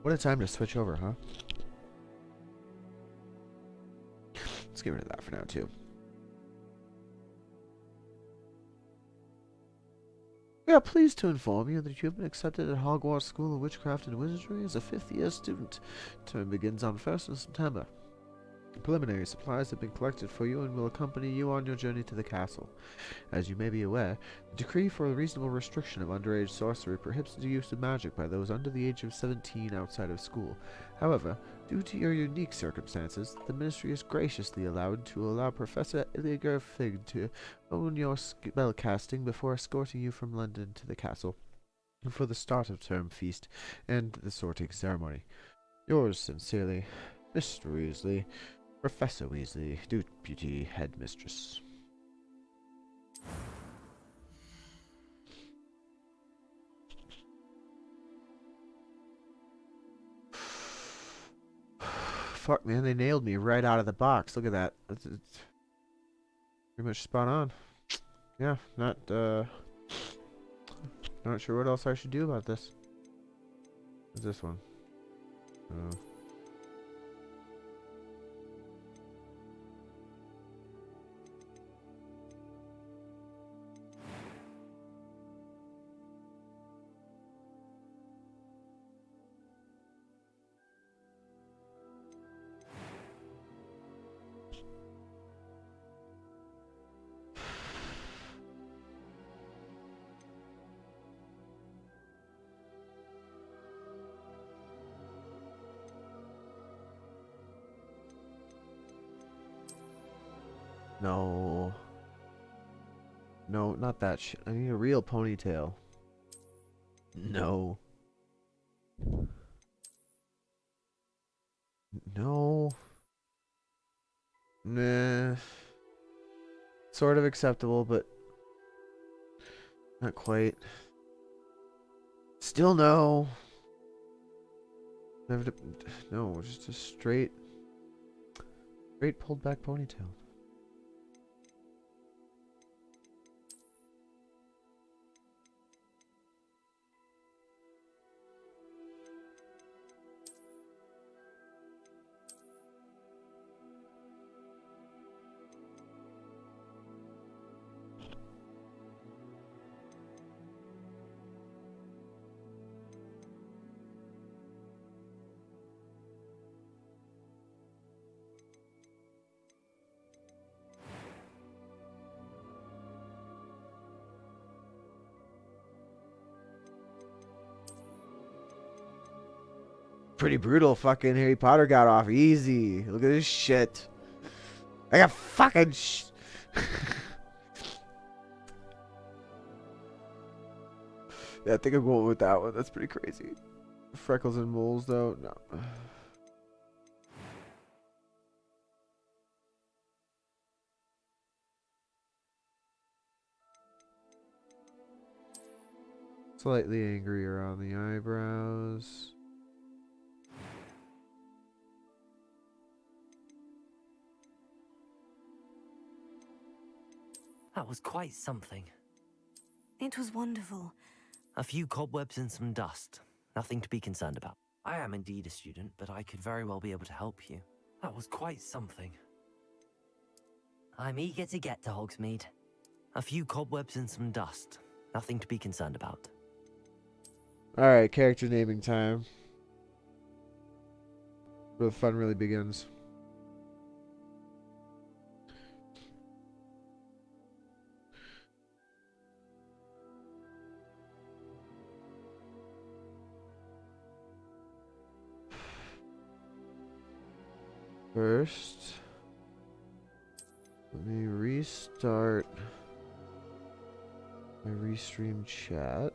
What a time to switch over, huh? Let's get rid of that for now, too. We are pleased to inform you that you have been accepted at Hogwarts School of Witchcraft and Wizardry as a fifth-year student. Term begins on 1st of September. Preliminary supplies have been collected for you and will accompany you on your journey to the castle. As you may be aware, the decree for a reasonable restriction of underage sorcery prohibits the use of magic by those under the age of 17 outside of school. However, due to your unique circumstances, the Ministry is graciously allowed to allow Professor Iliger Fig to own your spellcasting before escorting you from London to the castle for the start of term feast and the sorting ceremony. Yours sincerely, Mr. Weasley, Professor Weasley, Deputy Headmistress. Fuck, man, they nailed me right out of the box. Look at that. It's pretty much spot on. Yeah, not sure what else I should do about this. What's this one? No. No, not that shit. I need a real ponytail. No. No. Nah. Sort of acceptable, but not quite. Still no. Never. No, just a straight pulled back ponytail. Pretty brutal. Fucking Harry Potter got off easy. Look at this shit. I got fucking Yeah, I think I'm going with that one. That's pretty crazy. Freckles and moles, though. No. Slightly angrier on the eyebrows. That was quite something. It was wonderful. A few cobwebs and some dust. Nothing to be concerned about. I am indeed a student, but I could very well be able to help you. That was quite something. I'm eager to get to Hogsmeade. A few cobwebs and some dust. Nothing to be concerned about. Alright, character naming time. Where the fun really begins. First, let me restart my restream chat.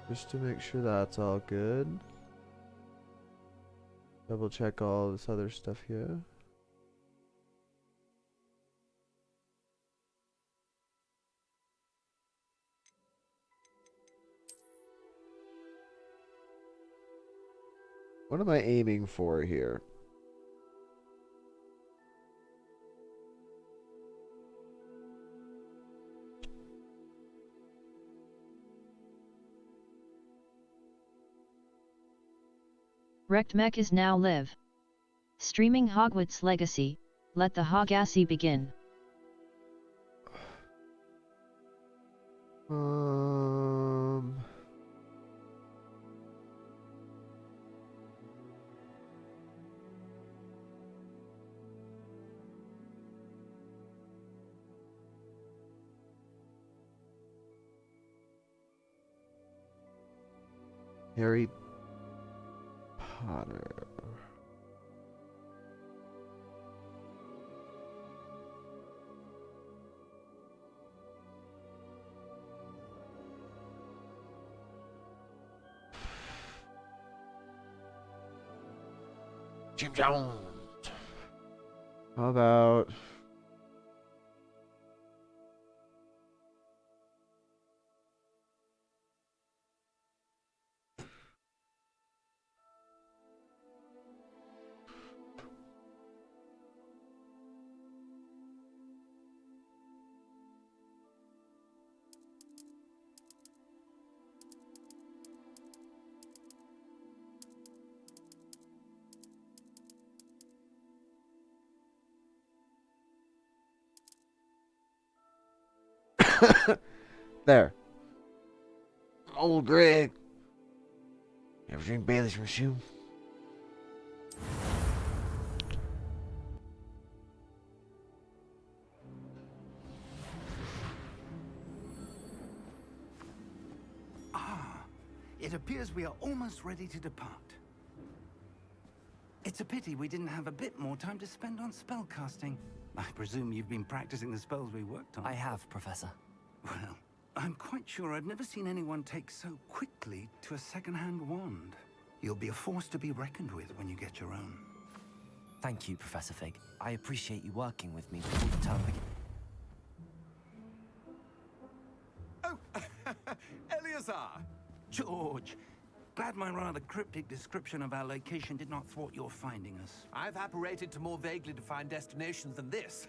Just to make sure that's all good. Double check all this other stuff here. What am I aiming for here? Wrecked Mech is now live. Streaming Hogwarts Legacy, let the Hogacy begin. Harry Potter. Jim Jones. How about there? Old Greg. You ever drink Bailey's from a shoe? It appears we are almost ready to depart. It's a pity we didn't have a bit more time to spend on spellcasting. I presume you've been practicing the spells we worked on. I have, Professor. Well, I'm quite sure I've never seen anyone take so quickly to a second-hand wand. You'll be a force to be reckoned with when you get your own. Thank you, Professor Fig. I appreciate you working with me before the term begins. Oh, Eleazar! George, glad my rather cryptic description of our location did not thwart your finding us. I've apparated to more vaguely defined destinations than this.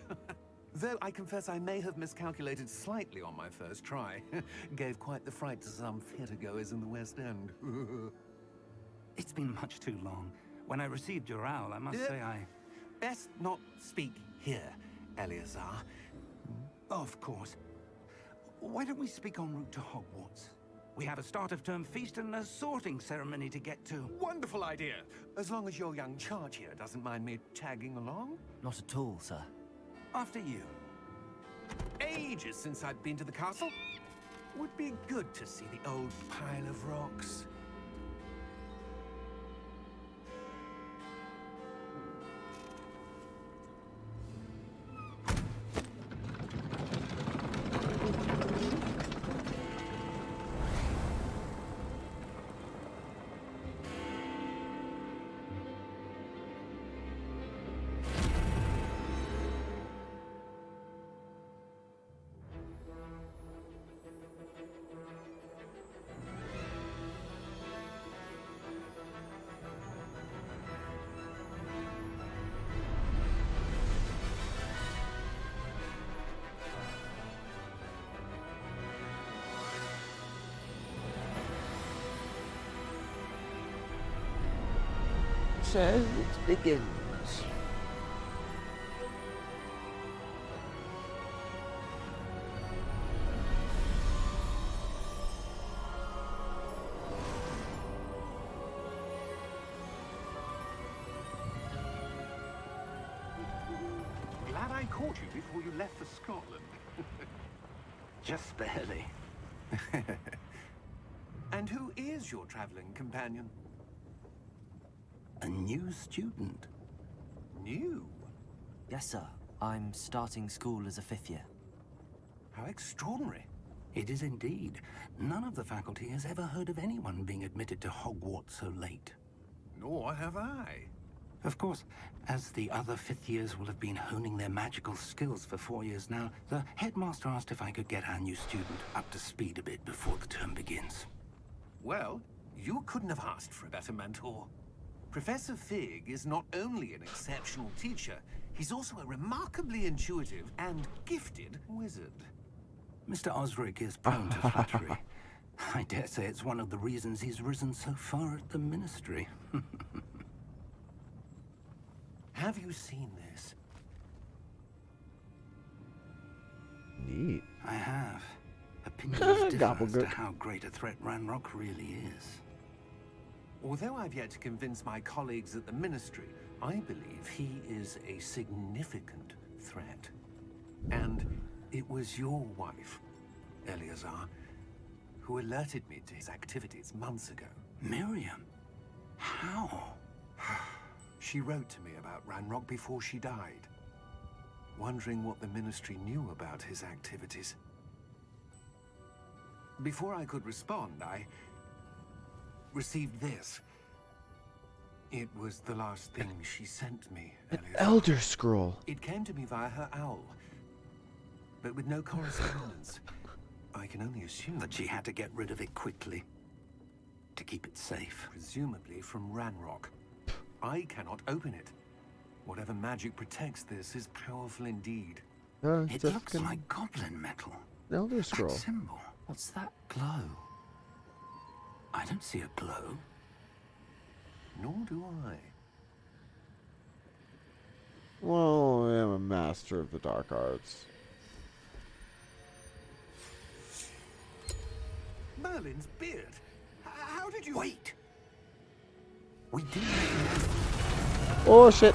Though I confess I may have miscalculated slightly on my first try. Gave quite the fright to some theatergoers in the West End. It's been much too long. When I received your owl, I must say I... Best not speak here, Eleazar. Of course. Why don't we speak en route to Hogwarts? We have a start-of-term feast and a sorting ceremony to get to. Wonderful idea! As long as your young charge here doesn't mind me tagging along. Not at all, sir. After you. Ages since I've been to the castle. Would be good to see the old pile of rocks. Says it begins. Glad I caught you before you left for Scotland. Just barely. And who is your traveling companion? A new student. New? Yes, sir. I'm starting school as a 5th year. How extraordinary. It is indeed. None of the faculty has ever heard of anyone being admitted to Hogwarts so late. Nor have I. Of course, as the other 5th years will have been honing their magical skills for 4 years now, the headmaster asked if I could get our new student up to speed a bit before the term begins. Well, you couldn't have asked for a better mentor. Professor Fig is not only an exceptional teacher, he's also a remarkably intuitive and gifted wizard. Mr. Osric is prone to flattery. I dare say it's one of the reasons he's risen so far at the Ministry. Have you seen this? Neat. I have. Opinions differ as to Gobblegut. how great a threat Ranrock really is. Although I've yet to convince my colleagues at the Ministry, I believe he is a significant threat. And it was your wife, Eleazar, who alerted me to his activities months ago. Miriam? How? She wrote to me about Ranrock before she died, wondering what the Ministry knew about his activities. Before I could respond, I received this. It was the last thing she sent me, Eleazar. Elder Scroll. It came to me via her owl, but with no correspondence. I can only assume That she had to get rid of it quickly. To keep it safe. presumably from Ranrock. I cannot open it. Whatever magic protects this is powerful indeed. It It's looks a like goblin metal. Elder That Scroll. symbol. What's that glow? I don't see a glow. Nor do I. Well, I am a master of the dark arts. Merlin's beard. How did you... Wait! We did. Oh shit!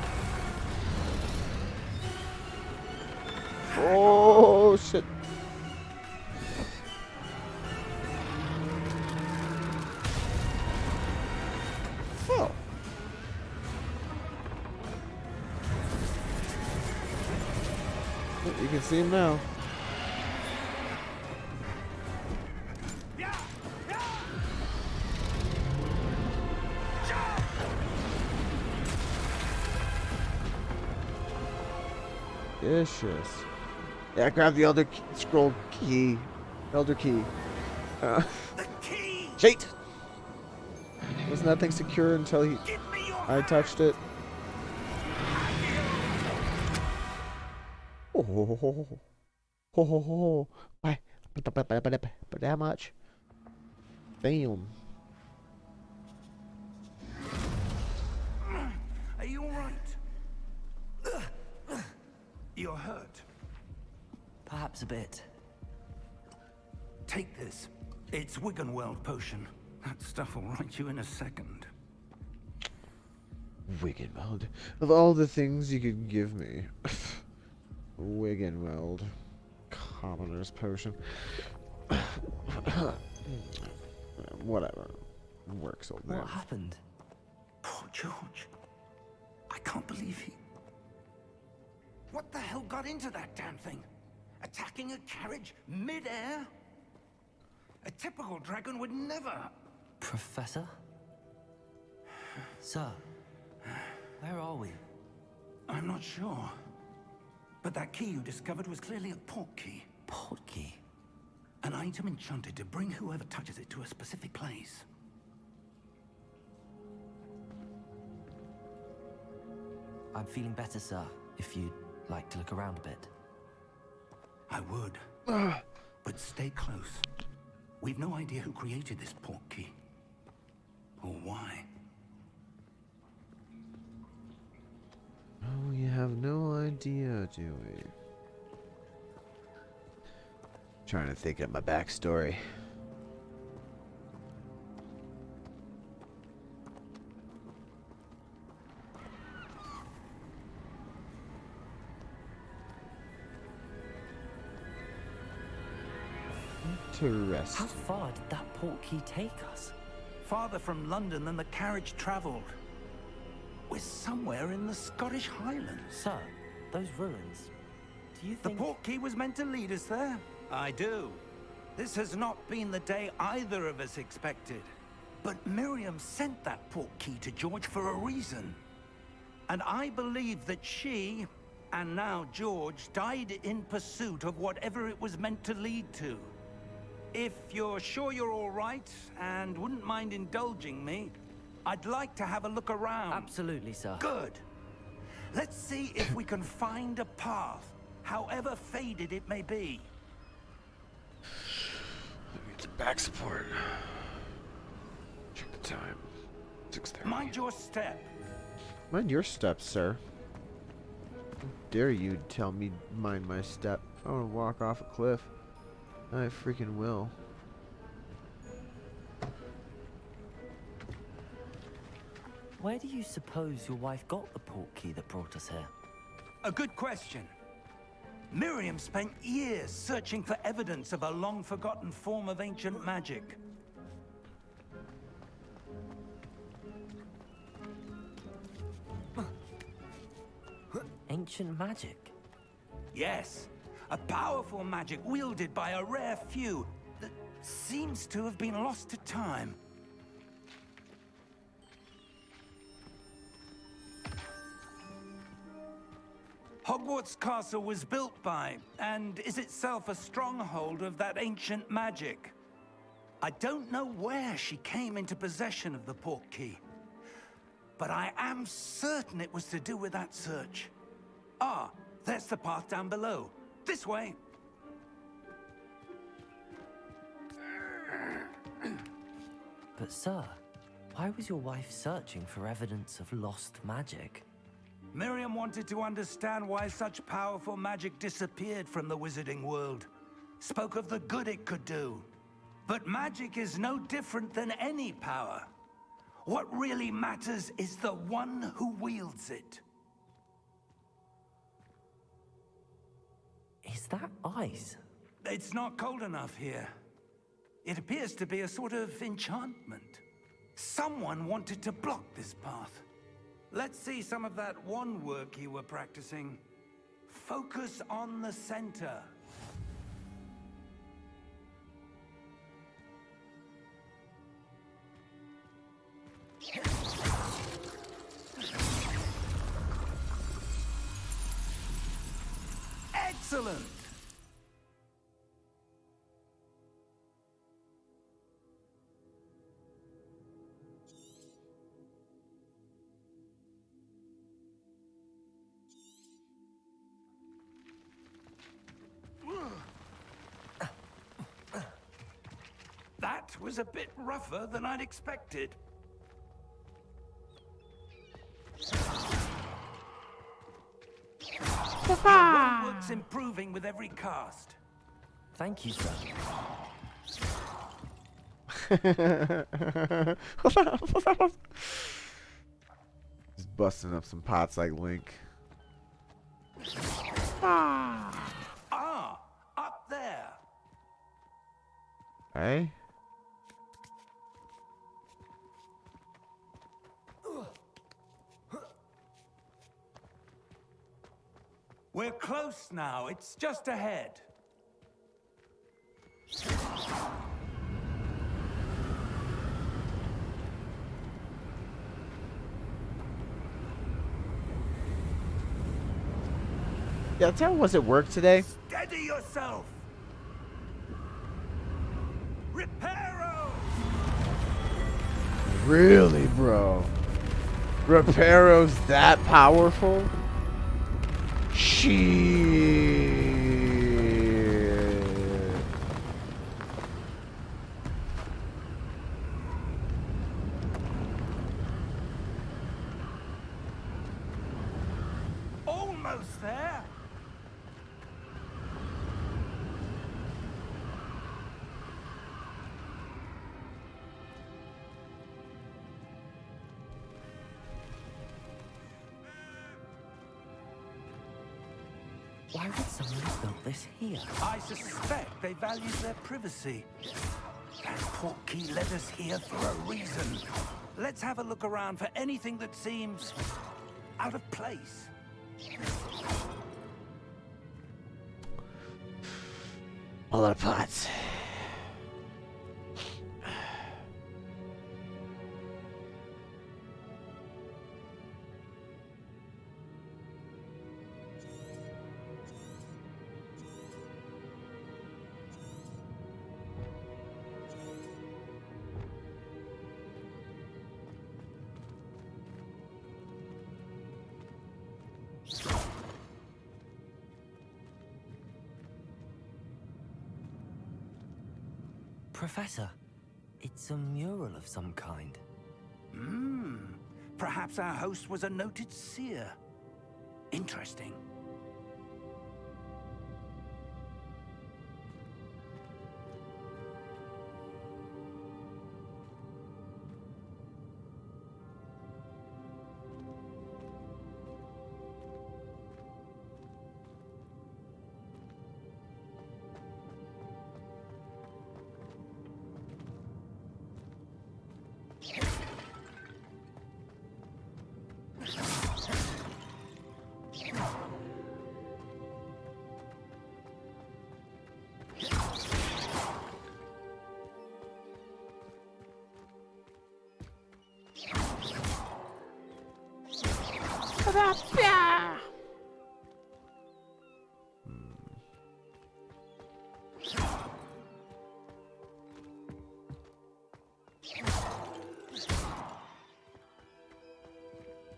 Oh shit! Oh. You can see him now. suspicious. Yeah, grab the Elder Scroll key. Elder key. The key! Cheat! Wasn't that thing secure until I touched it? Oh, ho, ho, ho, ho. Ho, ho, ho. Why? But that much? Damn. Are you alright? You're hurt. Perhaps a bit. Take this. It's Wiggenweld potion. That stuff will right you in a second. Wiggenweld. Of all the things you could give me. Wiggenweld. Commoner's potion. Whatever. Works old man. What happened? Poor George. I can't believe he... What the hell got into that damn thing? Attacking a carriage mid-air? A typical dragon would never... Professor? Sir, where are we? I'm not sure. But that key you discovered was clearly a port key. Port key? An item enchanted to bring whoever touches it to a specific place. I'm feeling better, sir, if you'd like to look around a bit. I would. But stay close. We've no idea who created this port key. Or why. Oh, we have no idea, do we? Trying to think of my backstory. Interesting. How far did that port key take us? Farther from London than the carriage travelled. We're somewhere in the Scottish Highlands. Sir, those ruins. Do you The think... port key was meant to lead us there? I do. This has not been the day either of us expected. But Miriam sent that port key to George for a reason. And I believe that she, and now George, died in pursuit of whatever it was meant to lead to. If you're sure you're all right, and wouldn't mind indulging me, I'd like to have a look around. Absolutely, sir. Good. Let's see if we can find a path, however faded it may be. Get some back support. Check the time. 6:30. Mind your step. Mind your steps, sir. How dare you tell me mind my step? If I want to walk off a cliff, I freaking will. Where do you suppose your wife got the port key that brought us here? A good question. Miriam spent years searching for evidence of a long-forgotten form of ancient magic. Ancient magic? Yes, a powerful magic wielded by a rare few that seems to have been lost to time. Hogwarts Castle was built by, and is itself a stronghold of that ancient magic. I don't know where she came into possession of the port key, but I am certain it was to do with that search. Ah, there's the path down below. This way. But sir, why was your wife searching for evidence of lost magic? Miriam wanted to understand why such powerful magic disappeared from the wizarding world. Spoke of the good it could do. But magic is no different than any power. What really matters is the one who wields it. Is that ice? It's not cold enough here. It appears to be a sort of enchantment. Someone wanted to block this path. Let's see some of that one work you were practicing. Focus on the center. Excellent! That was a bit rougher than I'd expected. Your work's improving with every cast. Thank you, sir. Just busting up some pots like Link. Ah, up there. Hey? We're close now. It's just ahead. Yeah, tell me, was it work today? Steady yourself. Reparo! Really, bro? Reparo's that powerful? Shit. Almost there. Why would someone have built this here? I suspect they value their privacy. That portkey led us here for a reason. Let's have a look around for anything that seems out of place. A lot of pots. Professor, it's a mural of some kind. Perhaps our host was a noted seer. Interesting.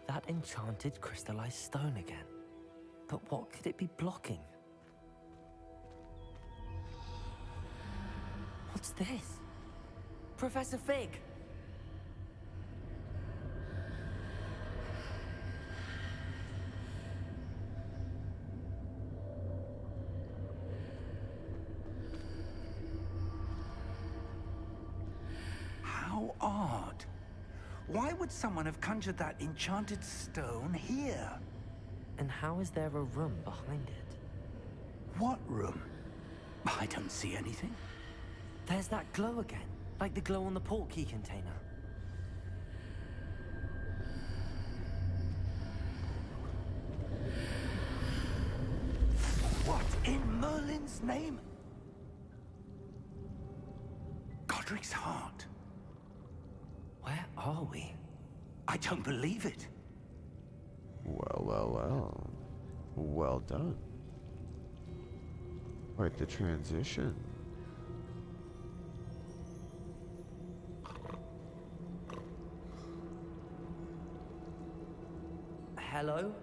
That enchanted crystallized stone again. But what could it be blocking? What's this? Professor Fig! How odd. Why would someone have conjured that enchanted stone here? And how is there a room behind it? What room? I don't see anything. There's that glow again, like the glow on the portkey container. What in Merlin's name? Godric's heart. Where are we? I don't believe it. Well, well, well. Well done. Quite the transition. Hello?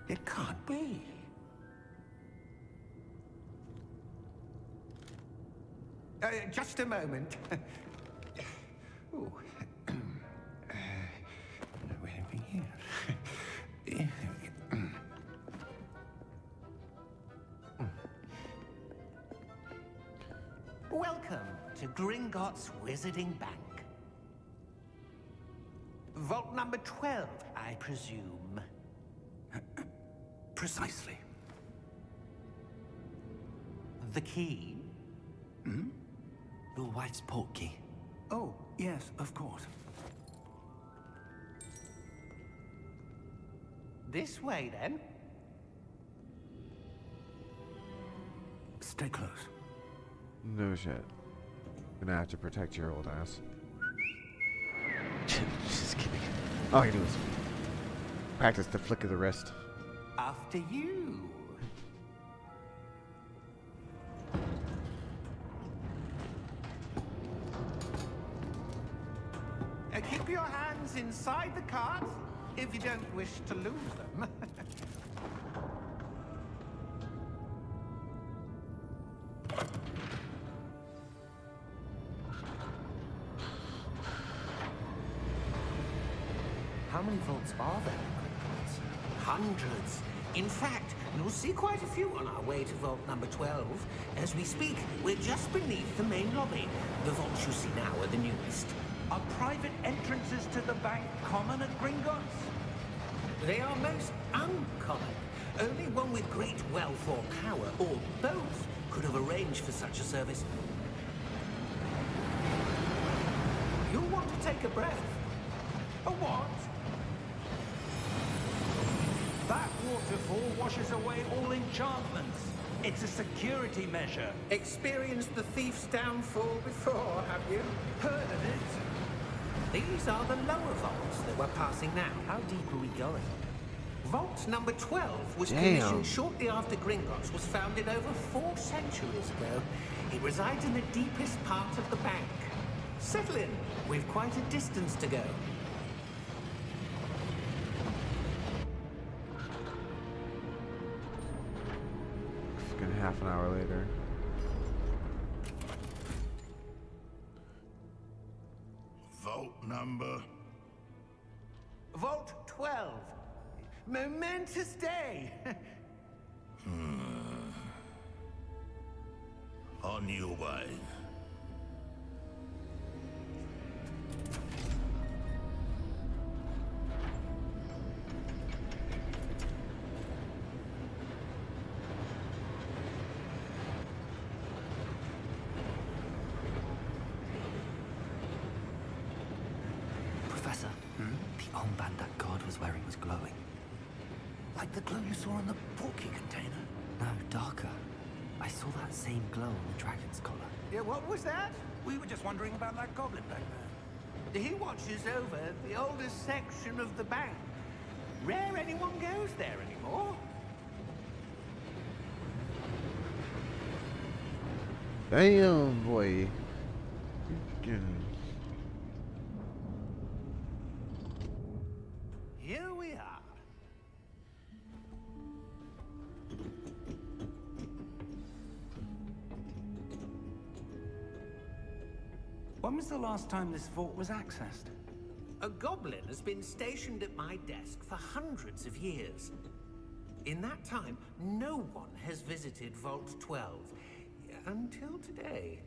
It can't be. Just a moment. Ooh. Where are we here? Welcome to Gringotts Wizarding Bank. Vault number 12, I presume. Precisely. The key? Your wife's portkey. Oh, yes, of course. This way, then. Stay close. No shit. Gonna have to protect your old ass. Just kidding. All I do is practice the flick of the wrist. After you. Keep your hands inside the cart if you don't wish to lose them. How many vaults are there in Gringotts? Hundreds. In fact, you'll see quite a few on our way to vault number 12. As we speak, we're just beneath the main lobby. The vaults you see now are the newest. Are private entrances to the bank common at Gringotts? They are most uncommon. Only one with great wealth or power, or both, could have arranged for such a service. You'll want to take a breath. A what? That waterfall washes away all enchantments. It's a security measure. Experienced the thief's downfall before, have you? Heard of it? These are the lower vaults that we're passing now. How deep are we going? Vault number 12 was Damn. commissioned shortly after Gringotts was founded over 4 centuries ago. It resides in the deepest part of the bank. Settle in. We've quite a distance to go. Fucking half an hour later. Vault number. Vault 12. Momentous day. On your way. Professor, the armband that guard was wearing was glowing. Like the glow you saw on the portkey container. No, darker. I saw that same glow on the dragon's collar. Yeah, what was that? We were just wondering about that goblin back there. He watches over the oldest section of the bank. Rare anyone goes there anymore. Damn, boy. Fucking- Here we are. When was the last time this vault was accessed? A goblin has been stationed at my desk for hundreds of years. In that time, no one has visited Vault 12 until today.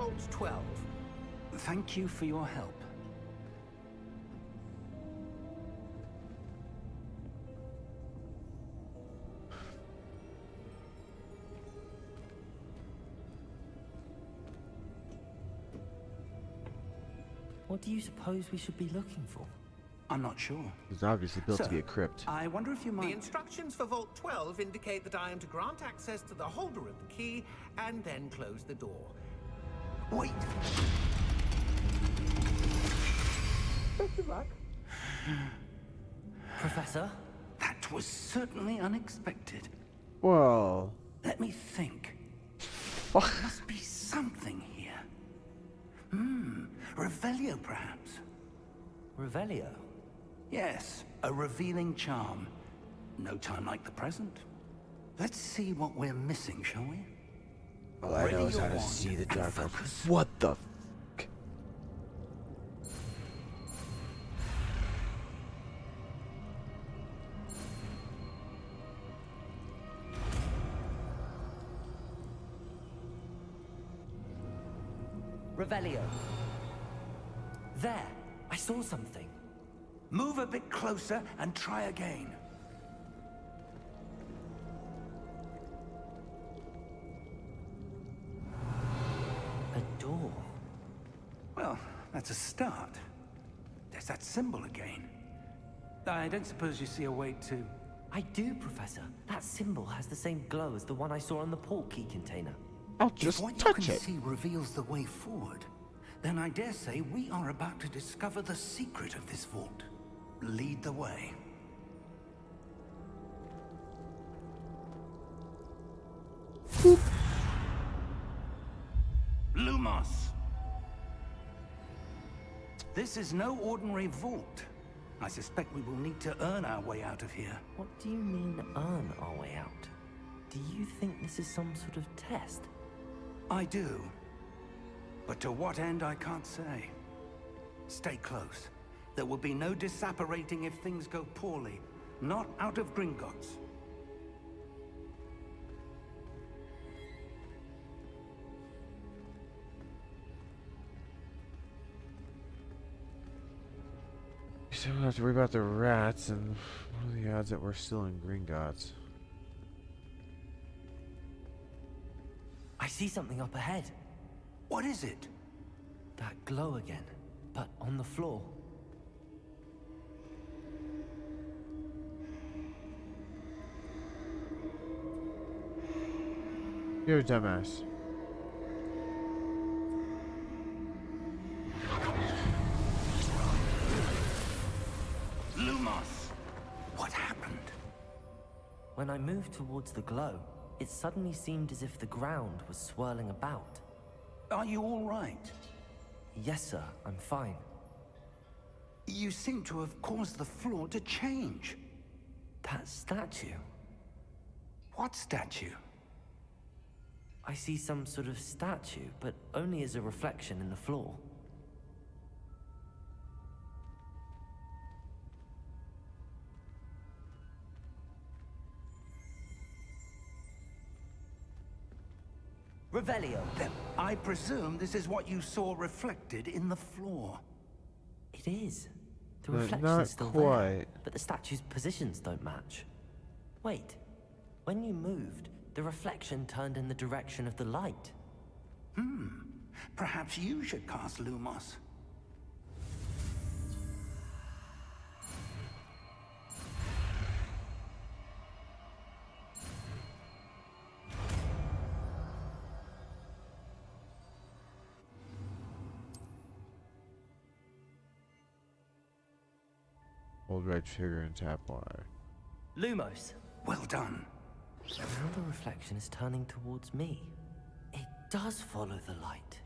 Vault 12. Thank you for your help. What do you suppose we should be looking for? I'm not sure. It's obviously built to Sir, be a crypt. I wonder if you The might... instructions for Vault 12 indicate that I am to grant access to the holder of the key and then close the door. Wait! Professor? That was certainly unexpected. Well, Let me think. fuck. There must be something here. Revelio, perhaps? Revelio? Yes, a revealing charm. No time like the present. Let's see what we're missing, shall we? All I know Ready is your how to wand see the and dark. focus. What the? F Revelio. There! I saw something. Move a bit closer and try again. A door. Well, that's a start. There's that symbol again. I don't suppose you see a way to... I do, Professor. That symbol has the same glow as the one I saw on the port key container. I'll If just what you touch can it. see reveals the way forward, then I dare say we are about to discover the secret of this vault. Lead the way. Lumos! This is no ordinary vault. I suspect we will need to earn our way out of here. What do you mean, earn our way out? Do you think this is some sort of test? I do. But to what end, I can't say. Stay close. There will be no disapparating if things go poorly. Not out of Gringotts. So we'll have to worry about the rats, and what are the odds that we're still in Gringotts? I see something up ahead. What is it? That glow again, but on the floor. You're a dumbass. Lumos! What happened? When I moved towards the glow, it suddenly seemed as if the ground was swirling about. Are you all right? Yes, sir, I'm fine. You seem to have caused the floor to change. That statue. What statue? I see some sort of statue, but only as a reflection in the floor. Revelio. Then I presume this is what you saw reflected in the floor. It is. The But reflection not is still quite. there, but the statue's positions don't match. Wait, when you moved, the reflection turned in the direction of the light. Perhaps you should cast Lumos. Hold right trigger and tap Y. Lumos. Well done. Now the reflection is turning towards me. It does follow the light.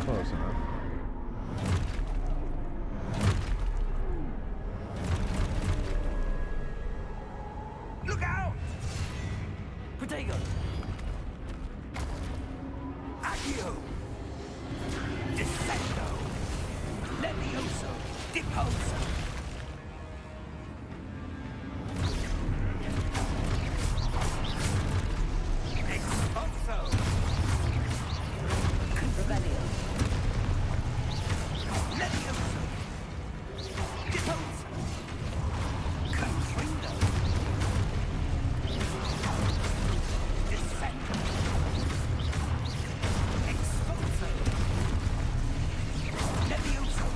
Close enough. Look out! Protego! Accio! Dissecto! Expulso. Expulso. Revelio. Levioso. Deposo. Confrido. Descendo. Expulso. Levioso.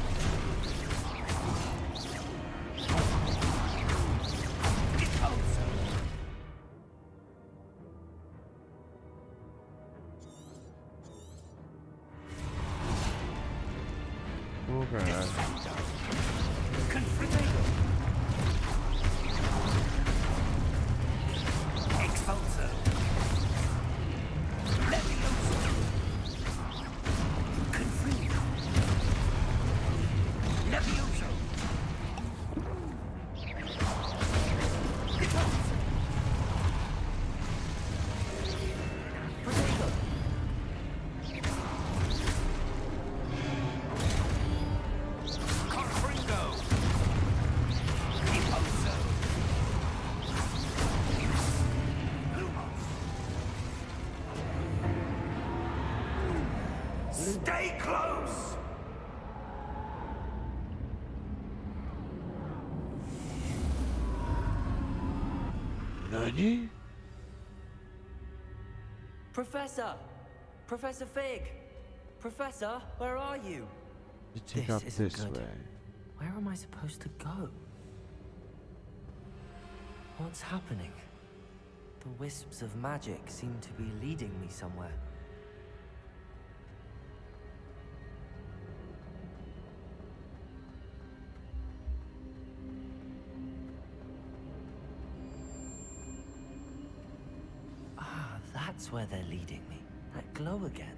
Deposo. Okay. Descendo. Confrido. Expulso. Levioso. Confrido. Levioso. Deposo. Protego. Confrido. Deposo. Lumos. Stay close! Nani? Professor! Professor Fig! Professor, where are you? You take This up isn't this good. way. Where am I supposed to go? What's happening? The wisps of magic seem to be leading me somewhere. Ah, that's where they're leading me. That glow again.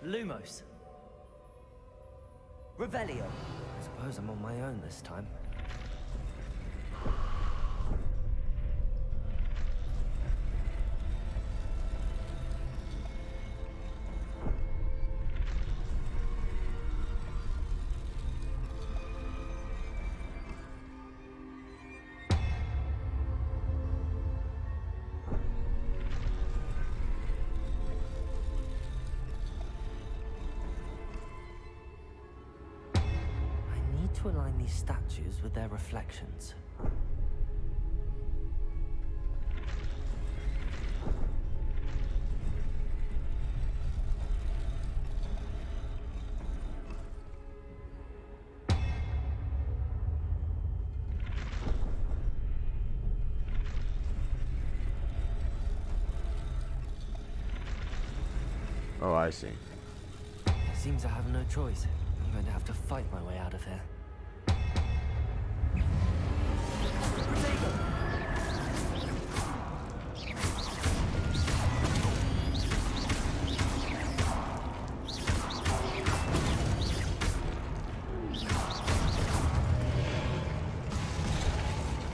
Lumos. Revelio. I suppose I'm on my own this time. I need to align these statues with their reflections. Oh, I see. Seems I have no choice. I'm going to have to fight my way out of here.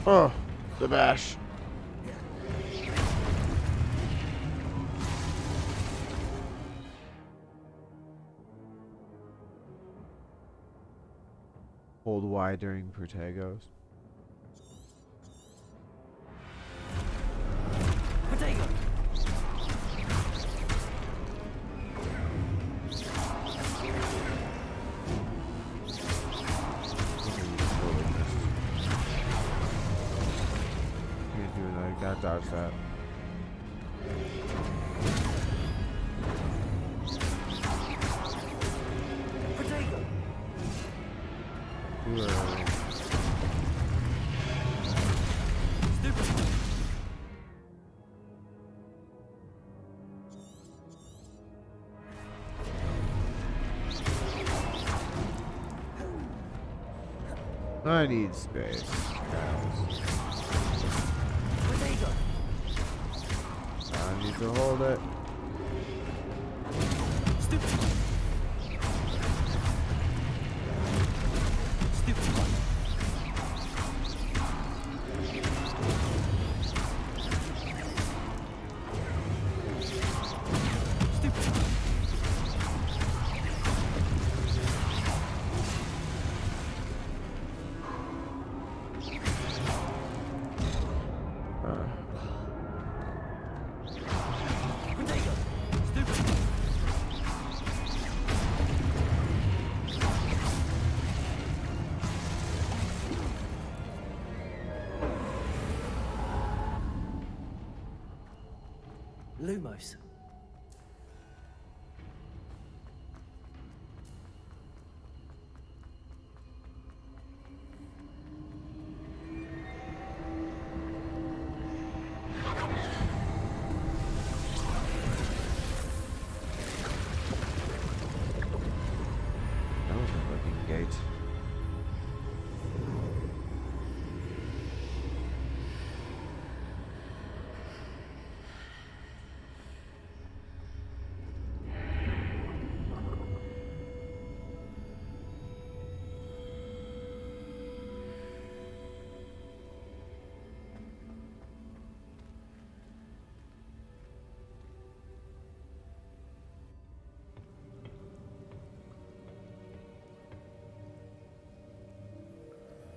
Oh, the bash. Hold Y during Protagos. Protego! Can't do that. Gotta dodge that. Protego! Too early. Stupid! I need space, guys. Protego! I need to hold it. Stupid! Stupid one! Lumos. That was a working gate.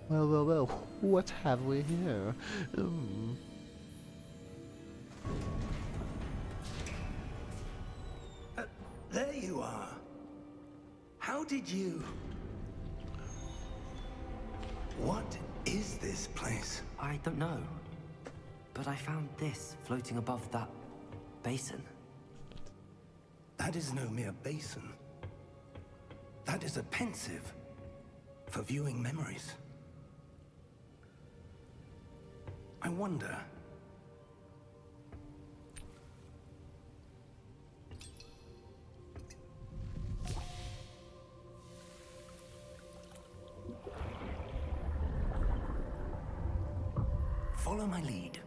Well, what have we here? There you are. How did you... What is this place? I don't know. But I found this floating above that basin. That is no mere basin. That is a pensive for viewing memories. I wonder... Follow my lead.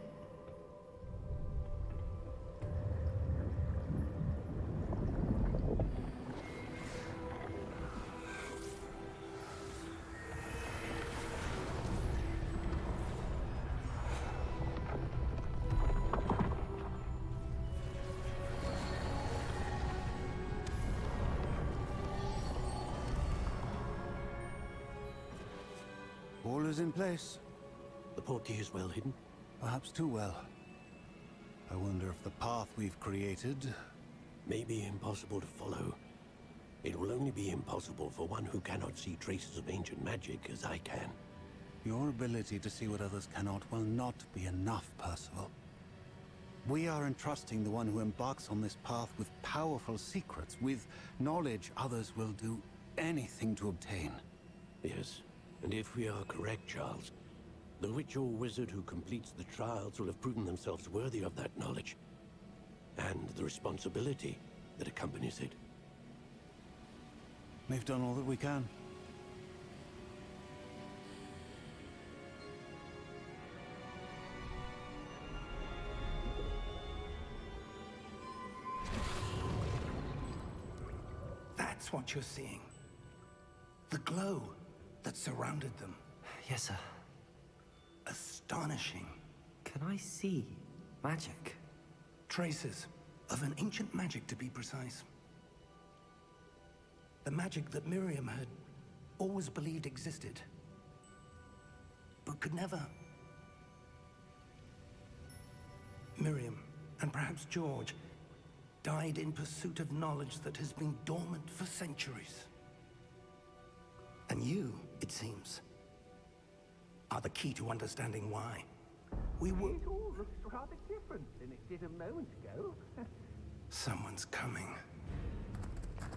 All is in place. The portkey is well hidden. Perhaps too well. I wonder if the path we've created... May be impossible to follow. It will only be impossible for one who cannot see traces of ancient magic as I can. Your ability to see what others cannot will not be enough, Percival. We are entrusting the one who embarks on this path with powerful secrets, with knowledge others will do anything to obtain. Yes, and if we are correct, Charles, the witch or wizard who completes the trials will have proven themselves worthy of that knowledge, and the responsibility that accompanies it. We've done all that we can. That's what you're seeing. The glow that surrounded them. Yes, sir. Astonishing. Can I see magic? Traces of an ancient magic, to be precise. The magic that Miriam had always believed existed, but could never. Miriam, and perhaps George, died in pursuit of knowledge that has been dormant for centuries. And you, it seems, are the key to understanding why. We were... It all looks rather different than it did a moment ago. Someone's coming.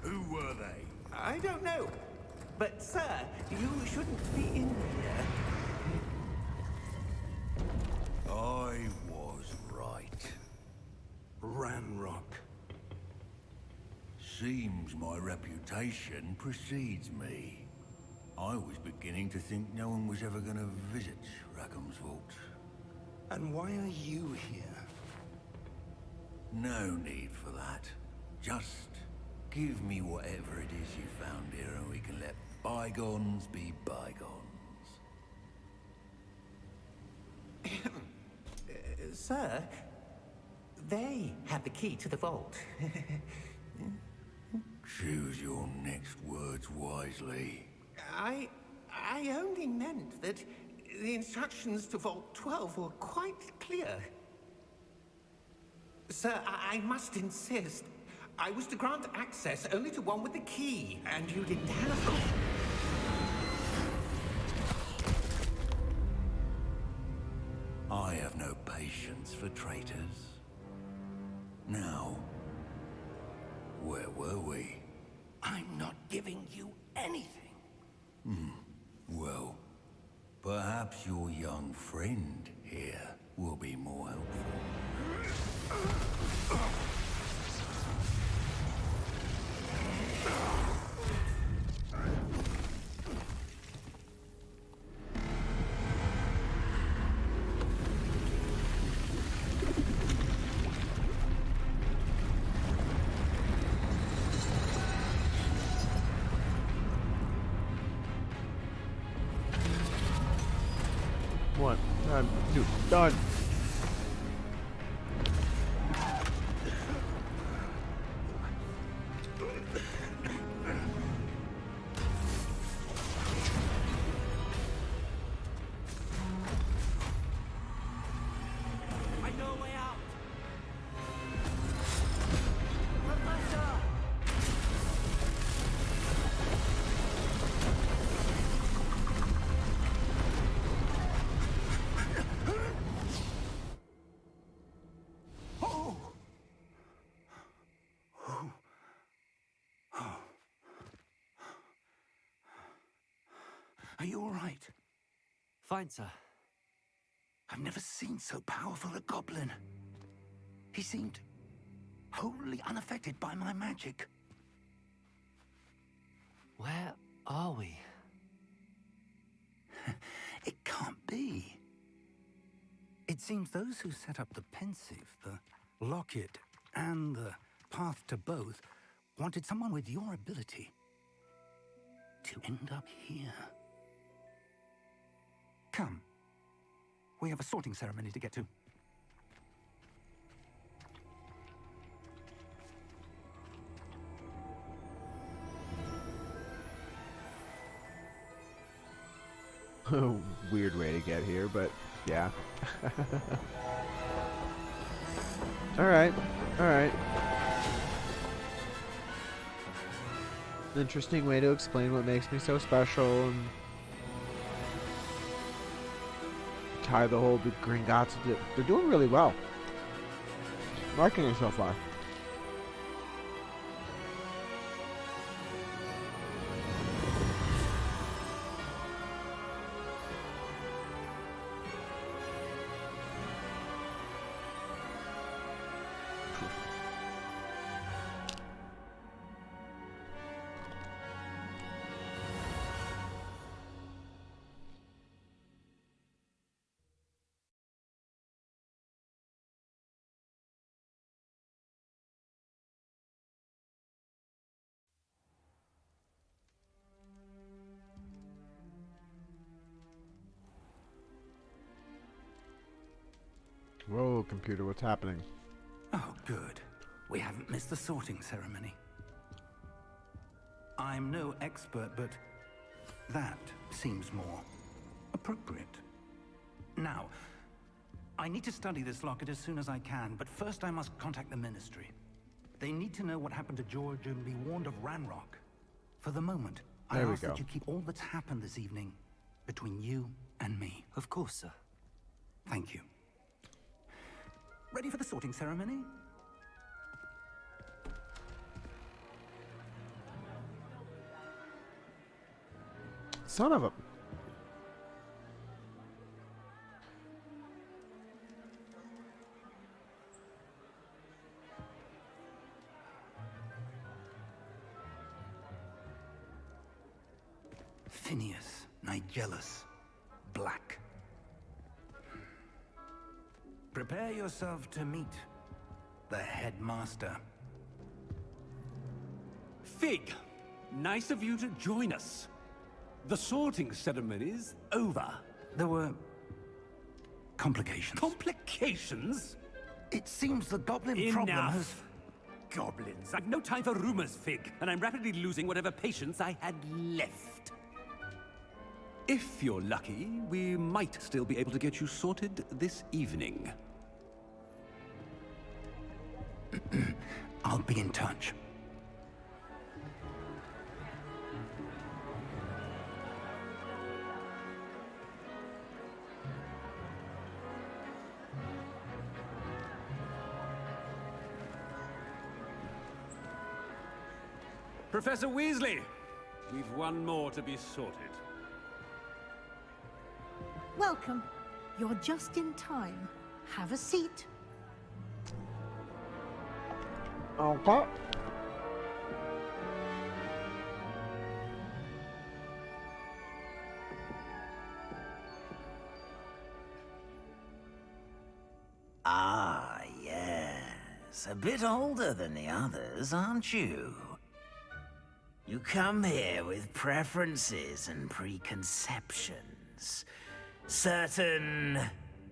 Who were they? I don't know. But, sir, you shouldn't be in here. I was right. Ranrock. Seems my reputation precedes me. I was beginning to think no one was ever going to visit Rackham's vault. And why are you here? No need for that. Just give me whatever it is you found here and we can let bygones be bygones. Sir, they have the key to the vault. Choose your next words wisely. I only meant that the instructions to Vault 12 were quite clear. Sir, I must insist. I was to grant access only to one with the key, and you didn't have... I have no patience for traitors. Now, where were we? I'm not giving you anything. Well, perhaps your young friend here will be more helpful. One, two, done. I know a way out. Professor! Are you all right? Fine, sir. I've never seen so powerful a goblin. He seemed wholly unaffected by my magic. Where are we? It can't be. It seems those who set up the pensive, the locket, and the path to both wanted someone with your ability to end up here. Come. We have a sorting ceremony to get to. Weird way to get here, but yeah. Alright, alright. Interesting way to explain what makes me so special and tie the whole big Gringotts. They're doing really well. Liking it so far. Whoa, computer, what's happening? Oh, good. We haven't missed the sorting ceremony. I'm no expert, but that seems more appropriate. Now, I need to study this locket as soon as I can, but first I must contact the Ministry. They need to know what happened to George and be warned of Ranrock. For the moment, I ask that you keep all that's happened this evening between you and me. Of course, sir. Thank you. Ready for the sorting ceremony? Son of a... Phineas, Nigellus, Black. Prepare yourself to meet the headmaster. Fig, nice of you to join us. The sorting ceremony's over. There were complications. Complications? It seems the goblin problem Enough. has... Goblins. I've no time for rumors, Fig, and I'm rapidly losing whatever patience I had left. If you're lucky, we might still be able to get you sorted this evening. I'll be in touch. Professor Weasley, we've one more to be sorted. Welcome. You're just in time. Have a seat. Okay. Ah, yes. A bit older than the others, aren't you? You come here with preferences and preconceptions. Certain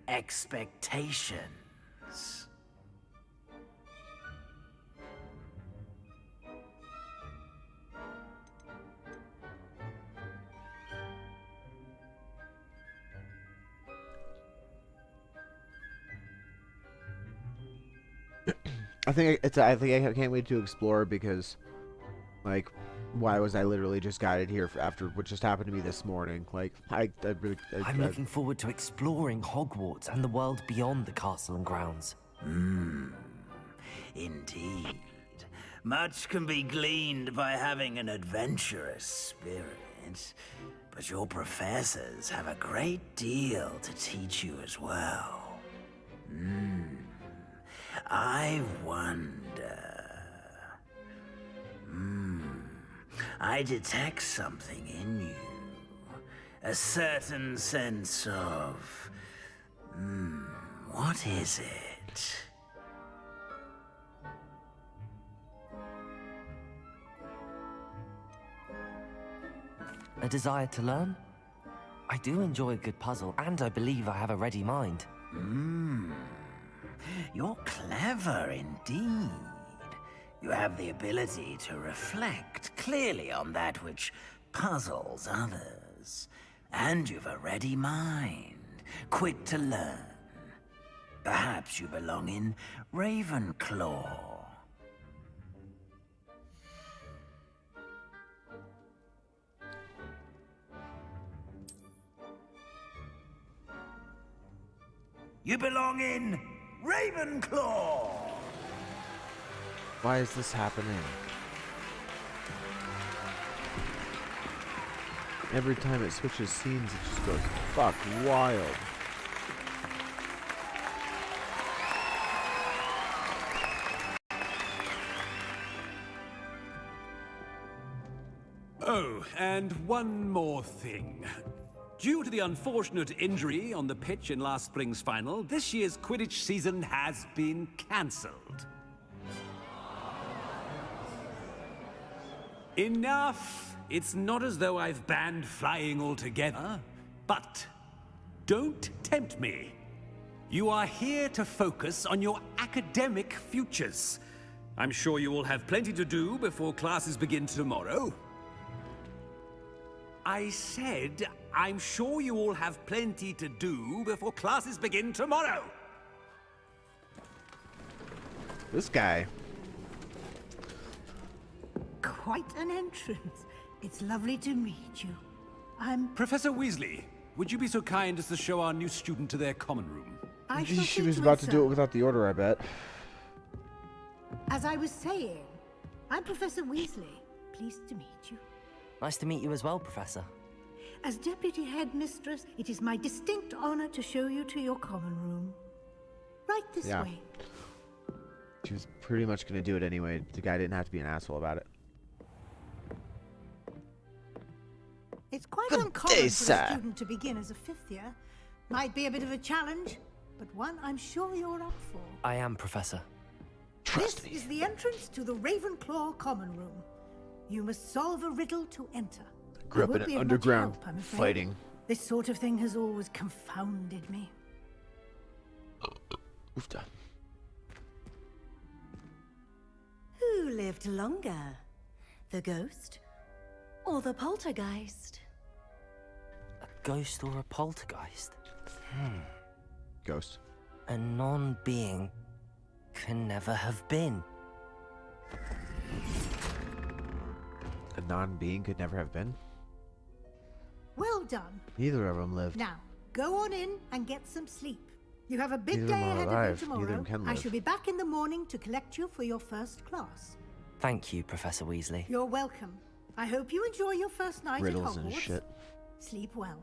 expectations. I think I can't wait to explore because, like, why was I literally just guided here after what just happened to me this morning? Like, I'm looking forward to exploring Hogwarts and the world beyond the castle and grounds. Indeed. Much can be gleaned by having an adventurous spirit, but your professors have a great deal to teach you as well. I wonder... I detect something in you. A certain sense of... what is it? A desire to learn? I do enjoy a good puzzle, and I believe I have a ready mind. You're clever indeed. You have the ability to reflect clearly on that which puzzles others. And you've a ready mind, quick to learn. Perhaps you belong in Ravenclaw. You belong in Ravenclaw! Why is this happening? Every time it switches scenes, it just goes fuck wild. Oh, and one more thing. Due to the unfortunate injury on the pitch in last spring's final, this year's Quidditch season has been cancelled. Enough! It's not as though I've banned flying altogether, but don't tempt me. You are here to focus on your academic futures. I'm sure you will have plenty to do before classes begin tomorrow. I said, I'm sure you all have plenty to do before classes begin tomorrow. This guy. Quite an entrance. It's lovely to meet you. I'm... Professor Weasley, would you be so kind as to show our new student to their common room? She was about to do it without the order, I bet. As I was saying, I'm Professor Weasley. Pleased to meet you. Nice to meet you as well, Professor. As Deputy Headmistress, it is my distinct honor to show you to your common room. Right this way. She was pretty much going to do it anyway. The guy didn't have to be an asshole about it. It's quite uncommon for a student to begin as a fifth year. Might be a bit of a challenge, but one I'm sure you're up for. I am, Professor. This is the entrance to the Ravenclaw common room. You must solve a riddle to enter. Grew up in an underground fighting. This sort of thing has always confounded me. Oofta. Who lived longer? The ghost or the poltergeist? A ghost or a poltergeist? Ghost. A non-being can never have been. A non-being could never have been? Well done. Neither of them lived. Now, go on in and get some sleep. You have a big Neither day of them are ahead alive. of you Neither of tomorrow. them can I live. shall be back in the morning to collect you for your first class. Thank you, Professor Weasley. You're welcome. I hope you enjoy your first night Riddles at Hogwarts. and shit. Sleep well.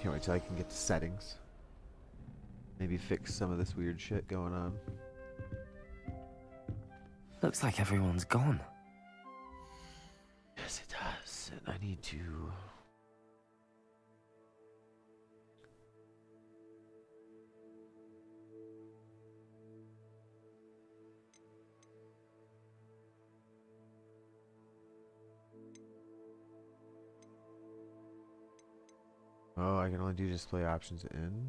Can't wait till I can get to settings. Maybe fix some of this weird shit going on. Looks like everyone's gone. Yes, it does. And I need to... Oh, I can only do display options in.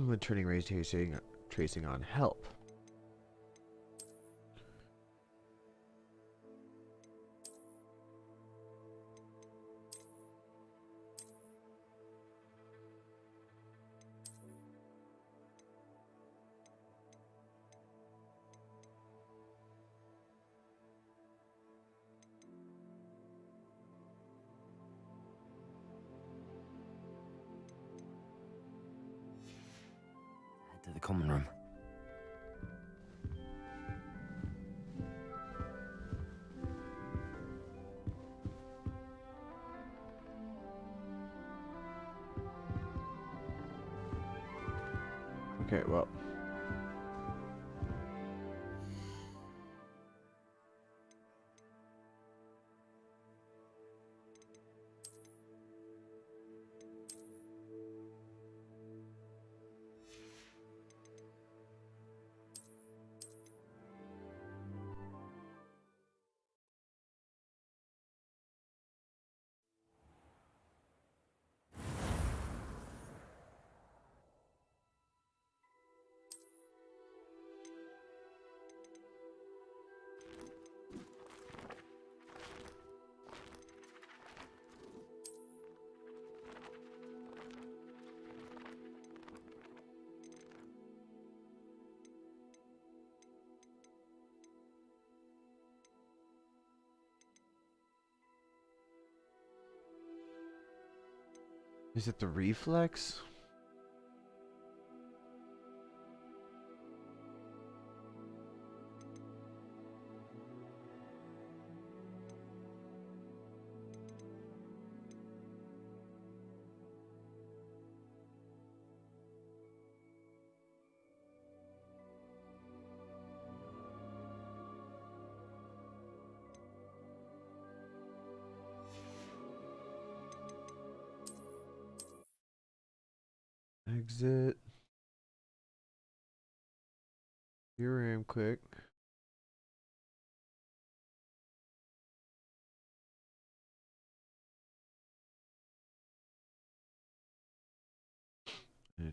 When turning ray tracing on help. Head to the common room. Okay, well. Is it the reflex? Exit. Your RAM quick.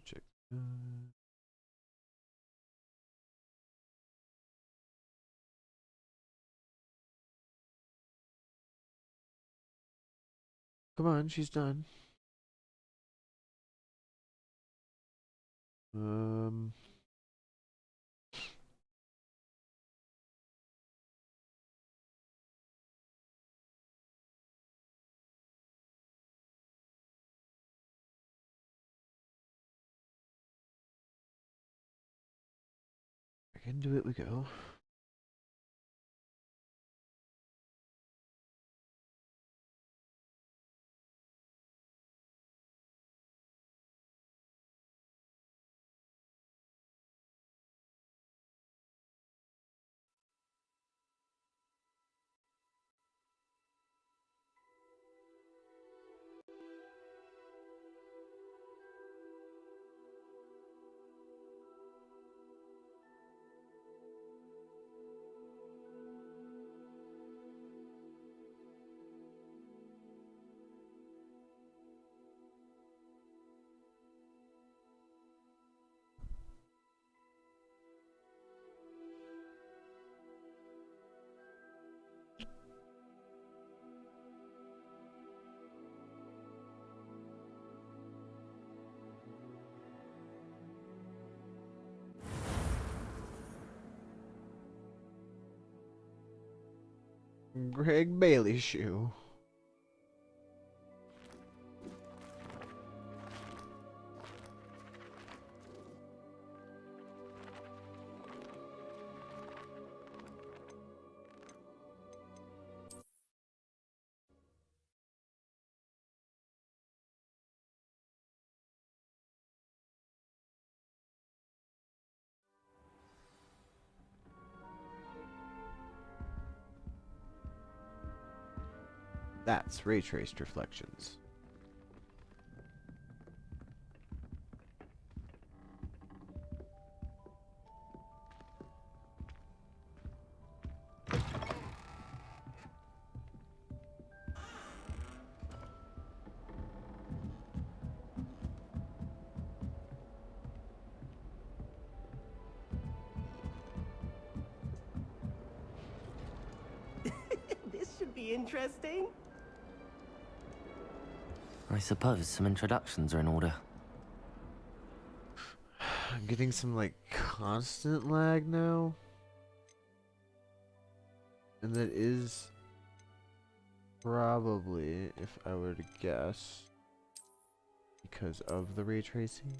Check. Come on, she's done. Back into it we go. Greg Bailey shoe. That's ray traced reflections. This should be interesting. I suppose some introductions are in order. I'm getting some like constant lag now. And that is probably, if I were to guess, because of the ray tracing.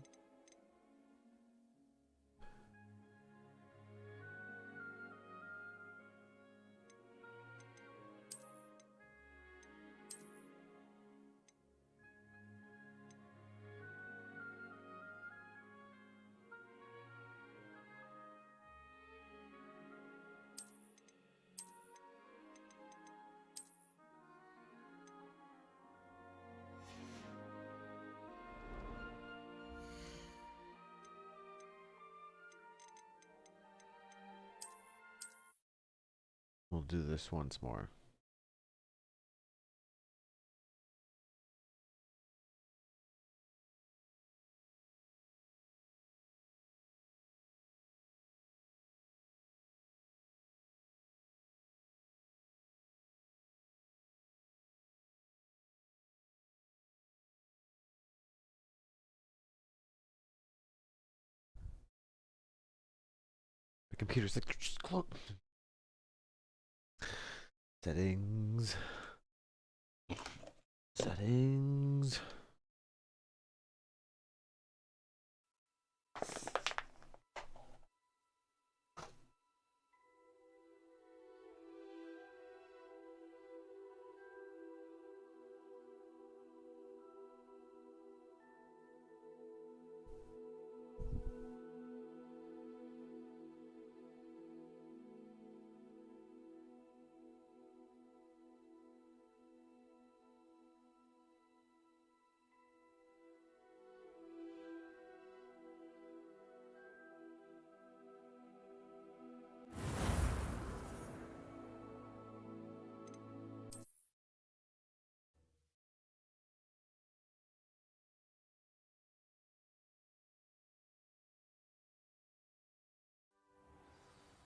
We'll do this once more. The computer's like, just close. Settings. Settings.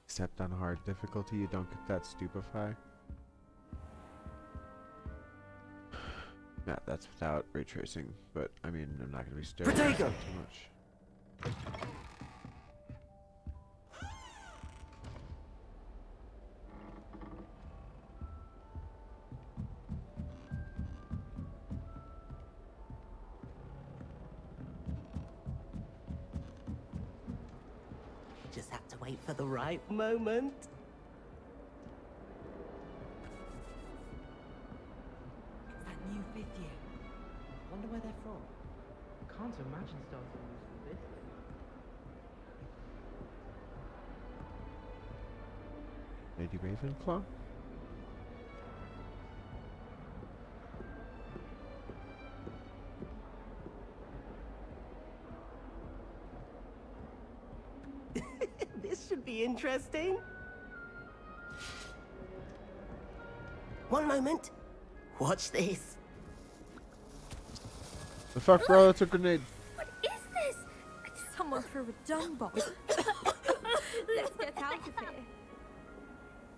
Except on hard difficulty, you don't get that stupefy. Yeah, that's without ray tracing, but I mean, I'm not going to be staring at it too much. Just have to wait for the right moment. It's that new fifth year. Wonder where they're from. Can't imagine starting from this. Lady Ravenclaw? This should be interesting. One moment. Watch this. The fuck, bro? That's a grenade. What is this? Someone threw a dung bomb. Let's get out of here.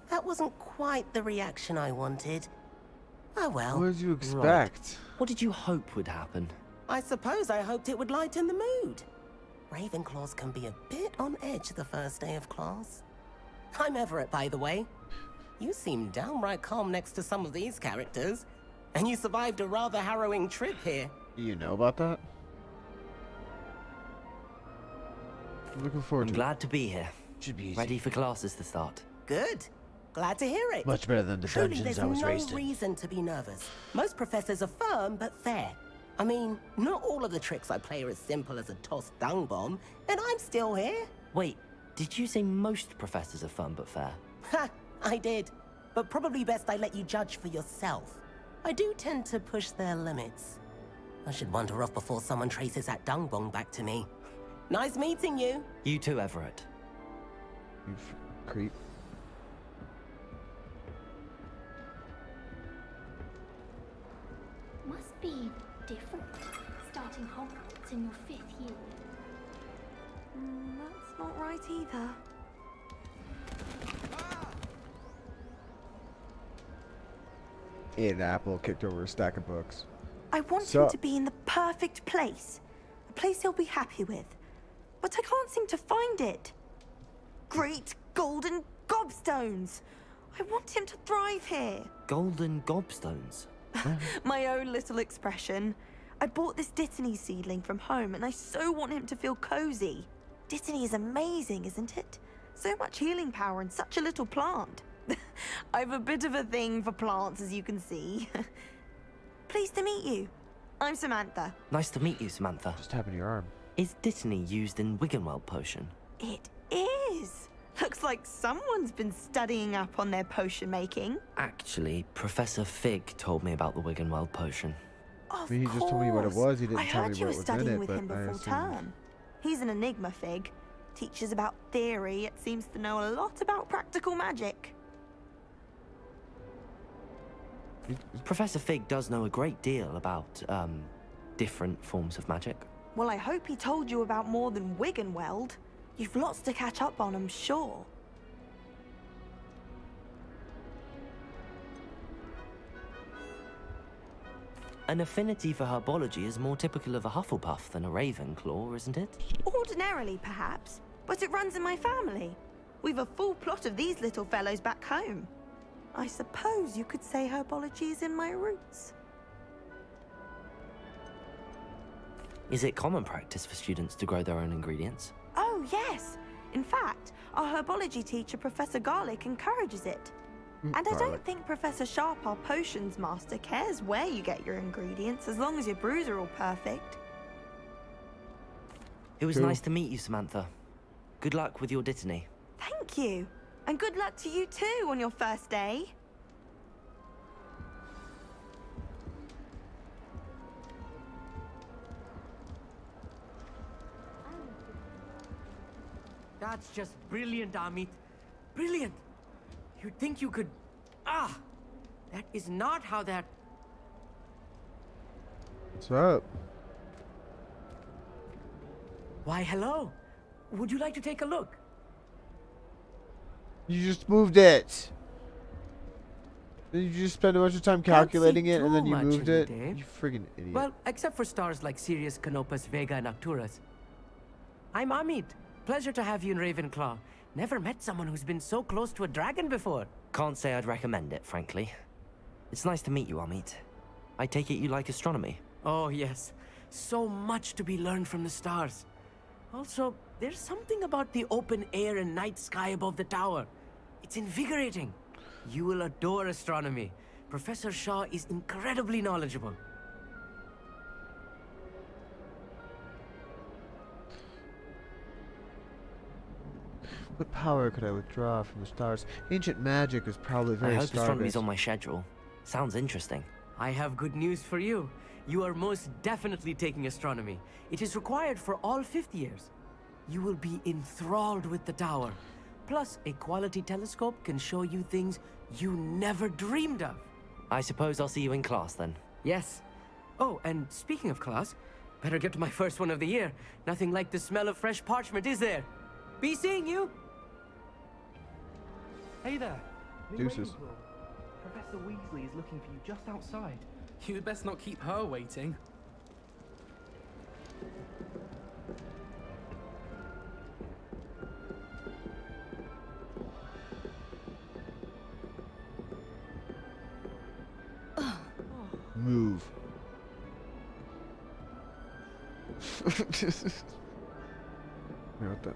That wasn't quite the reaction I wanted. Oh well. What did you expect? Right. What did you hope would happen? I suppose I hoped it would lighten the mood. Ravenclaws can be a bit on edge the first day of class. I'm Everett, by the way. You seem downright calm next to some of these characters. And you survived a rather harrowing trip here. You know about that? I'm looking forward to it. Glad to be here. Should be easy. Ready for classes to start. Good. Glad to hear it. Much better than the Truly, dungeons there's I was no raised in. reason to be nervous. Most professors are firm but fair. I mean, not all of the tricks I play are as simple as a tossed dung bomb, and I'm still here. Wait, did you say most professors are fun but fair? Ha! I did. But probably best I let you judge for yourself. I do tend to push their limits. I should wander off before someone traces that dung bomb back to me. Nice meeting you. You too, Everett. You creep. Must be different, starting Hogwarts in your 5th year. That's not right either. Ate an apple, kicked over a stack of books. I want him to be in the perfect place. A place he'll be happy with. But I can't seem to find it. Great golden gobstones! I want him to thrive here. Golden gobstones? My own little expression. I bought this Dittany seedling from home and I so want him to feel cozy. Dittany is amazing, isn't it? So much healing power in such a little plant. I've a bit of a thing for plants, as you can see. Pleased to meet you. I'm Samantha. Nice to meet you, Samantha. Just tapping your arm. Is Dittany used in Wiggenweld potion? It is. Looks like someone's been studying up on their potion making. Actually, Professor Fig told me about the Wiggenweld potion. Of He just told me what it was. He didn't I tell heard me you what were was in studying it, with but him I before assumed. term. He's an enigma, Fig. Teaches about theory, it seems to know a lot about practical magic. Professor Fig does know a great deal about, different forms of magic. Well, I hope he told you about more than Wiggenweld. You've lots to catch up on, I'm sure. An affinity for herbology is more typical of a Hufflepuff than a Ravenclaw, isn't it? Ordinarily, perhaps, but it runs in my family. We've a full plot of these little fellows back home. I suppose you could say herbology is in my roots. Is it common practice for students to grow their own ingredients? Oh, yes. In fact, our herbology teacher, Professor Garlick, encourages it. And I don't think Professor Sharp, our potions master, cares where you get your ingredients, as long as your brews are all perfect. It was nice to meet you, Samantha. Good luck with your Dittany. Thank you. And good luck to you too on your first day. That's just brilliant, Amit. Brilliant! You'd think you could... Ah! That is not how that... What's up? Why, hello. Would you like to take a look? You just moved it. Did you just spend a bunch of time calculating it and then you moved it? You friggin' idiot. Well, except for stars like Sirius, Canopus, Vega, and Arcturus. I'm Amit. Pleasure to have you in Ravenclaw. Never met someone who's been so close to a dragon before. Can't say I'd recommend it, frankly. It's nice to meet you, Amit. I take it you like astronomy. Oh, yes. So much to be learned from the stars. Also, there's something about the open air and night sky above the tower. It's invigorating. You will adore astronomy. Professor Shaw is incredibly knowledgeable. What power could I withdraw from the stars? Ancient magic is probably very I hope star-based. astronomy's on my schedule. Sounds interesting. I have good news for you. You are most definitely taking astronomy. It is required for all 5th years. You will be enthralled with the tower. Plus, a quality telescope can show you things you never dreamed of. I suppose I'll see you in class then. Yes. Oh, and speaking of class, better get to my first one of the year. Nothing like the smell of fresh parchment, is there? Be seeing you! Hey there. Deuces. Ravenclaw. Professor Weasley is looking for you just outside. You'd best not keep her waiting. Yeah, what the?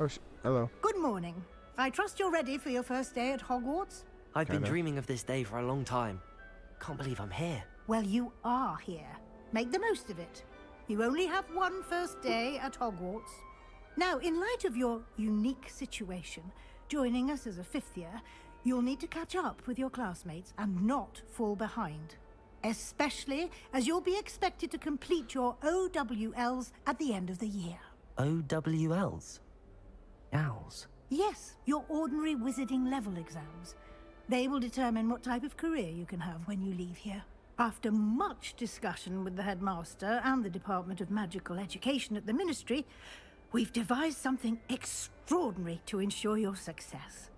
Oh, hello. Good morning. I trust you're ready for your first day at Hogwarts? I've been dreaming of this day for a long time. Can't believe I'm here. Well, you are here. Make the most of it. You only have one first day at Hogwarts. Now, in light of your unique situation, joining us as a fifth year, you'll need to catch up with your classmates and not fall behind. Especially as you'll be expected to complete your OWLs at the end of the year. OWLs? Owls? Yes, your ordinary wizarding level exams. They will determine what type of career you can have when you leave here. After much discussion with the headmaster and the Department of Magical Education at the Ministry, we've devised something extraordinary to ensure your success.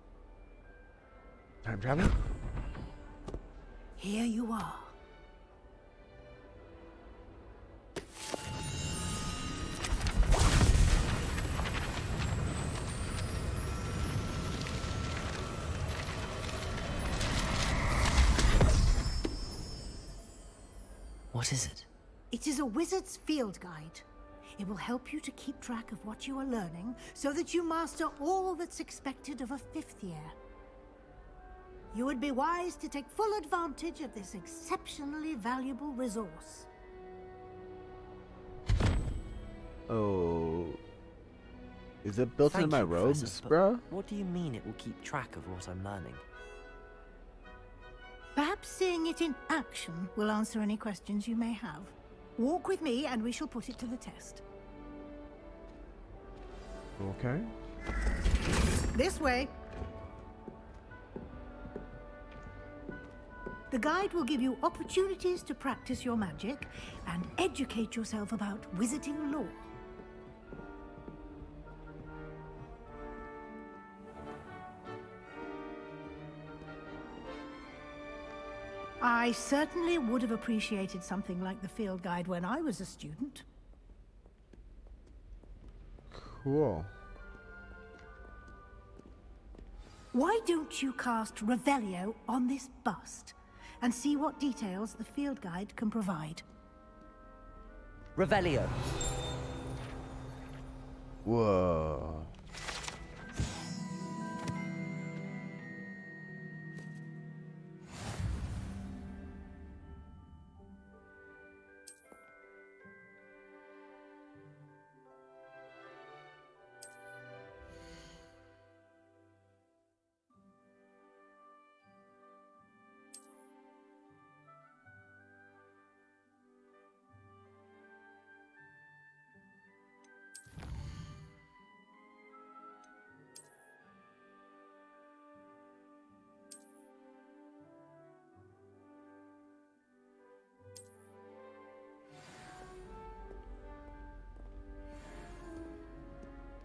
Time travel? Here you are. What is it? It is a wizard's field guide. It will help you to keep track of what you are learning so that you master all that's expected of a fifth year. You would be wise to take full advantage of this exceptionally valuable resource. Oh. Is it built into my robes, Professor, bro? What do you mean it will keep track of what I'm learning? Perhaps seeing it in action will answer any questions you may have. Walk with me and we shall put it to the test. Okay. This way. The guide will give you opportunities to practice your magic and educate yourself about wizarding lore. I certainly would have appreciated something like the field guide when I was a student. Cool. Why don't you cast Revelio on this bust and see what details the field guide can provide? Revelio. Whoa.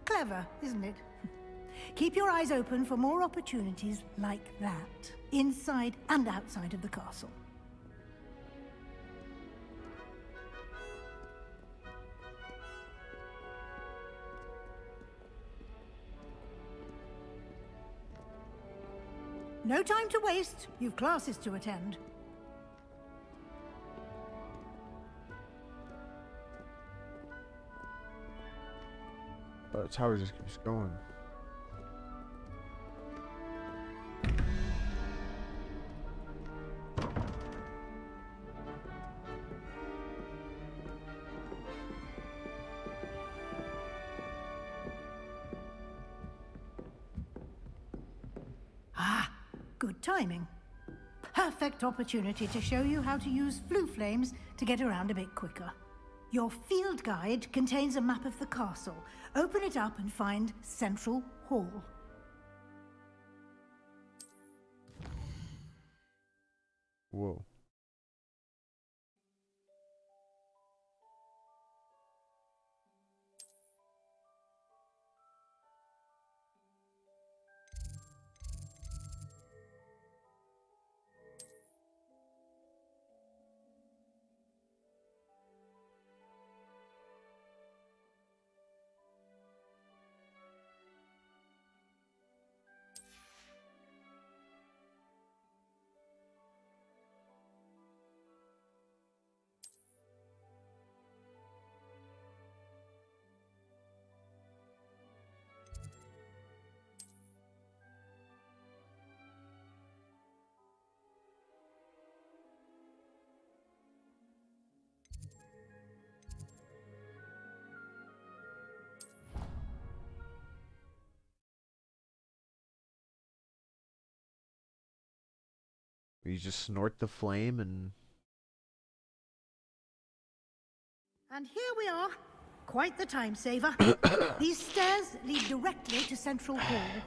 Clever, isn't it? Keep your eyes open for more opportunities like that, inside and outside of the castle. No time to waste. You've classes to attend. But the tower just keeps going. Ah, good timing. Perfect opportunity to show you how to use flue flames to get around a bit quicker. Your field guide contains a map of the castle. Open it up and find Central Hall. Whoa. You just snort the flame and... And here we are. Quite the time saver. These stairs lead directly to Central Hall.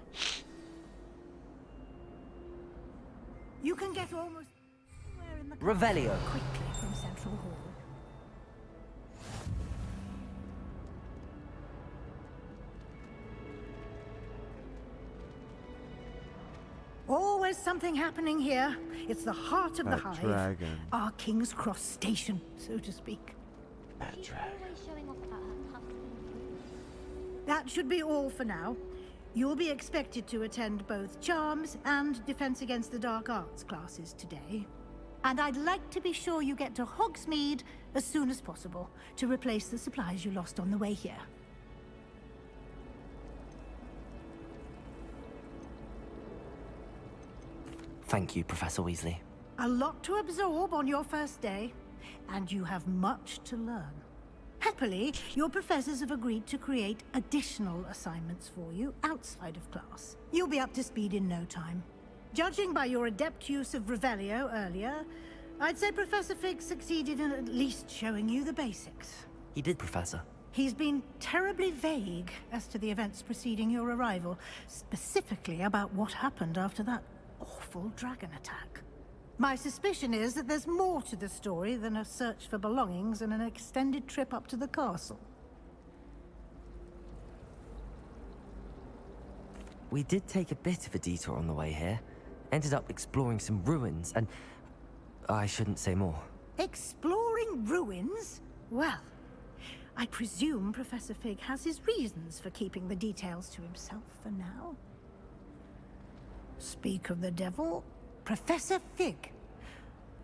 You can get almost anywhere in the Revelio. quickly from Central Hall. Always something happening here. It's the heart of the That hive. dragon. Our King's Cross station, so to speak. That dragon. That should be all for now. You'll be expected to attend both Charms and Defense Against the Dark Arts classes today. And I'd like to be sure you get to Hogsmeade as soon as possible to replace the supplies you lost on the way here. Thank you, Professor Weasley. A lot to absorb on your first day, and you have much to learn. Happily, your professors have agreed to create additional assignments for you outside of class. You'll be up to speed in no time. Judging by your adept use of Revelio earlier, I'd say Professor Fig succeeded in at least showing you the basics. He did, Professor. He's been terribly vague as to the events preceding your arrival, specifically about what happened after that awful dragon attack. My suspicion is that there's more to the story than a search for belongings and an extended trip up to the castle. We did take a bit of a detour on the way here. Ended up exploring some ruins and... I shouldn't say more. Exploring ruins? Well, I presume Professor Fig has his reasons for keeping the details to himself for now. Speak of the devil, Professor Fig.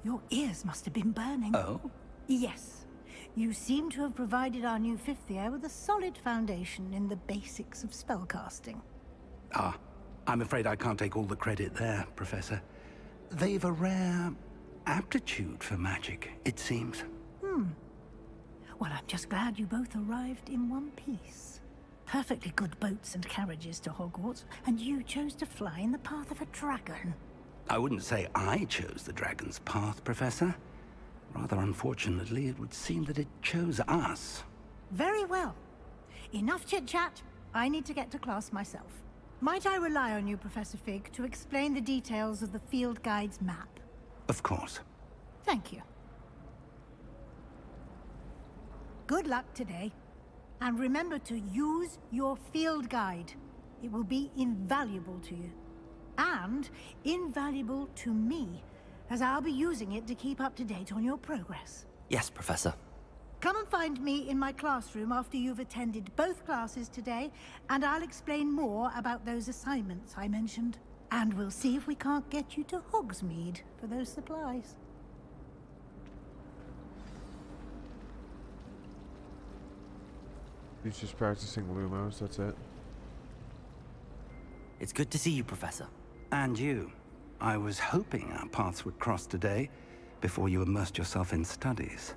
Your ears must have been burning. Oh? Yes. You seem to have provided our new fifth year with a solid foundation in the basics of spellcasting. Ah, I'm afraid I can't take all the credit there, Professor. They've a rare aptitude for magic, it seems. Well, I'm just glad you both arrived in one piece. Perfectly good boats and carriages to Hogwarts, and you chose to fly in the path of a dragon. I wouldn't say I chose the dragon's path, Professor. Rather unfortunately, it would seem that it chose us. Very well. Enough chit-chat. I need to get to class myself. Might I rely on you, Professor Fig, to explain the details of the field guide's map? Of course. Thank you. Good luck today. And remember to use your field guide. It will be invaluable to you. And invaluable to me, as I'll be using it to keep up to date on your progress. Yes, Professor. Come and find me in my classroom after you've attended both classes today, and I'll explain more about those assignments I mentioned. And we'll see if we can't get you to Hogsmeade for those supplies. He's just practicing Lumos, that's it. It's good to see you, Professor. And you. I was hoping our paths would cross today, before you immersed yourself in studies.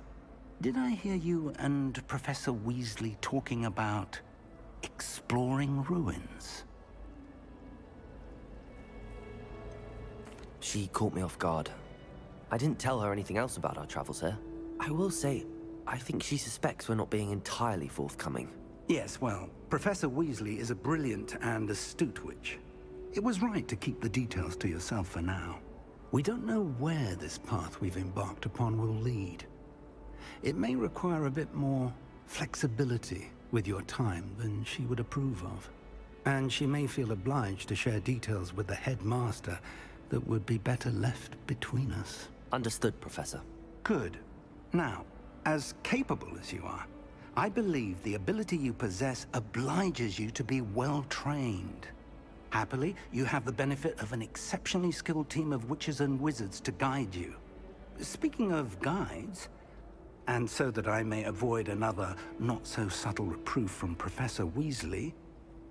Did I hear you and Professor Weasley talking about exploring ruins? She caught me off guard. I didn't tell her anything else about our travels here. I will say, I think she suspects we're not being entirely forthcoming. Yes, well, Professor Weasley is a brilliant and astute witch. It was right to keep the details to yourself for now. We don't know where this path we've embarked upon will lead. It may require a bit more flexibility with your time than she would approve of. And she may feel obliged to share details with the headmaster that would be better left between us. Understood, Professor. Good. Now, as capable as you are, I believe the ability you possess obliges you to be well trained. Happily, you have the benefit of an exceptionally skilled team of witches and wizards to guide you. Speaking of guides, and so that I may avoid another not-so-subtle reproof from Professor Weasley,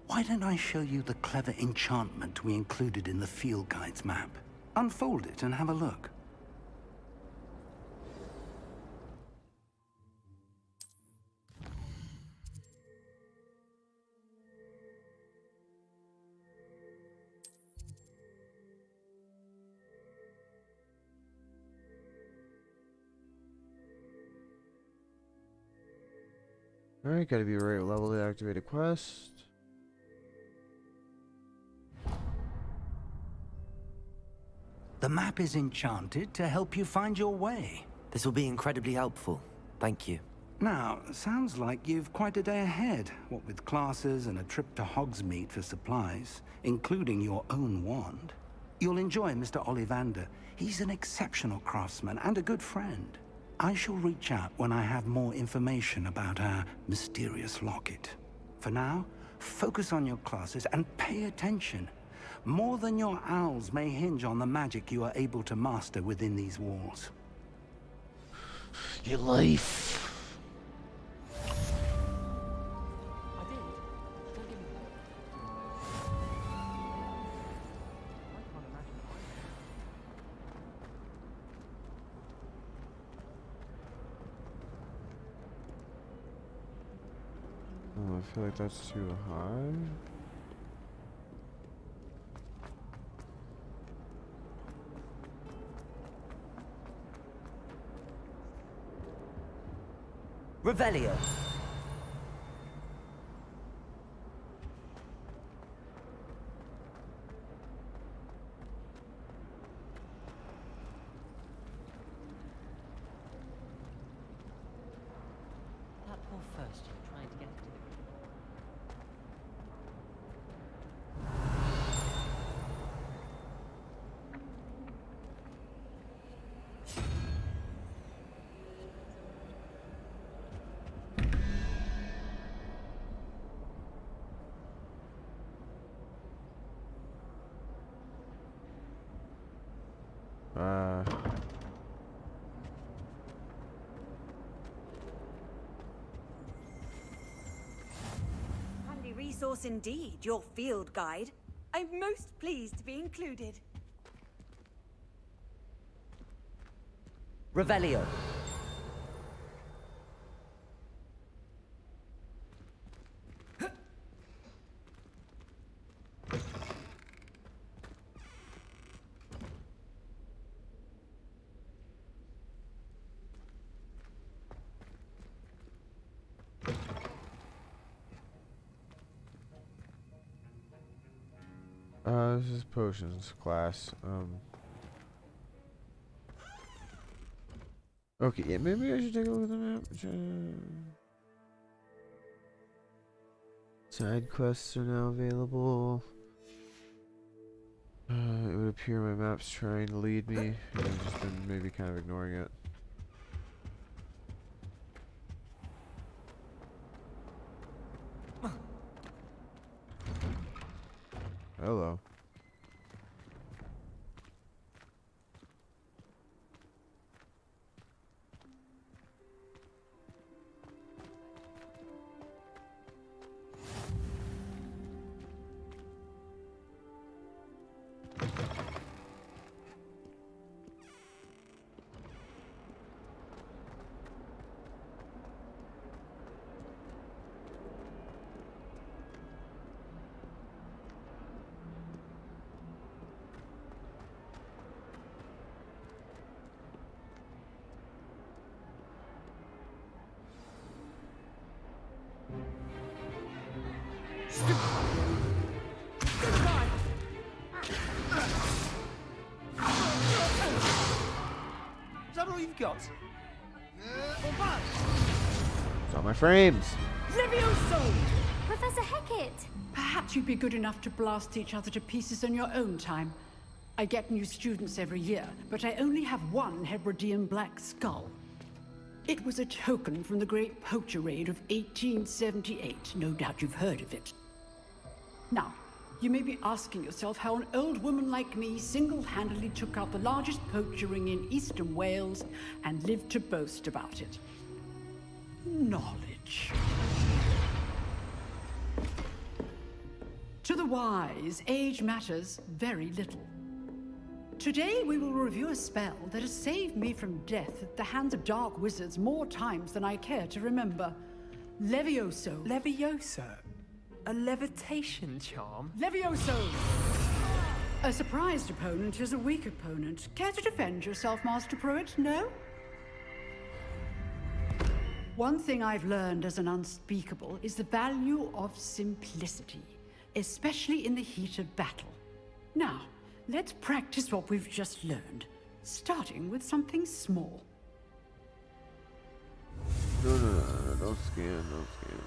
why don't I show you the clever enchantment we included in the field guide's map? Unfold it and have a look. Alright, gotta be right level to activate a quest. The map is enchanted to help you find your way. This will be incredibly helpful. Thank you. Now, sounds like you've quite a day ahead, what with classes and a trip to Hogsmeade for supplies, including your own wand. You'll enjoy Mr. Ollivander. He's an exceptional craftsman and a good friend. I shall reach out when I have more information about our mysterious locket. For now, focus on your classes and pay attention. More than your owls may hinge on the magic you are able to master within these walls. Your life. Oh, I feel like that's too high. Revelio. That poor first year trying to get it to Handy resource indeed, your field guide. I'm most pleased to be included. Revelio. This is potions class. Okay, yeah, maybe I should take a look at the map. Side quests are now available. It would appear my map's trying to lead me, and I've just been maybe kind of ignoring it. Hello. Is that all you've got? It's on my frames. Levioso! Professor Hecat! Perhaps you'd be good enough to blast each other to pieces in your own time. I get new students every year, but I only have one Hebridean black skull. It was a token from the Great Poacher Raid of 1878. No doubt you've heard of it. Now, you may be asking yourself how an old woman like me single-handedly took out the largest poacher ring in eastern Wales and lived to boast about it. Knowledge. To the wise, age matters very little. Today we will review a spell that has saved me from death at the hands of dark wizards more times than I care to remember. Levioso. Levioso? A levitation charm? Levioso! A surprised opponent is a weak opponent. Care to defend yourself, Master Pruitt? No? One thing I've learned as an unspeakable is the value of simplicity, especially in the heat of battle. Now, let's practice what we've just learned, starting with something small. No, don't scan, don't scan.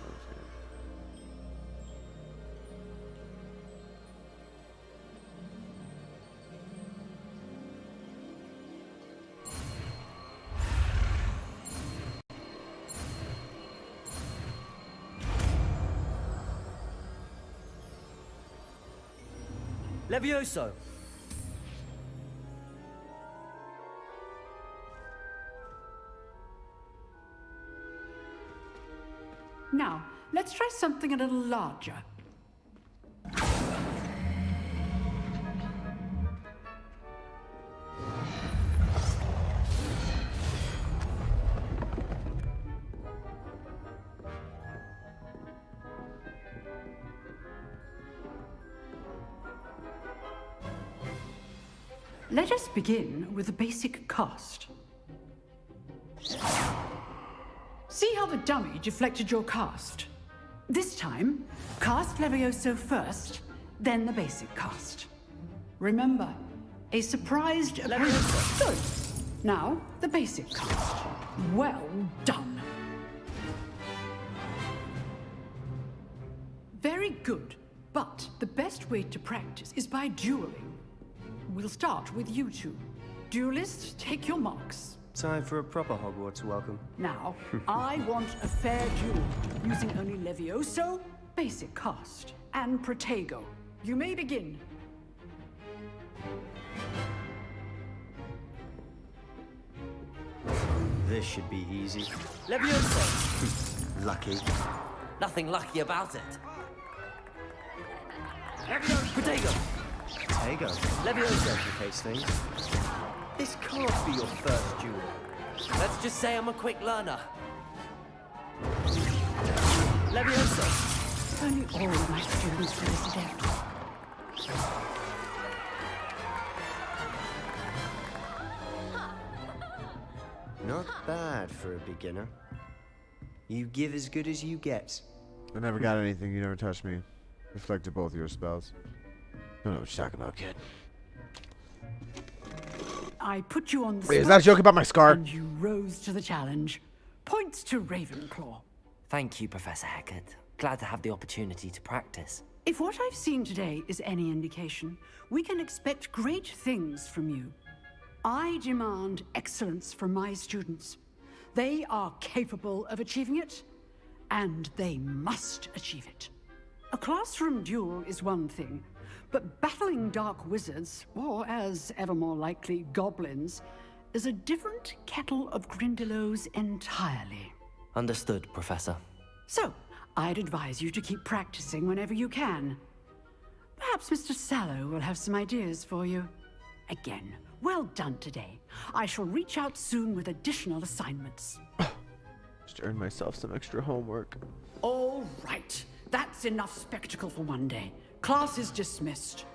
Levioso! Now, let's try something a little larger. Let us begin with the basic cast. See how the dummy deflected your cast? This time, cast Levioso first, then the basic cast. Remember, a surprised opponent. Good. Now, the basic cast. Well done. Very good, but the best way to practice is by dueling. We'll start with you two. Duelists, take your marks. Time for a proper Hogwarts welcome. Now, I want a fair duel, using only Levioso, basic cast, and Protego. You may begin. This should be easy. Levioso! Lucky. Nothing lucky about it. Levioso! Protego! Protego? Levioso complicates things. This can't be your first duel. Let's just say I'm a quick learner. Levioso! If only all my students were this adept. Not bad for a beginner. You give as good as you get. I never got anything. You never touched me. Reflected both your spells. I don't know what you're talking about, kid. I put you on the Wait, is spot, that a joke about my scar? And you rose to the challenge. Points to Ravenclaw. Thank you, Professor Hecat. Glad to have the opportunity to practice. If what I've seen today is any indication, we can expect great things from you. I demand excellence from my students. They are capable of achieving it, and they must achieve it. A classroom duel is one thing, but battling dark wizards, or as ever more likely, goblins, is a different kettle of Grindylows entirely. Understood, Professor. So, I'd advise you to keep practicing whenever you can. Perhaps Mr. Sallow will have some ideas for you. Again, well done today. I shall reach out soon with additional assignments. Just earn myself some extra homework. All right. That's enough spectacle for one day. Class is dismissed.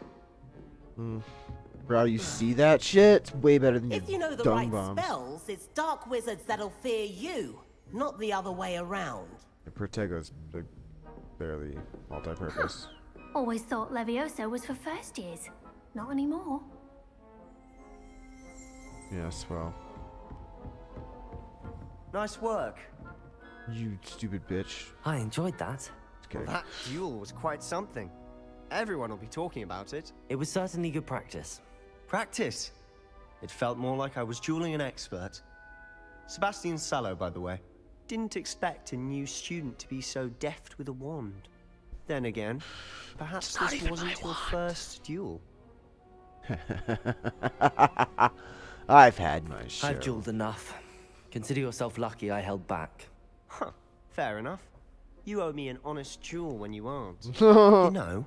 Bro, you see that shit? It's way better than If you know the dung right bombs. spells, it's dark wizards that'll fear you, not the other way around. The Protego's barely multi-purpose. Always thought Levioso was for first years. Not anymore. Yes, well. Nice work. You stupid bitch. I enjoyed that. That duel was quite something. Everyone will be talking about it. It was certainly good practice. Practice? It felt more like I was dueling an expert. Sebastian Sallow, by the way. Didn't expect a new student to be so deft with a wand. Then again, perhaps this wasn't your first duel. I've had my share. I've dueled enough. Consider yourself lucky I held back. Huh, fair enough. You owe me an honest duel when you aren't. You know,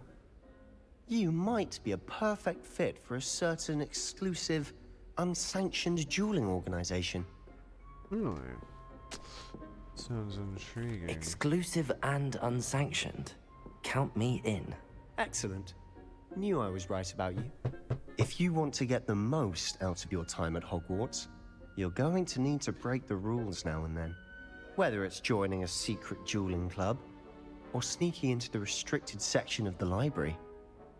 you might be a perfect fit for a certain exclusive, unsanctioned dueling organization. Really? Sounds intriguing. Exclusive and unsanctioned. Count me in. Excellent. Knew I was right about you. If you want to get the most out of your time at Hogwarts, you're going to need to break the rules now and then. Whether it's joining a secret dueling club, or sneaking into the restricted section of the library,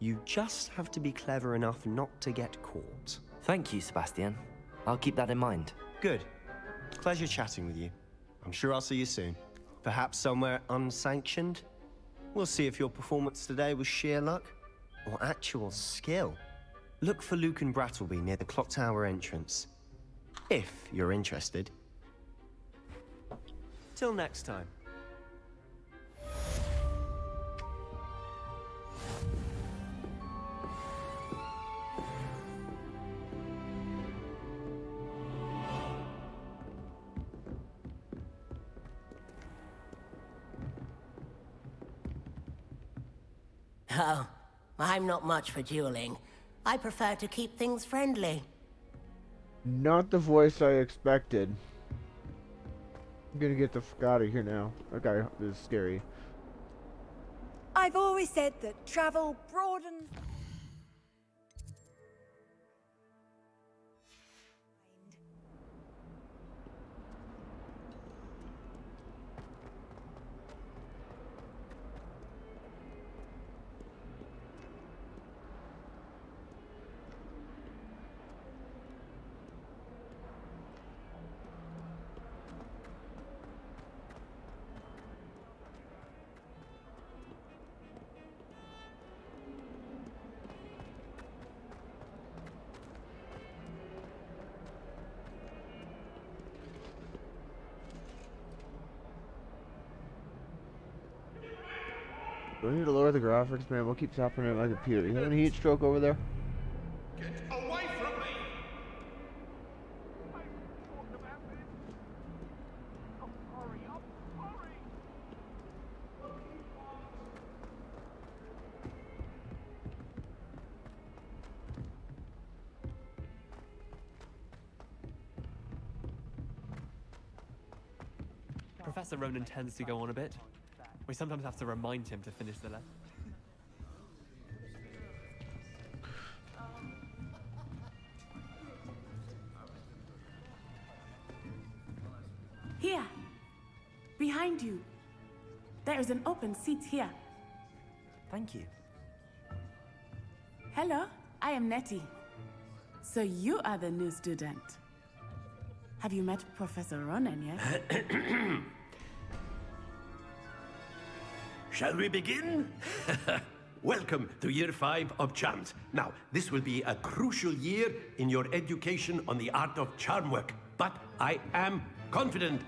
you just have to be clever enough not to get caught. Thank you, Sebastian. I'll keep that in mind. Good. Pleasure chatting with you. I'm sure I'll see you soon. Perhaps somewhere unsanctioned? We'll see if your performance today was sheer luck or actual skill. Look for Luke and Brattleby near the clock tower entrance, if you're interested. Till next time. Oh, I'm not much for dueling. I prefer to keep things friendly. Not the voice I expected. I'm gonna get the fuck out of here now. That guy is scary. I've always said that travel broadens. Do I need to lower the graphics, man? We'll keep tapping at my computer. You having a heat stroke over there? Get away from me! Professor Ronan tends to go on a bit. We sometimes have to remind him to finish the lesson. Here, behind you. There is an open seat here. Thank you. Hello, I am Nettie. So you are the new student. Have you met Professor Ronan yet? Shall we begin? Welcome to Year 5 of Charms. Now, this will be a crucial year in your education on the art of charm work. But I am confident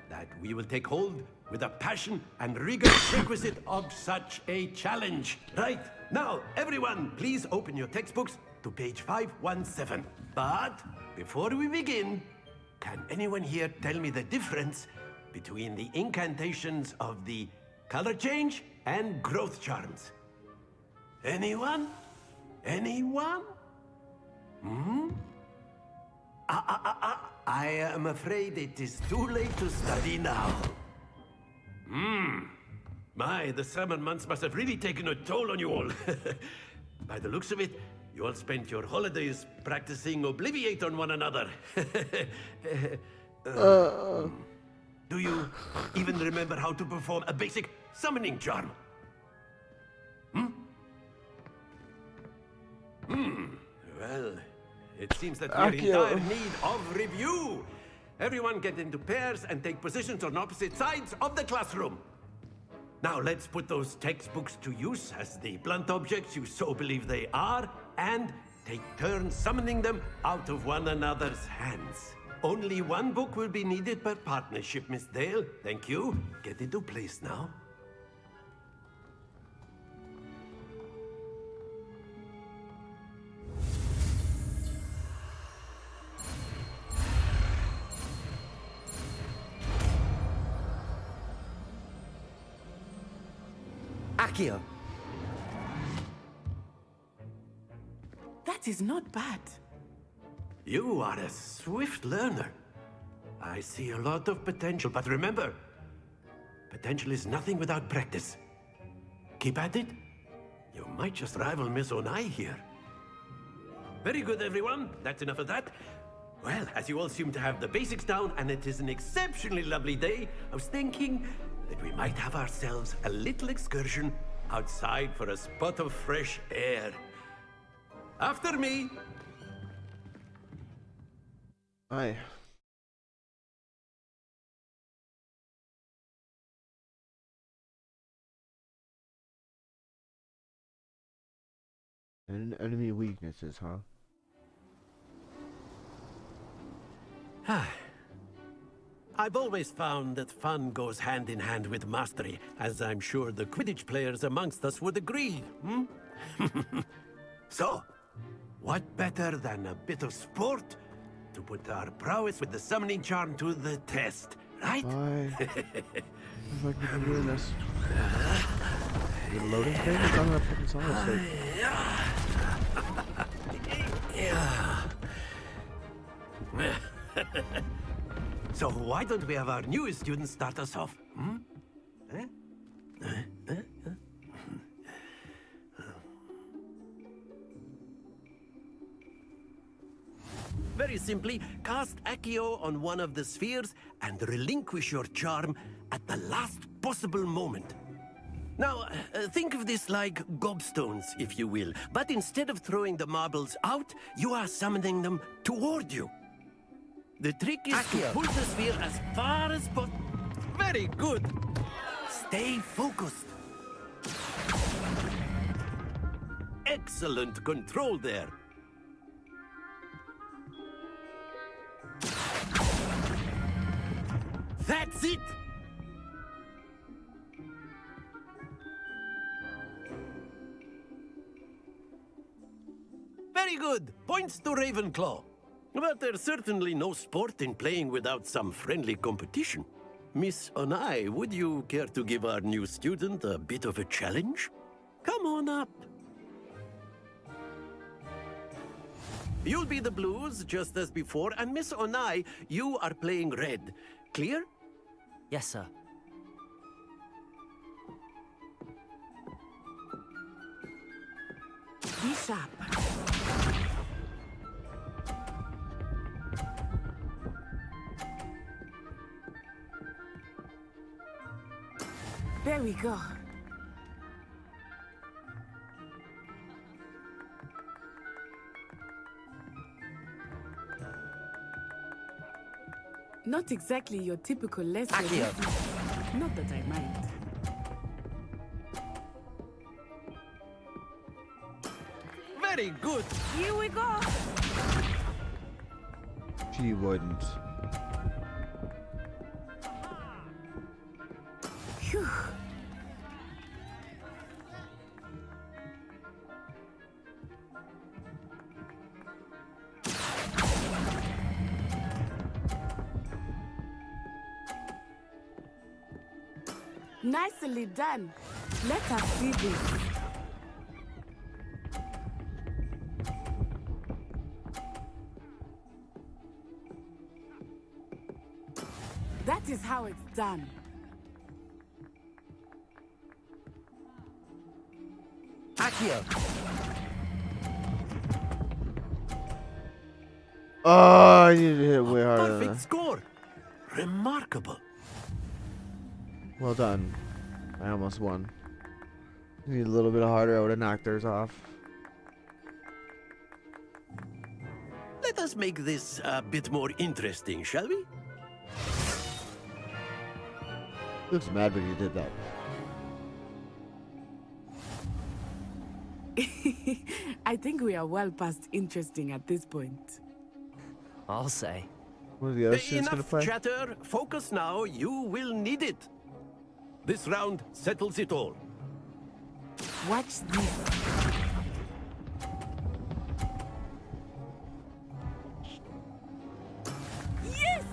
that we will take hold with the passion and rigor requisite of such a challenge. Right, now, everyone, please open your textbooks to page 517. But before we begin, can anyone here tell me the difference between the incantations of the color change and growth charms? Anyone? Anyone? Hmm? I am afraid it is too late to study now. My, the summer months must have really taken a toll on you all. By the looks of it, you all spent your holidays practicing Obliviate on one another. Do you even remember how to perform a basic summoning charm? Well, it seems that we're in dire need of review. Everyone get into pairs and take positions on opposite sides of the classroom. Now let's put those textbooks to use as the blunt objects you so believe they are, and take turns summoning them out of one another's hands. Only one book will be needed per partnership, Miss Dale. Thank you. Get into place now. Accio. That is not bad. You are a swift learner. I see a lot of potential, but remember, potential is nothing without practice. Keep at it. You might just rival Miss Onai here. Very good, everyone. That's enough of that. Well, as you all seem to have the basics down and it is an exceptionally lovely day, I was thinking that we might have ourselves a little excursion outside for a spot of fresh air. After me! Aye. And enemy weaknesses, huh? I've always found that fun goes hand in hand with mastery, as I'm sure the Quidditch players amongst us would agree, hmm? So, what better than a bit of sport to put our prowess with the summoning charm to the test, right? Why? If I can do this. Is it a loading thing? It's on a fucking solid state. So why don't we have our newest student start us off? Hmm? Very simply, cast Accio on one of the spheres and relinquish your charm at the last possible moment. Now, think of this like gobstones, if you will, but instead of throwing the marbles out, you are summoning them toward you. The trick is to pull the sphere as far as possible. Very good. Stay focused. Excellent control there. That's it. Very good. Points to Ravenclaw. But there's certainly no sport in playing without some friendly competition. Miss Onai, would you care to give our new student a bit of a challenge? Come on up. You'll be the blues, just as before, and Miss Onai, you are playing red. Clear? Yes, sir. Be sharp. There we go. Not exactly your typical lesson. Not that I mind. Very good. Here we go. She wouldn't. Phew. Nicely done. Let us see this. That is how it's done. Accio. Oh, I need to hit way harder. Perfect score. Remarkable. Well done. I almost won. Need a little bit harder. I would have knocked theirs off. Let us make this a bit more interesting, shall we? Looks mad when you did that. I think we are well past interesting at this point. I'll say. What are the other students going to Enough play? chatter. Focus now. You will need it. This round settles it all. Watch this. Yes!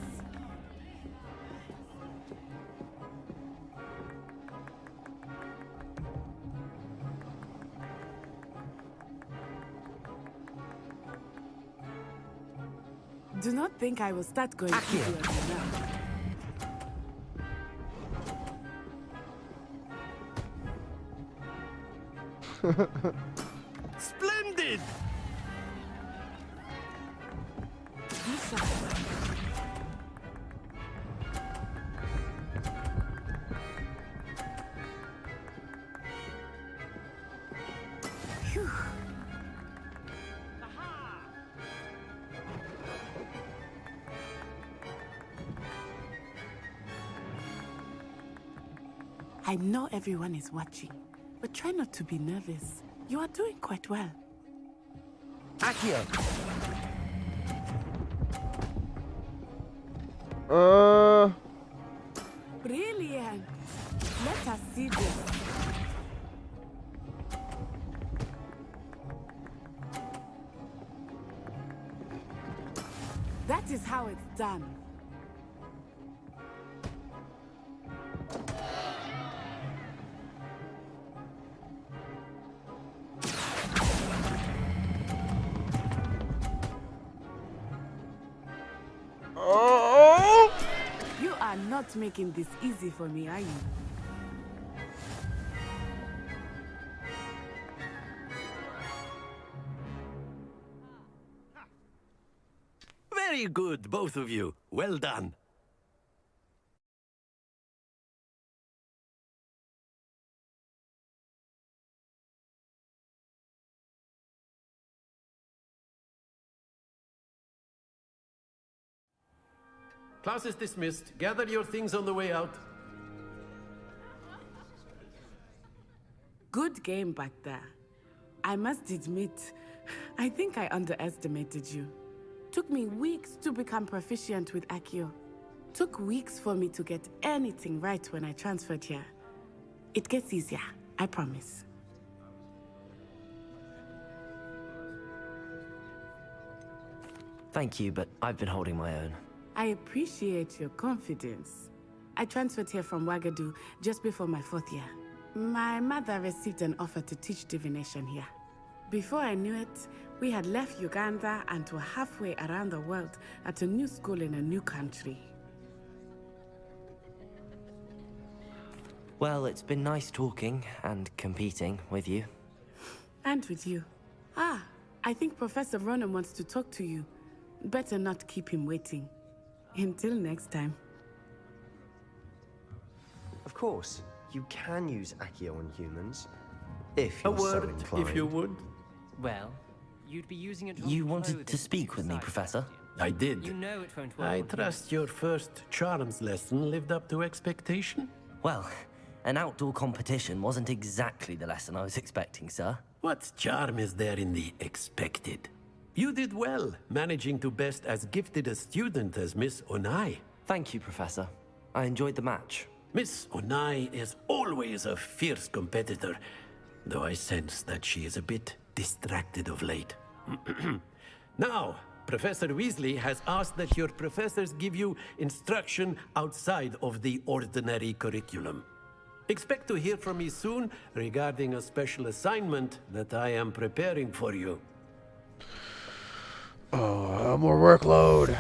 Do not think I will start going easier now. Splendid! do something. Phew. I know everyone is watching, but try not to be nervous. You are doing quite well. Accio! Brilliant! Let us see this. That is how it's done. You are not making this easy for me, are you? Very good, both of you. Well done. Class is dismissed. Gather your things on the way out. Good game back there. I must admit, I think I underestimated you. Took me weeks to become proficient with Accio. Took weeks for me to get anything right when I transferred here. It gets easier, I promise. Thank you, but I've been holding my own. I appreciate your confidence. I transferred here from Ouagadougou just before my 4th year. My mother received an offer to teach divination here. Before I knew it, we had left Uganda and were halfway around the world at a new school in a new country. Well, it's been nice talking and competing with you. And with you. Ah, I think Professor Ronan wants to talk to you. Better not keep him waiting. Until next time. Of course, you can use Accio on humans, if A you're so word, inclined. if you would. Well, you'd be using it. You wanted to speak with me, Professor? I did. You know it won't work. I trust your first charms lesson lived up to expectation? Well, an outdoor competition wasn't exactly the lesson I was expecting, sir. What charm is there in the expected? You did well, managing to best as gifted a student as Miss Onai. Thank you, Professor. I enjoyed the match. Miss Onai is always a fierce competitor, though I sense that she is a bit distracted of late. Now, Professor Weasley has asked that your professors give you instruction outside of the ordinary curriculum. Expect to hear from me soon regarding a special assignment that I am preparing for you. Oh, more workload.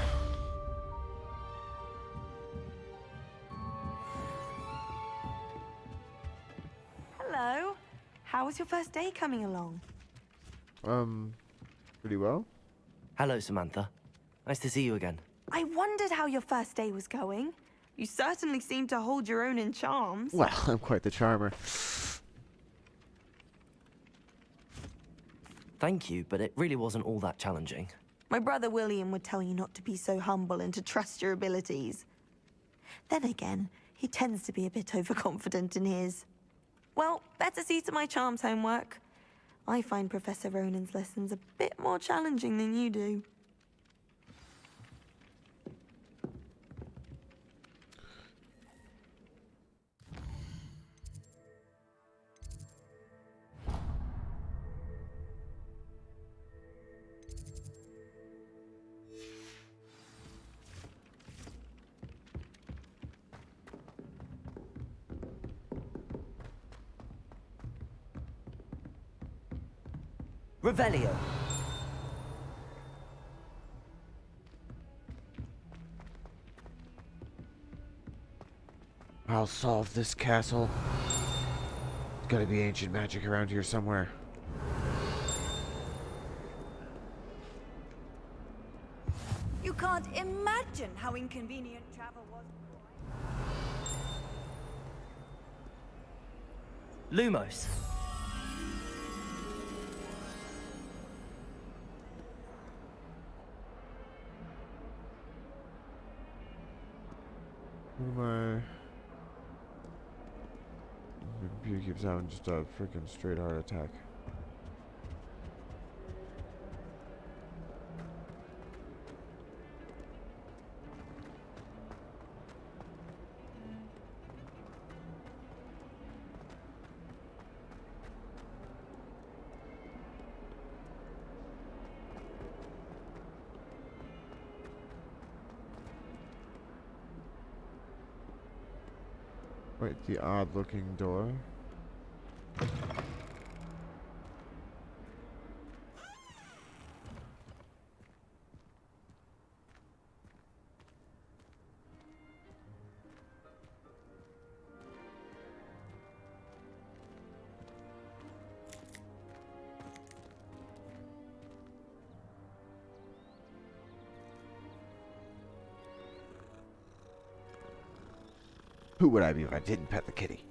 Hello. How was your first day coming along? Pretty well. Hello, Samantha. Nice to see you again. I wondered how your first day was going. You certainly seem to hold your own in charms. Well, I'm quite the charmer. Thank you, but it really wasn't all that challenging. My brother William would tell you not to be so humble and to trust your abilities. Then again, he tends to be a bit overconfident in his. Well, better see to my charms homework. I find Professor Ronan's lessons a bit more challenging than you do. Revelio. I'll solve this castle. There's gotta be ancient magic around here somewhere. You imagine how inconvenient travel was. Lumos. My computer keeps having just a freaking straight heart attack. Wait, the odd-looking door. Who would I be if I didn't pet the kitty?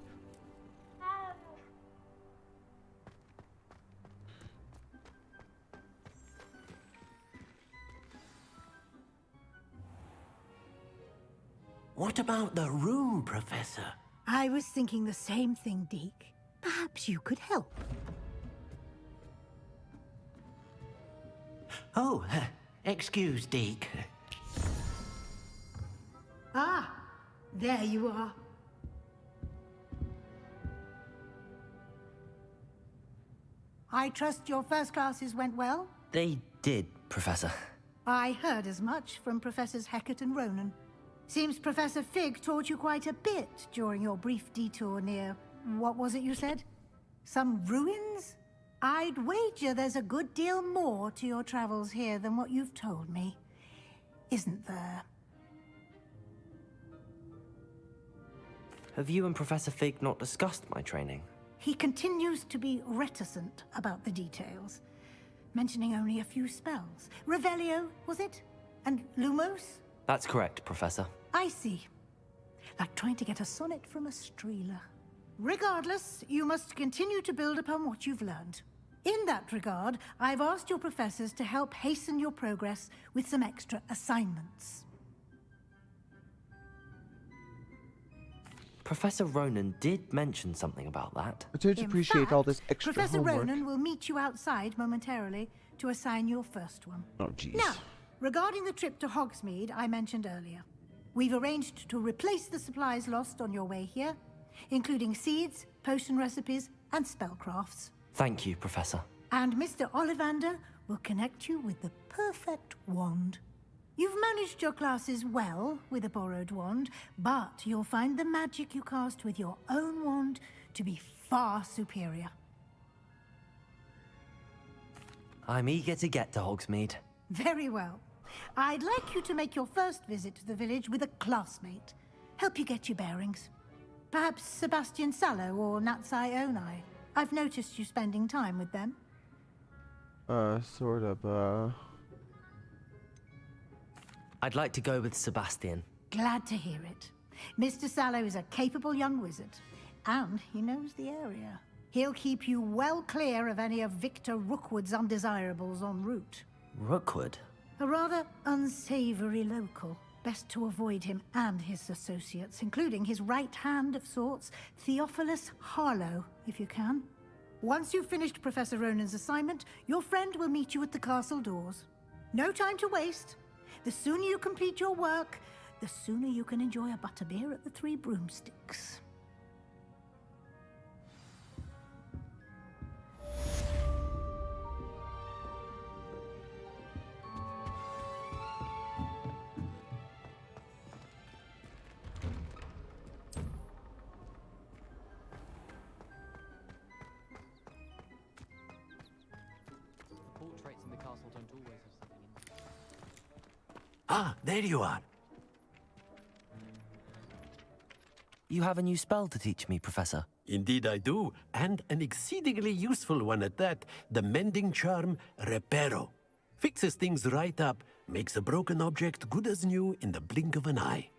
What about the room, Professor? I was thinking the same thing, Deke. Perhaps you could help. Oh, excuse, Deke. Ah, there you are. I trust your first classes went well? They did, Professor. I heard as much from Professors Hecat and Ronan. Seems Professor Fig taught you quite a bit during your brief detour near... what was it you said? Some ruins? I'd wager there's a good deal more to your travels here than what you've told me. Isn't there? Have you and Professor Fig not discussed my training? He continues to be reticent about the details, mentioning only a few spells. Revelio, was it? And Lumos? That's correct, Professor. I see. Like trying to get a sonnet from a streeler. Regardless, you must continue to build upon what you've learned. In that regard, I've asked your professors to help hasten your progress with some extra assignments. Professor Ronan did mention something about that. I don't appreciate all this extra Professor homework. Ronan will meet you outside momentarily to assign your first one. Oh, jeez. Now, regarding the trip to Hogsmeade I mentioned earlier, we've arranged to replace the supplies lost on your way here, including seeds, potion recipes, and spellcrafts. Thank you, Professor. And Mr. Ollivander will connect you with the perfect wand. You've managed your classes well with a borrowed wand, but you'll find the magic you cast with your own wand to be far superior. I'm eager to get to Hogsmeade. Very well. I'd like you to make your first visit to the village with a classmate. Help you get your bearings. Perhaps Sebastian Sallow or Natsai Onai. I've noticed you spending time with them. Sort of, I'd like to go with Sebastian. Glad to hear it. Mr. Sallow is a capable young wizard, and he knows the area. He'll keep you well clear of any of Victor Rookwood's undesirables en route. Rookwood? A rather unsavory local. Best to avoid him and his associates, including his right hand of sorts, Theophilus Harlow, if you can. Once you've finished Professor Ronan's assignment, your friend will meet you at the castle doors. No time to waste. The sooner you complete your work, the sooner you can enjoy a butterbeer at the Three Broomsticks. Portraits in the castle don't always have something in them. Ah, there you are. You have a new spell to teach me, Professor. Indeed I do, and an exceedingly useful one at that. The mending charm, Reparo. Fixes things right up, Makes a broken object good as new in the blink of an eye.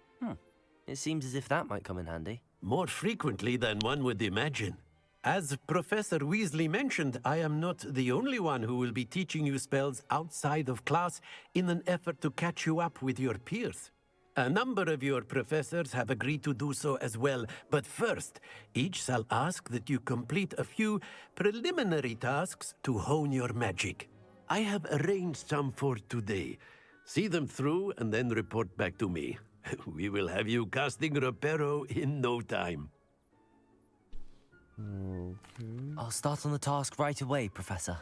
It seems as if that might come in handy. More frequently than one would imagine. As Professor Weasley mentioned, I am not the only one who will be teaching you spells outside of class in an effort to catch you up with your peers. A number of your professors have agreed to do so as well, but first, each shall ask that you complete a few preliminary tasks to hone your magic. I have arranged some for today. See them through and then report back to me. We will have you casting Reparo in no time. Okay. I'll start on the task right away, Professor.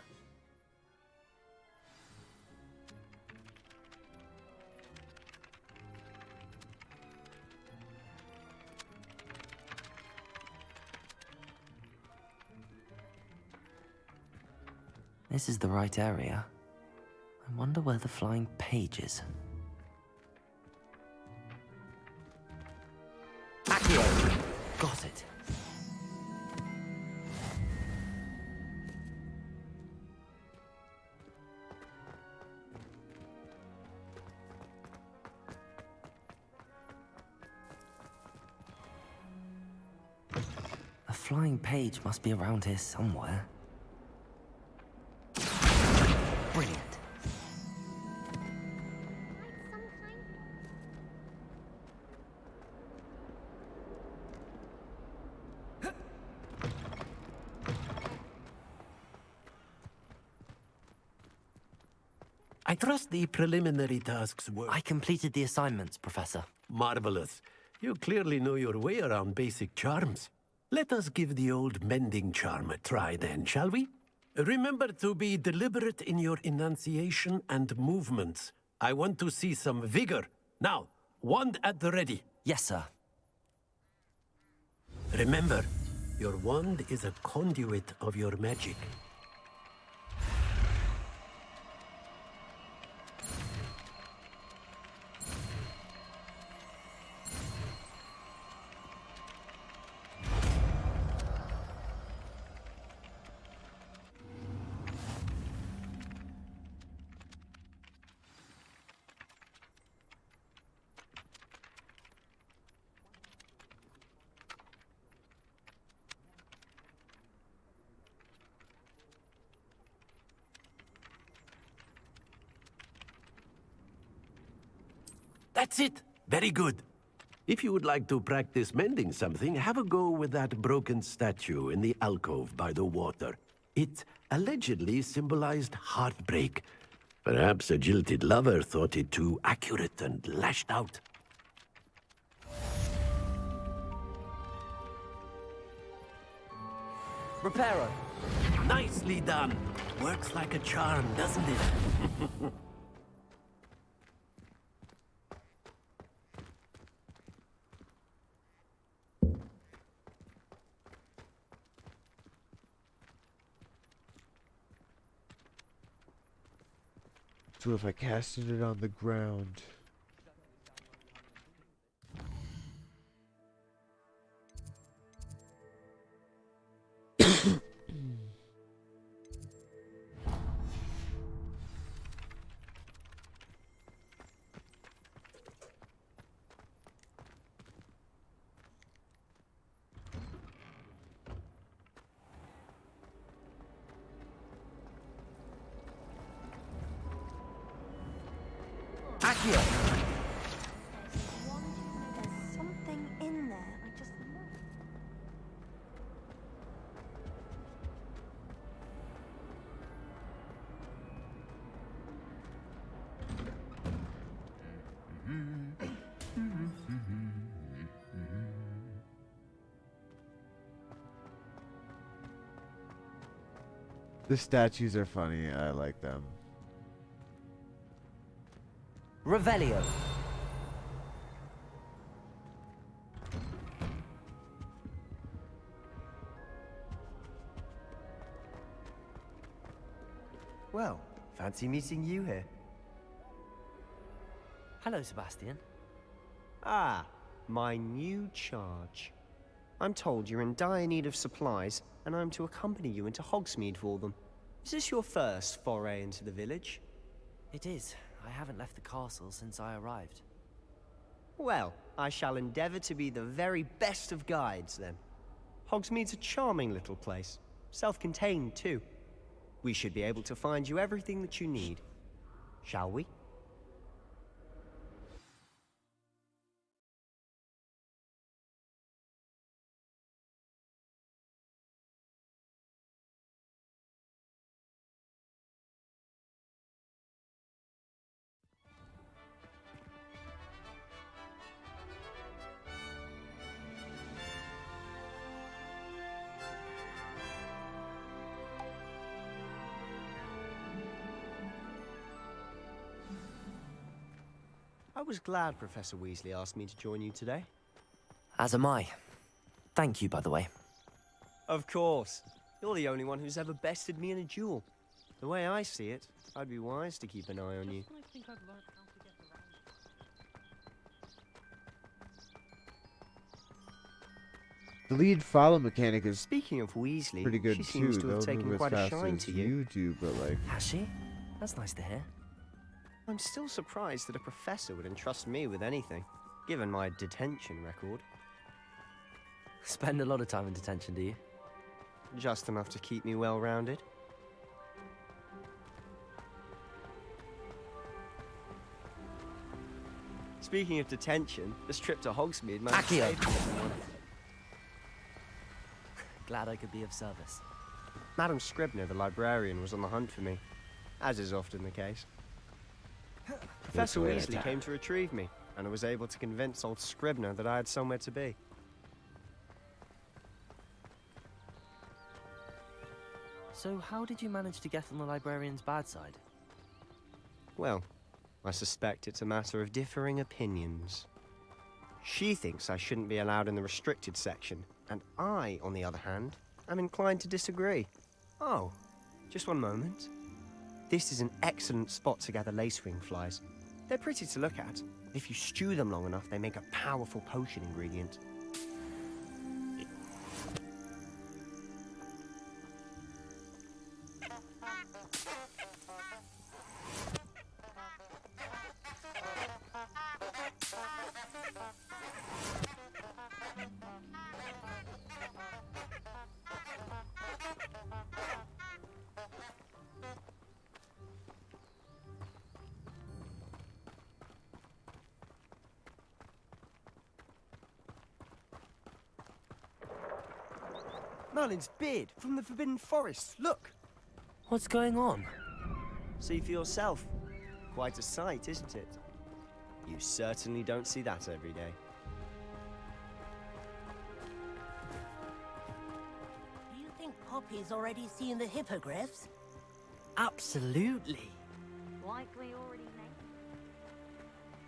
This is the right area. I wonder where the flying page is. Accio! Got it. The flying page must be around here somewhere. Brilliant. I trust the preliminary tasks were... I completed the assignments, Professor. Marvelous. You clearly know your way around basic charms. Let us give the old mending charm a try then, shall we? Remember to be deliberate in your enunciation and movements. I want to see some vigor. Now, wand at the ready. Yes, sir. Remember, your wand is a conduit of your magic. That's it! Very good. If you would like to practice mending something, have a go with that broken statue in the alcove by the water. It allegedly symbolized heartbreak. Perhaps a jilted lover thought it too accurate and lashed out. Reparo. Nicely done. Works like a charm, doesn't it? So if I casted it on the ground. Accio! There's something in there. I just know. The statues are funny. I like them. Revelio. Well, fancy meeting you here. Hello, Sebastian. Ah, my new charge. I'm told you're in dire need of supplies, and I'm to accompany you into Hogsmeade for them. Is this your first foray into the village? It is. I haven't left the castle since I arrived. Well, I shall endeavor to be the very best of guides, then. Hogsmeade's a charming little place. Self-contained, too. We should be able to find you everything that you need. Shall we? I was glad Professor Weasley asked me to join you today. As am I. Thank you, by the way. Of course. You're the only one who's ever bested me in a duel. The way I see it, I'd be wise to keep an eye on you. The lead follow mechanic is Speaking of Weasley, pretty good she too. seems to have They'll taken move as quite a fast shine as to you. do, but like, Has she? That's nice to hear. I'm still surprised that a professor would entrust me with anything, given my detention record. Spend a lot of time in detention, do you? Just enough to keep me well-rounded. Speaking of detention, this trip to Hogsmeade might have Accio. saved someone. Glad I could be of service. Madam Scribner, the librarian, was on the hunt for me, as is often the case. Professor way to Weasley attack. came to retrieve me, and I was able to convince old Scribner that I had somewhere to be. So how did you manage to get on the librarian's bad side? Well, I suspect it's a matter of differing opinions. She thinks I shouldn't be allowed in the restricted section, and I, on the other hand, am inclined to disagree. Oh, just one moment. This is an excellent spot to gather lacewing flies. They're pretty to look at. If you stew them long enough, they make a powerful potion ingredient. Merlin's beard from the Forbidden Forest. Look! What's going on? See for yourself. Quite a sight, isn't it? You certainly don't see that every day. Do you think Poppy's already seen the hippogriffs? Absolutely. Likely already named.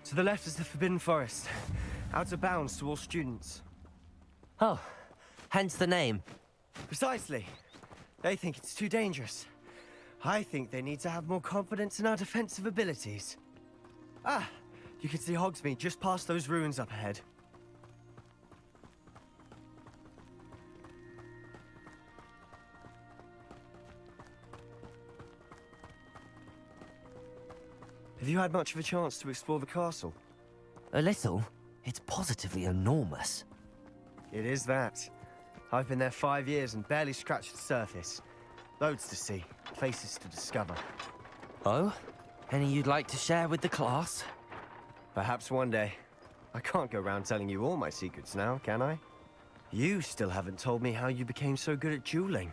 To the left is the Forbidden Forest. Out of bounds to all students. Oh, hence the name. Precisely. They think it's too dangerous. I think they need to have more confidence in our defensive abilities. Ah, you can see Hogsmeade just past those ruins up ahead. Have you had much of a chance to explore the castle? A little. It's positively enormous. It is that. I've been there 5 years and barely scratched the surface. Loads to see, places to discover. Oh? Any you'd like to share with the class? Perhaps one day. I can't go around telling you all my secrets now, can I? You still haven't told me how you became so good at dueling.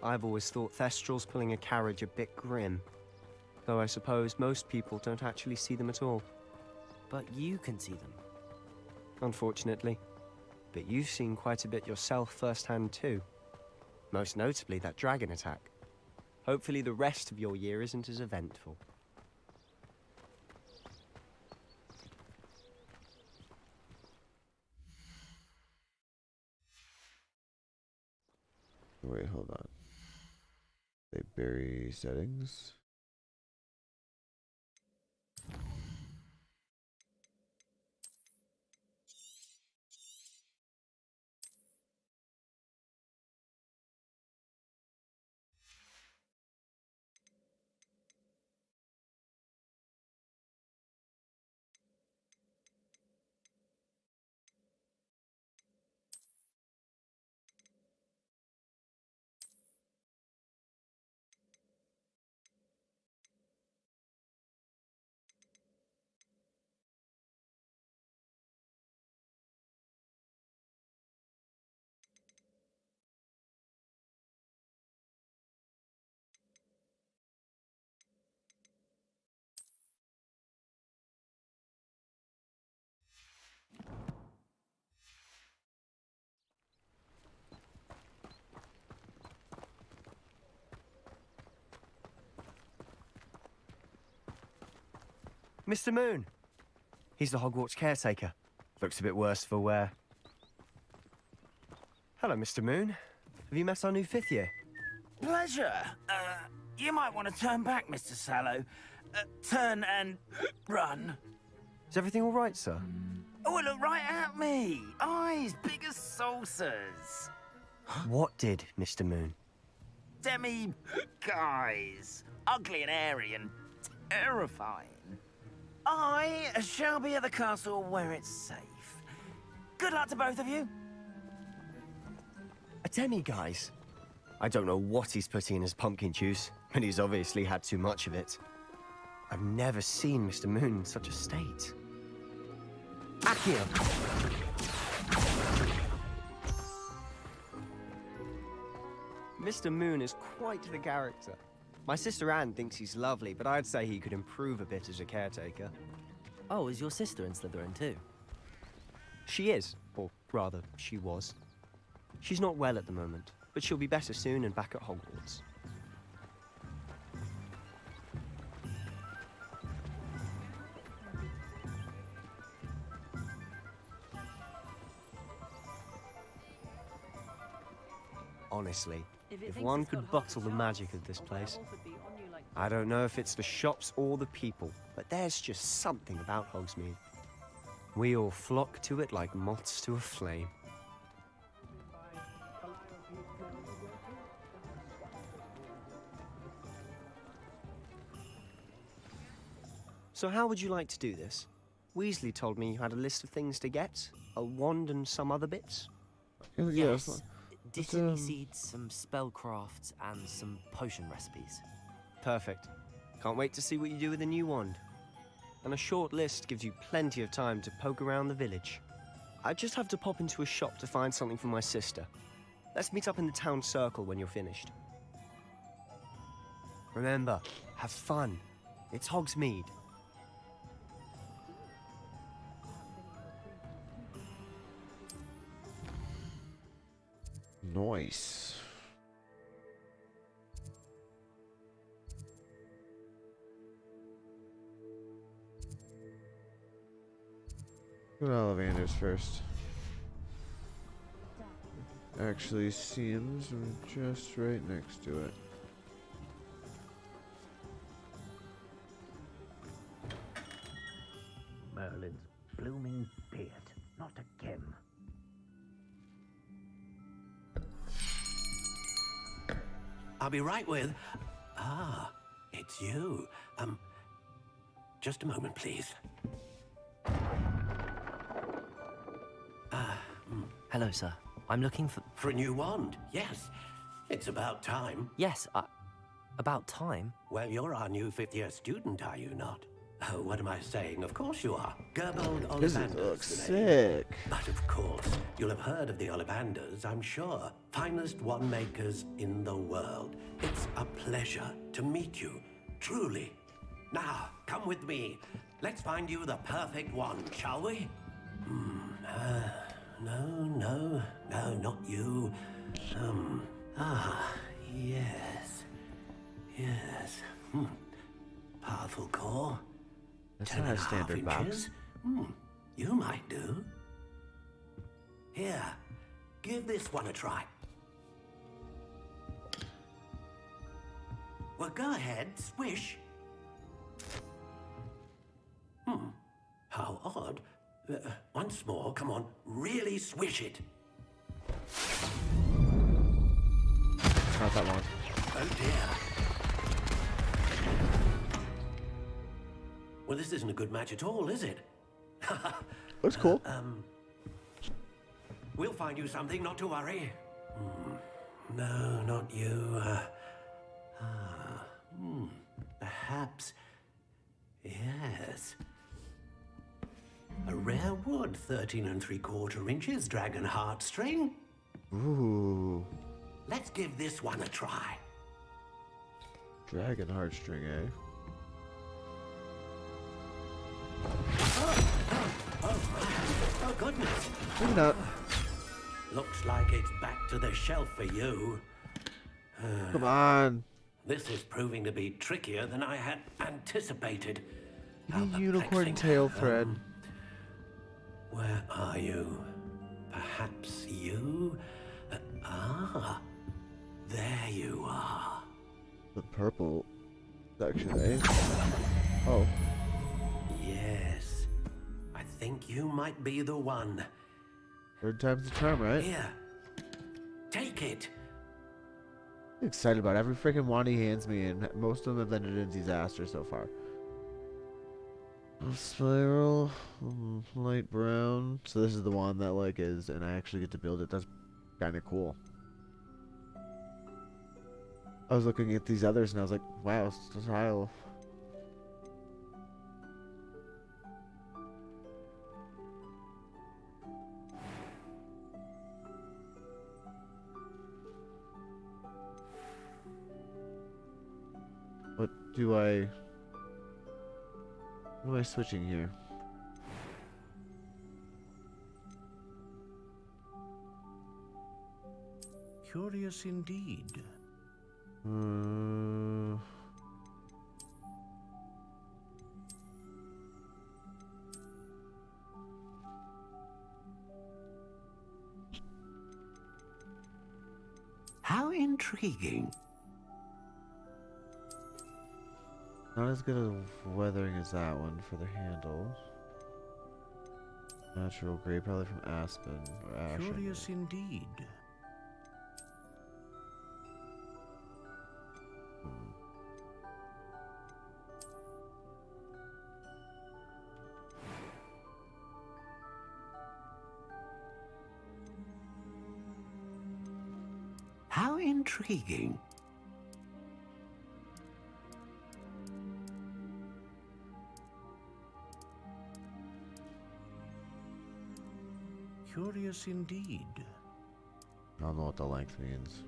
I've always thought Thestrals pulling a carriage a bit grim. Though I suppose most people don't actually see them at all. But you can see them. Unfortunately. But you've seen quite a bit yourself firsthand too. Most notably that dragon attack. Hopefully the rest of your year isn't as eventful. wait, hold on. They bury settings. Mr. Moon. He's the Hogwarts caretaker. Looks a bit worse for wear. Hello, Mr. Moon. Have you met our new 5th year? Pleasure. You might want to turn back, Mr. Sallow. Turn and run. Is everything all right, sir? Oh, look right at me. Eyes big as saucers. What did, Mr. Moon? Guys. Ugly and airy and terrifying. I shall be at the castle where it's safe. Good luck to both of you. A demi-guise? I don't know what he's putting in his pumpkin juice, but he's obviously had too much of it. I've never seen Mr. Moon in such a state. Accio! Mr. Moon is quite the character. My sister Anne thinks he's lovely, but I'd say he could improve a bit as a caretaker. Oh, is your sister in Slytherin too? She is, or rather, she was. She's not well at the moment, but she'll be better soon and back at Hogwarts. Honestly, if one could bottle the magic of this place. I don't know if it's the shops or the people, but there's just something about Hogsmeade. We all flock to it like moths to a flame. So how would you like to do this? Weasley told me you had a list of things to get, a wand and some other bits. Yes. Dittany seeds, some spellcrafts, and some potion recipes. Perfect. Can't wait to see what you do with the new wand. And a short list gives you plenty of time to poke around the village. I just have to pop into a shop to find something for my sister. Let's meet up in the town circle when you're finished. Remember, have fun. It's Hogsmeade. Nice. Go to Ollivanders first. Actually seems we're just right next to it. Merlin's blooming beard. Not again. I'll be right with... Ah, it's you. Just a moment, please. Hello, sir. I'm looking for... For a new wand, yes. It's about time. Yes, about time? Well, you're our new 5th-year student, are you not? Oh, what am I saying? Of course you are. Gerbold Ollivanders. This looks sick. But of course, you'll have heard of the Ollivanders, I'm sure. Finest wand makers in the world. It's a pleasure to meet you, truly. Now, come with me. Let's find you the perfect wand, shall we? No, not you. Yes. Powerful core. That's not a standard box. You might do. Here, give this one a try. Well, go ahead, swish. How odd. Once more, come on, really swish it. Not that long. Oh dear. Well, this isn't a good match at all, is it? Looks cool. We'll find you something, not to worry. No, not you. Perhaps. Yes. A rare wood, 13 3/4 inches, dragon heartstring. Ooh. Let's give this one a try. Dragon heartstring, eh? Oh, goodness. Maybe not. Looks like it's back to the shelf for you. Come on. This is proving to be trickier than I had anticipated. Unicorn tail thread. Where are you? Perhaps you? There you are. The purple section, eh? Oh. Yes. I think you might be the one. Third time's the charm, right? Here. Take it. I'm excited about every freaking wand he hands me, and most of them have ended in disaster so far. Spiral, light brown. So this is the one that like is, and I actually get to build it. That's kind of cool. I was looking at these others and I was like, wow, style. What am I switching here? Curious indeed. How intriguing. Not as good at weathering as that one for the handle. Natural gray, probably from aspen or ash. Curious indeed. How intriguing. Curious indeed. I don't know what the length means.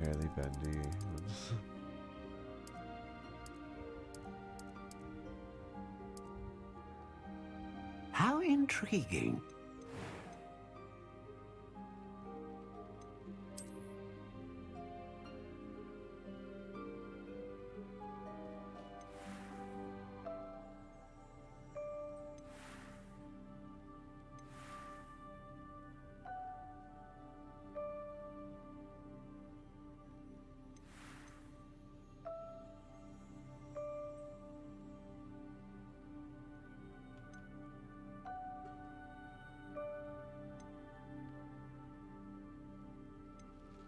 Barely bendy. How intriguing.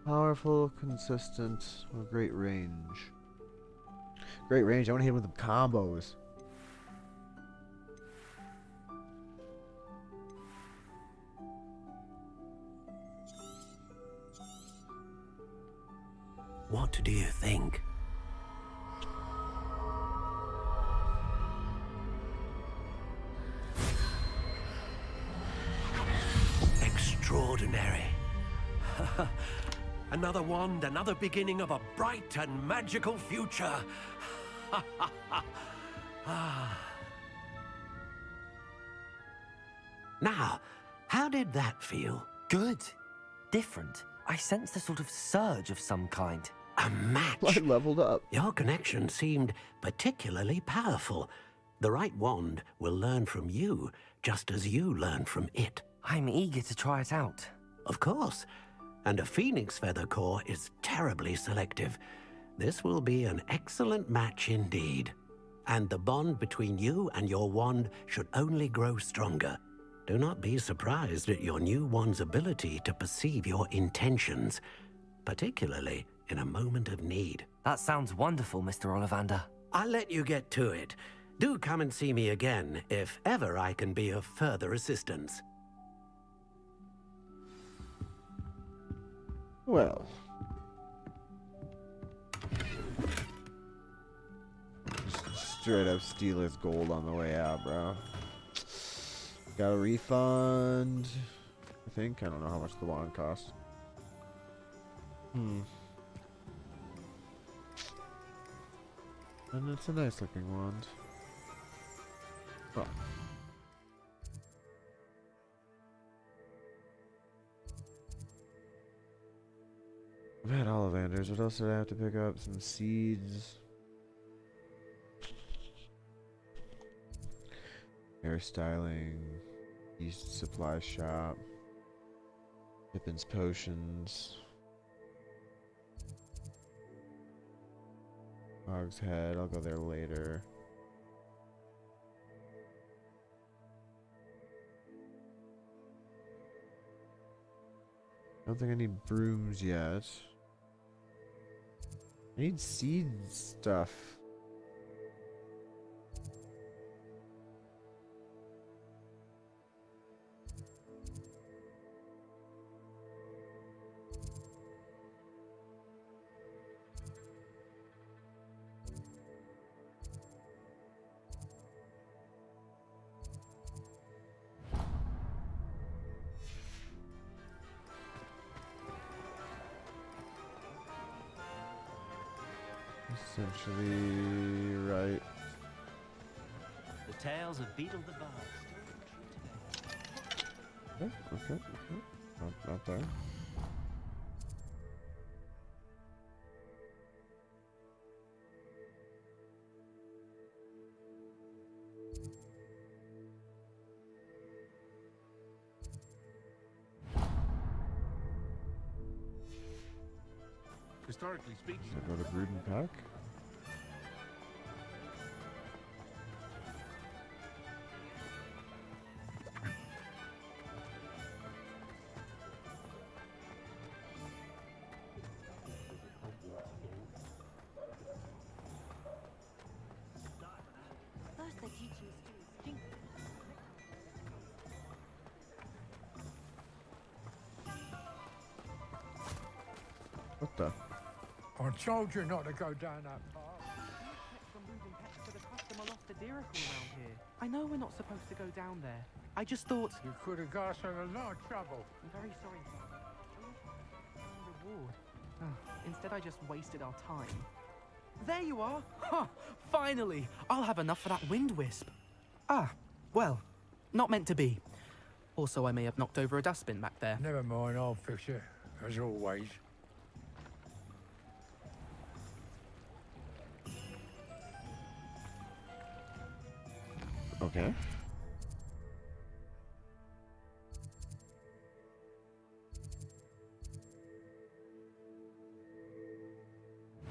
Powerful, consistent, with great range. Great range. I want to hit him with the combos. What do you think? Extraordinary. Another wand, another beginning of a bright and magical future. Now, how did that feel? Good. Different. I sensed a sort of surge of some kind. A match. I leveled up. Your connection seemed particularly powerful. The right wand will learn from you, just as you learn from it. I'm eager to try it out. Of course. And a phoenix feather core is terribly selective. This will be an excellent match indeed. And the bond between you and your wand should only grow stronger. Do not be surprised at your new wand's ability to perceive your intentions, particularly in a moment of need. That sounds wonderful, Mr. Ollivander. I'll let you get to it. Do come and see me again if ever I can be of further assistance. Well. Just straight up steal his gold on the way out, bro. Got a refund. I think. I don't know how much the wand cost. And it's a nice looking wand. Oh. had Ollivanders. What else did I have to pick up? Some seeds. Hairstyling. Yeast supply shop. Pippin's potions. Hog's Head. I'll go there later. I don't think I need brooms yet. I need seed stuff. Essentially, right. The tales of Beetle the Bard. Okay. Not there. Historically speaking, Go to Brood and Pack. First they're teaching students jingle. What the? I told you not to go down that path. From moving pets to the customer lost a deer around here. I know we're not supposed to go down there. I just thought... You could have got us in a lot of trouble. I'm very sorry, Father. Reward. Instead, I just wasted our time. There you are! Huh! Finally! I'll have enough for that wind wisp. Ah, well, not meant to be. Also, I may have knocked over a dustbin back there. Never mind, I'll fix it, as always. Okay.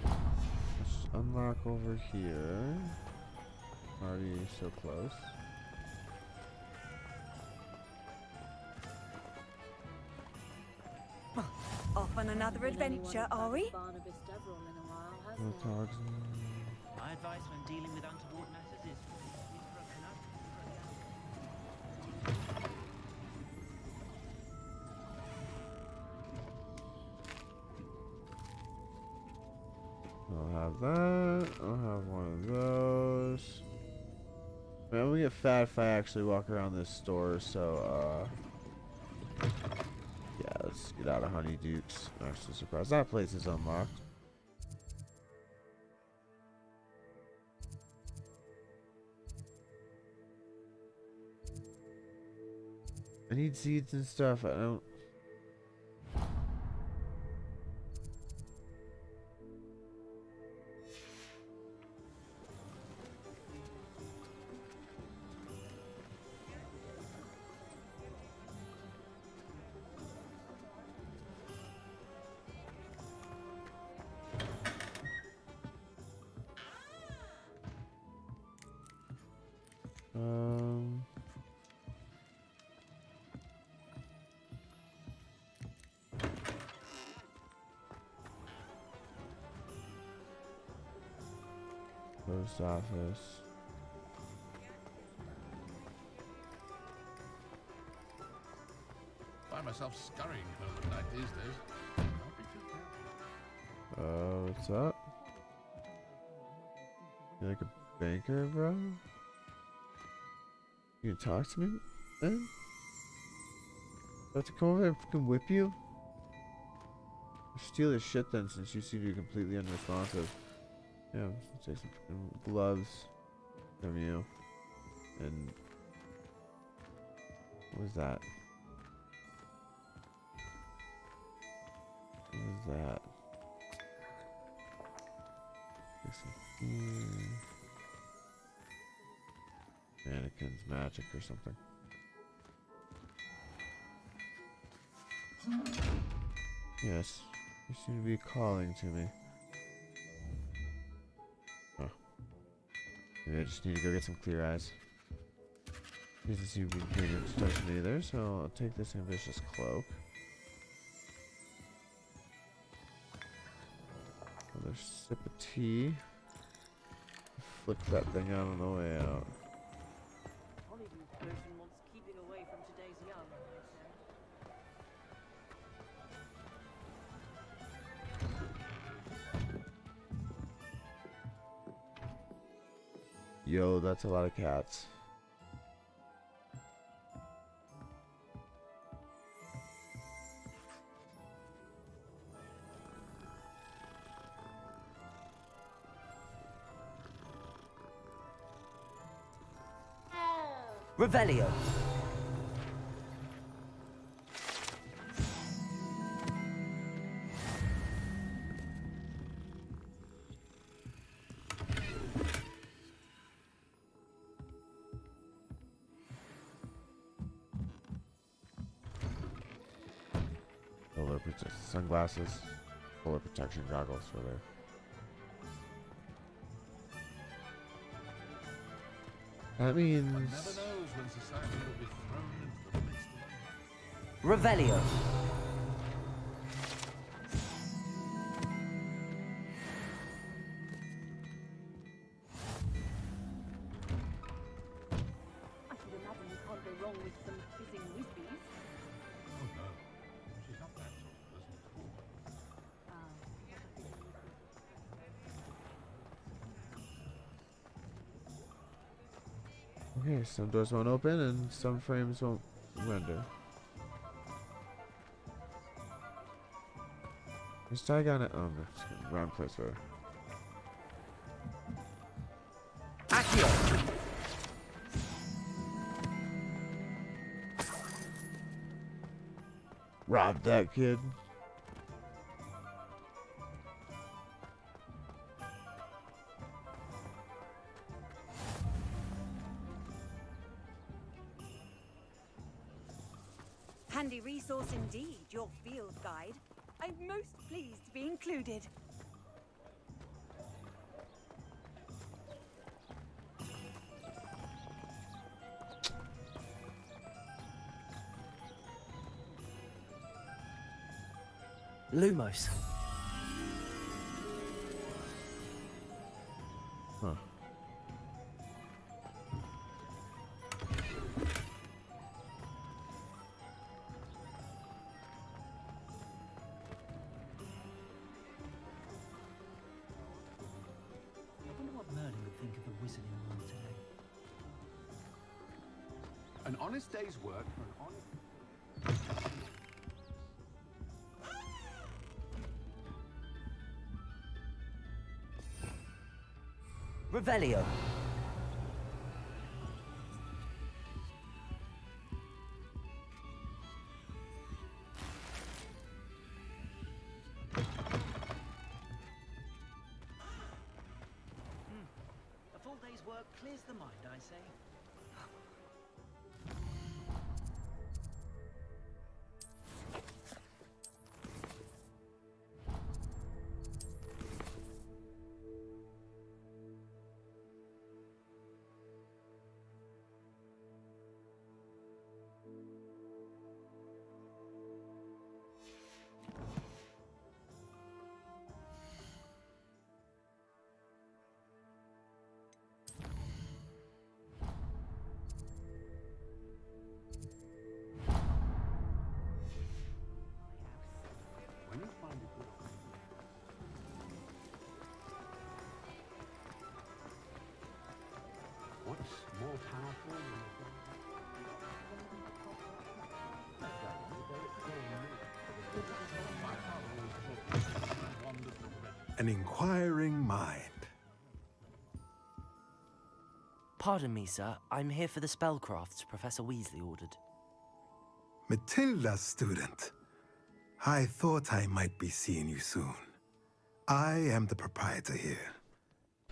Let's unlock over here. Already so close. Off on another adventure, are we? No talks. My advice when dealing with untoward matters is broken up. I'll have that. I'll have one of those. Man, I'm gonna get fat if I actually walk around this store, so, yeah, let's get out of Honeyduke's. I'm actually surprised that place is unlocked. I need seeds and stuff. I don't. Post office. find myself scurrying home at night these days. Can't be too careful. What's up? You like a banker, bro? You gonna talk to me, man? About to come over and fucking whip you? Steal his shit then, since you seem to be completely unresponsive. Yeah, let's take some fucking gloves from you. And what was that? What was that? Mannequins, magic, or something. Yes, you seem to be calling to me. Huh. Maybe I just need to go get some clear eyes. He doesn't seem to be paying attention either, so I'll take this ambitious cloak. Another sip of tea. Flick that thing out on the way out. Hollywood person wants keeping away from today's young, Yo, that's a lot of cats. Revelio. Sunglasses, full protection goggles for there. That means. One never knows when society will be thrown into the midst of Revelio. I should imagine you can't go wrong with some fizzing whizbees. Oh no, she's not that sort of person at all. Okay, some doors won't open and some frames won't render. Is Diagon at wrong place for her. Accio. Rob that kid. Handy resource indeed, your field guide. I'm most pleased to be included. Lumos. Huh. I wonder what Merlin would think of the wizarding world today. An honest day's work for an honest... Revelio. A full day's work clears the mind, I say. When you find a good what's more powerful than An inquiring mind. Pardon me, sir. I'm here for the spellcrafts Professor Weasley ordered. Matilda, student. I thought I might be seeing you soon. I am the proprietor here.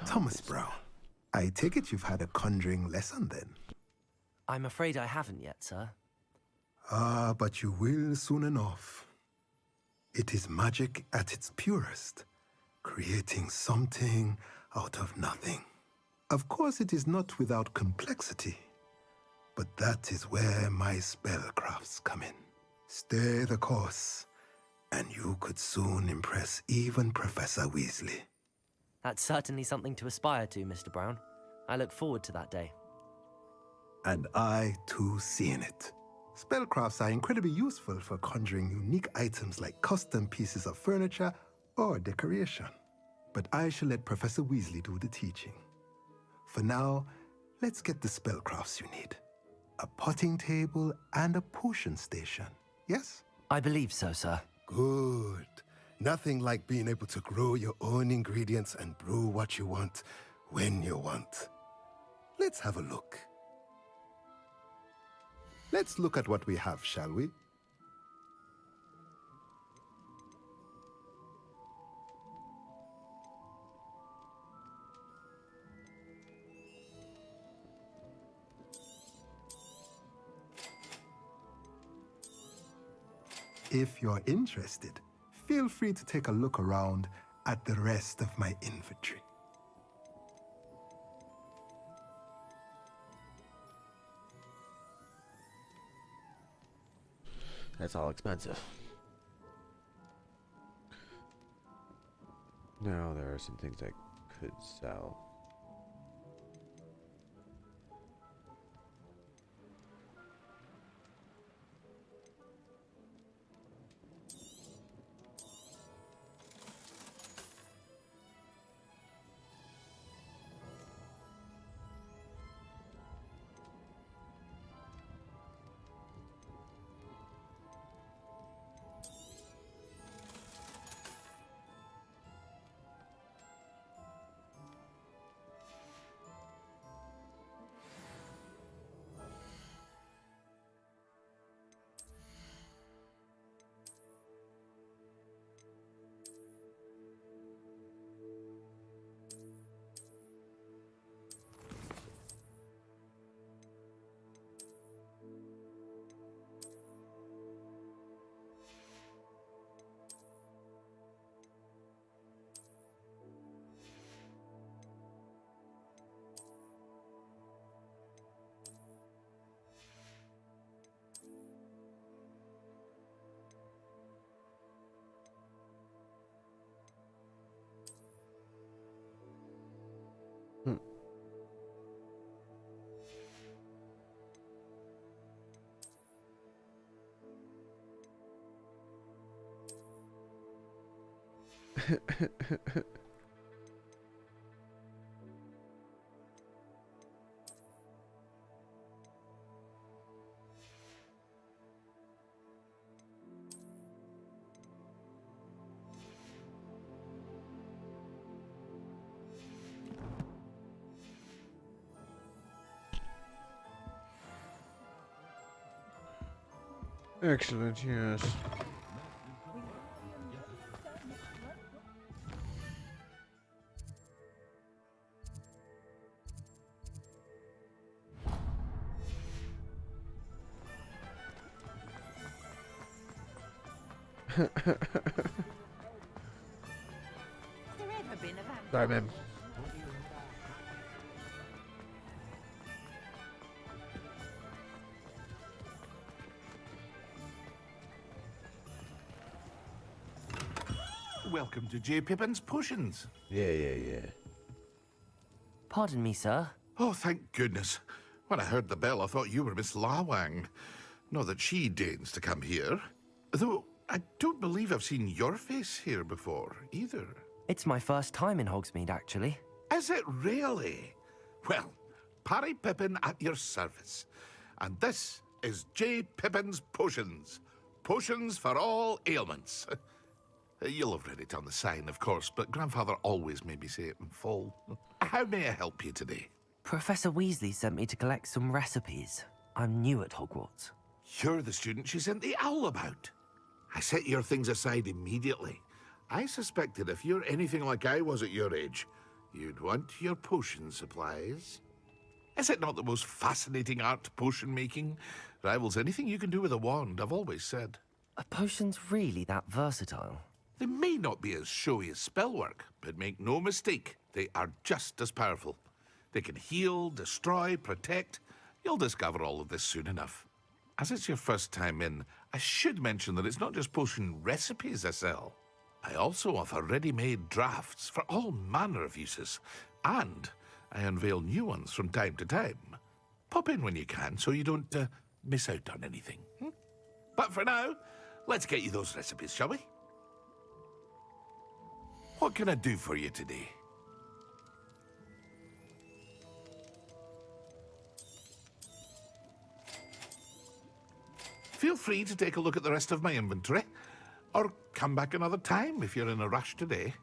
Thomas Brown, I take it you've had a conjuring lesson then? I'm afraid I haven't yet, sir. Ah, but you will soon enough. It is magic at its purest, creating something out of nothing. Of course, it is not without complexity, but that is where my spellcrafts come in. Stay the course, and you could soon impress even Professor Weasley. That's certainly something to aspire to, Mr. Brown. I look forward to that day. And I, too, see in it. Spellcrafts are incredibly useful for conjuring unique items like custom pieces of furniture or decoration. But I shall let Professor Weasley do the teaching. For now, let's get the spellcrafts you need. A potting table and a potion station, yes? I believe so, sir. Good. Nothing like being able to grow your own ingredients and brew what you want when you want. Let's have a look. Let's look at what we have, shall we? If you're interested, feel free to take a look around at the rest of my inventory. That's all expensive. Now there are some things I could sell. Excellent, yes. Sorry, man. Welcome to J. Pippin's Potions. Yeah. Pardon me, sir. Oh, thank goodness. When I heard the bell, I thought you were Miss Lawang. Not that she deigns to come here. Though, I don't believe I've seen your face here before, either. It's my first time in Hogsmeade, actually. Is it really? Well, Parry Pippin at your service. And this is J. Pippin's Potions. Potions for all ailments. You'll have read it on the sign, of course, but Grandfather always made me say it in full. How may I help you today? Professor Weasley sent me to collect some recipes. I'm new at Hogwarts. You're the student she sent the owl about. I set your things aside immediately. I suspected if you're anything like I was at your age, You'd want your potion supplies. Is it not the most fascinating art, potion making? Rivals anything you can do with a wand, I've always said. Are potions really that versatile? They may not be as showy as spellwork, but make no mistake, they are just as powerful. They can heal, destroy, protect. You'll discover all of this soon enough. As it's your first time in, I should mention that it's not just potion recipes I sell. I also offer ready-made drafts for all manner of uses, and I unveil new ones from time to time. Pop in when you can so you don't miss out on anything. But for now, let's get you those recipes, shall we? What can I do for you today? Feel free to take a look at the rest of my inventory, or come back another time if you're in a rush today.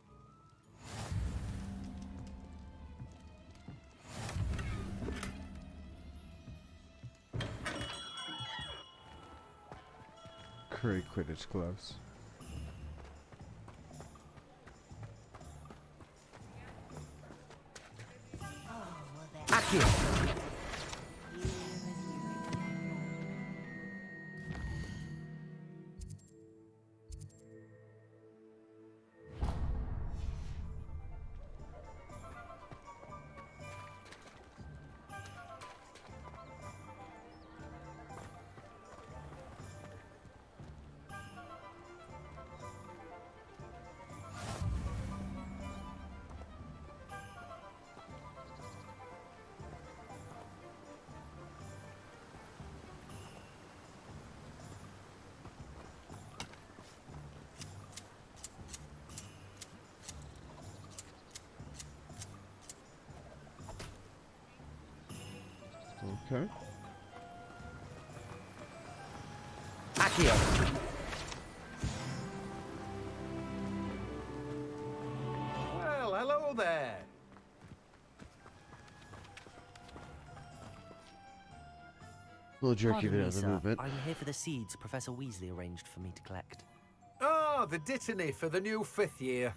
Great Quidditch gloves. Accio! Okay. Accio! Well, hello there. A little jerky Pardon there me, on the sir. movement. I'm here for the seeds Professor Weasley arranged for me to collect. Oh, the dittany for the new 5th year.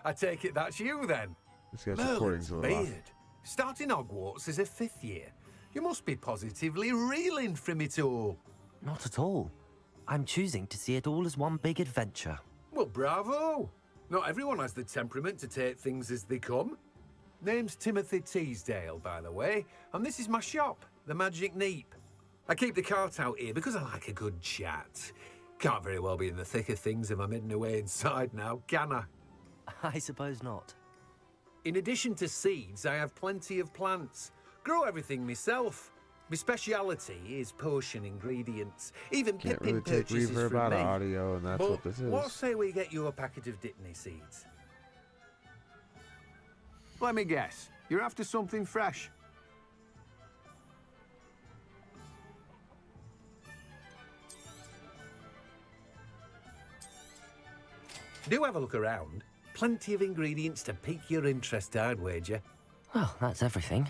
I take it that's you then. This guy's Merlin's recording's a little off. beard. Starting Hogwarts as a 5th year. You must be positively reeling from it all. Not at all. I'm choosing to see it all as one big adventure. Well, bravo. Not everyone has the temperament to take things as they come. Name's Timothy Teasdale, by the way, and this is my shop, the Magic Neep. I keep the cart out here because I like a good chat. Can't very well be in the thick of things if I'm hidden away inside now, can I? I suppose not. In addition to seeds, I have plenty of plants. Grow everything myself. My speciality is potion ingredients. Even Can't Pippin really take purchases reverb from out me. of audio, and that's But what this is. what say we get you a packet of Dittany seeds? Let me guess. You're after something fresh. Do have a look around. Plenty of ingredients to pique your interest, I'd wager. Well, that's everything.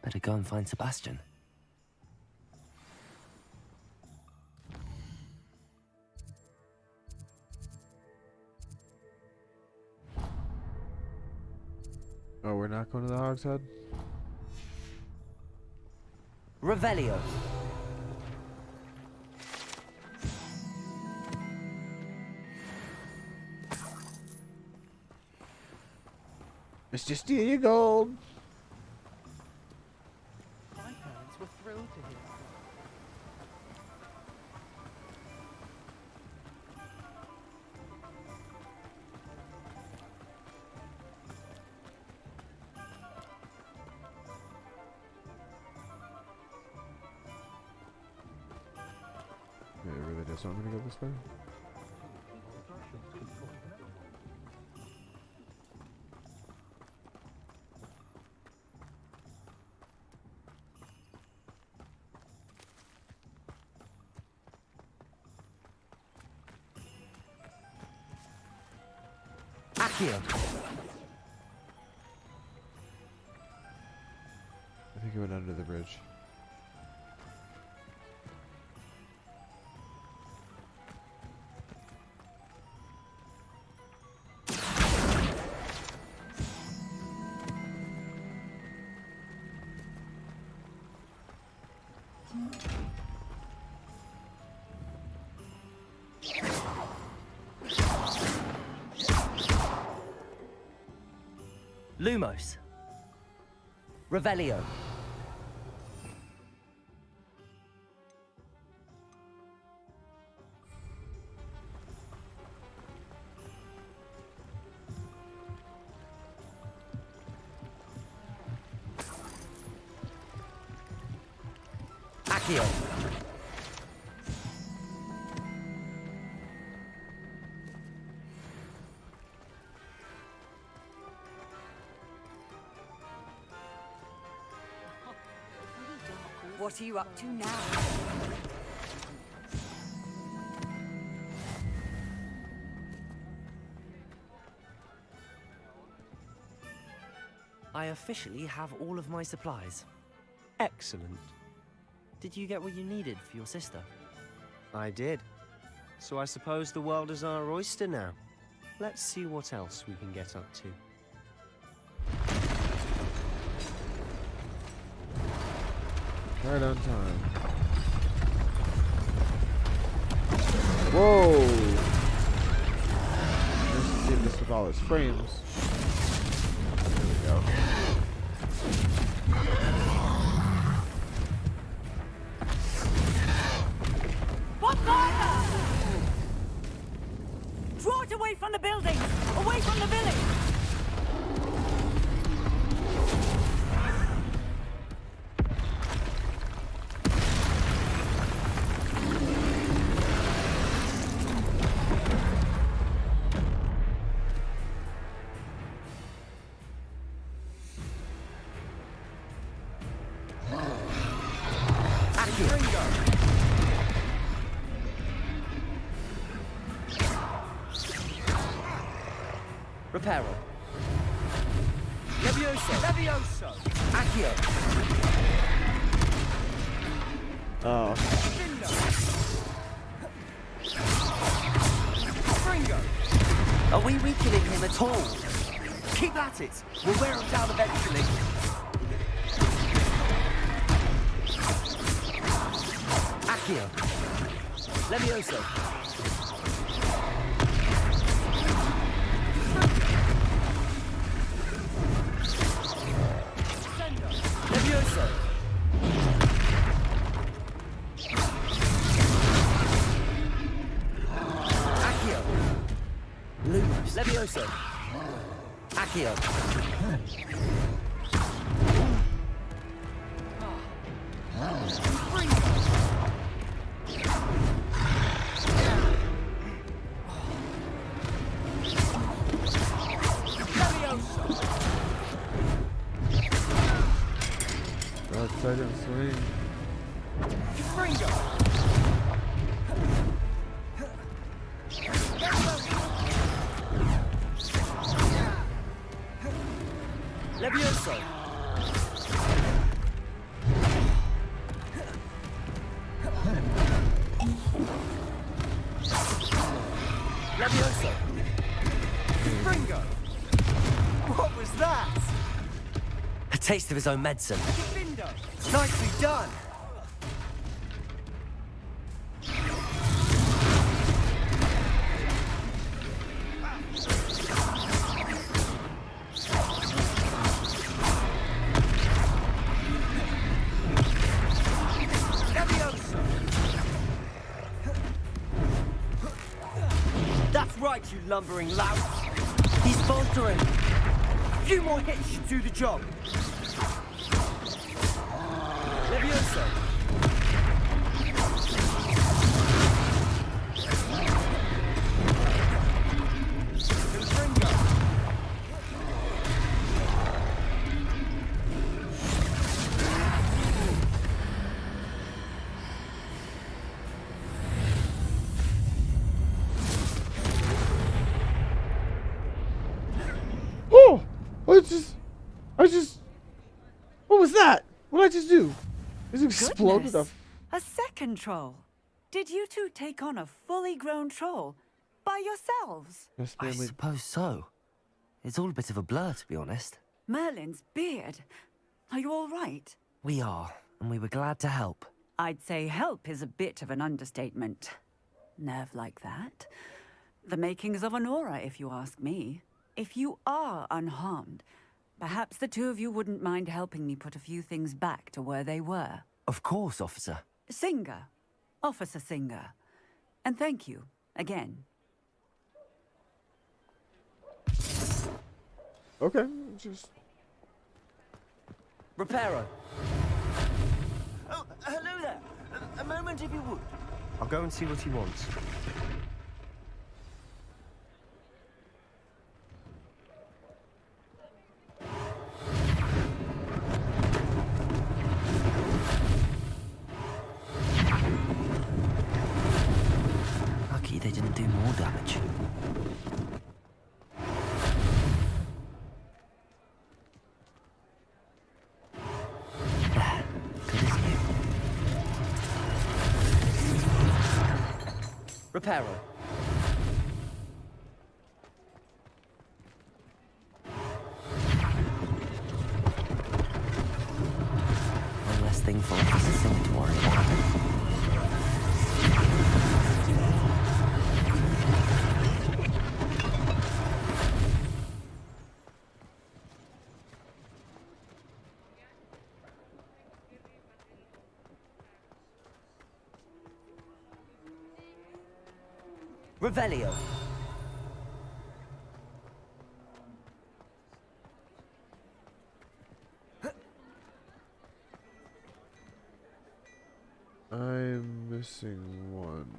Better go and find Sebastian. Oh, we're not going to the Hog's Head? Revelio. Mr. Steal your gold! My parents were thrilled to hear that. Yeah, it really does want me to go this way? Accio! I think it went under the bridge. Lumos. Revelio. Accio. What are you up to now? I officially have all of my supplies. Excellent. Did you get what you needed for your sister? I did. So I suppose the world is our oyster now. Let's see what else we can get up to. Right on time. Whoa! Let's see this with all its frames. There we go. What fire? Draw it away from the buildings! Away from the village! Reparo. Levioso. Levioso. Accio. Oh. Fringo. Are we weakening him at all? Keep at it. We'll wear him down eventually. Accio. Levioso. Levioso. Accio. Lumos. Levioso. Accio. Second swing. Fringo. Levioso. Levioso. Fringo. What was that? A taste of his own medicine. Nicely done! That's right, you lumbering lout! He's faltering! A few more hits should do the job! Levioso. Oh! What was that? What did I just do? It exploded Goodness. up. A second troll. Did you two take on a fully grown troll by yourselves? Yes, I suppose so. It's all a bit of a blur, to be honest. Merlin's beard. Are you all right? We are, and we were glad to help. I'd say help is a bit of an understatement. Nerve like that. The makings of an aura, if you ask me. If you are unharmed, Perhaps the two of you wouldn't mind helping me put a few things back to where they were. Of course, officer. Singer. Officer Singer. And thank you, again. Okay, just... Reparo. Oh, hello there. A moment if you would. I'll go and see what he wants. Lucky they didn't do more damage. Reparo. One less thing for Officer Singer to worry about. Revelio. I'm missing one.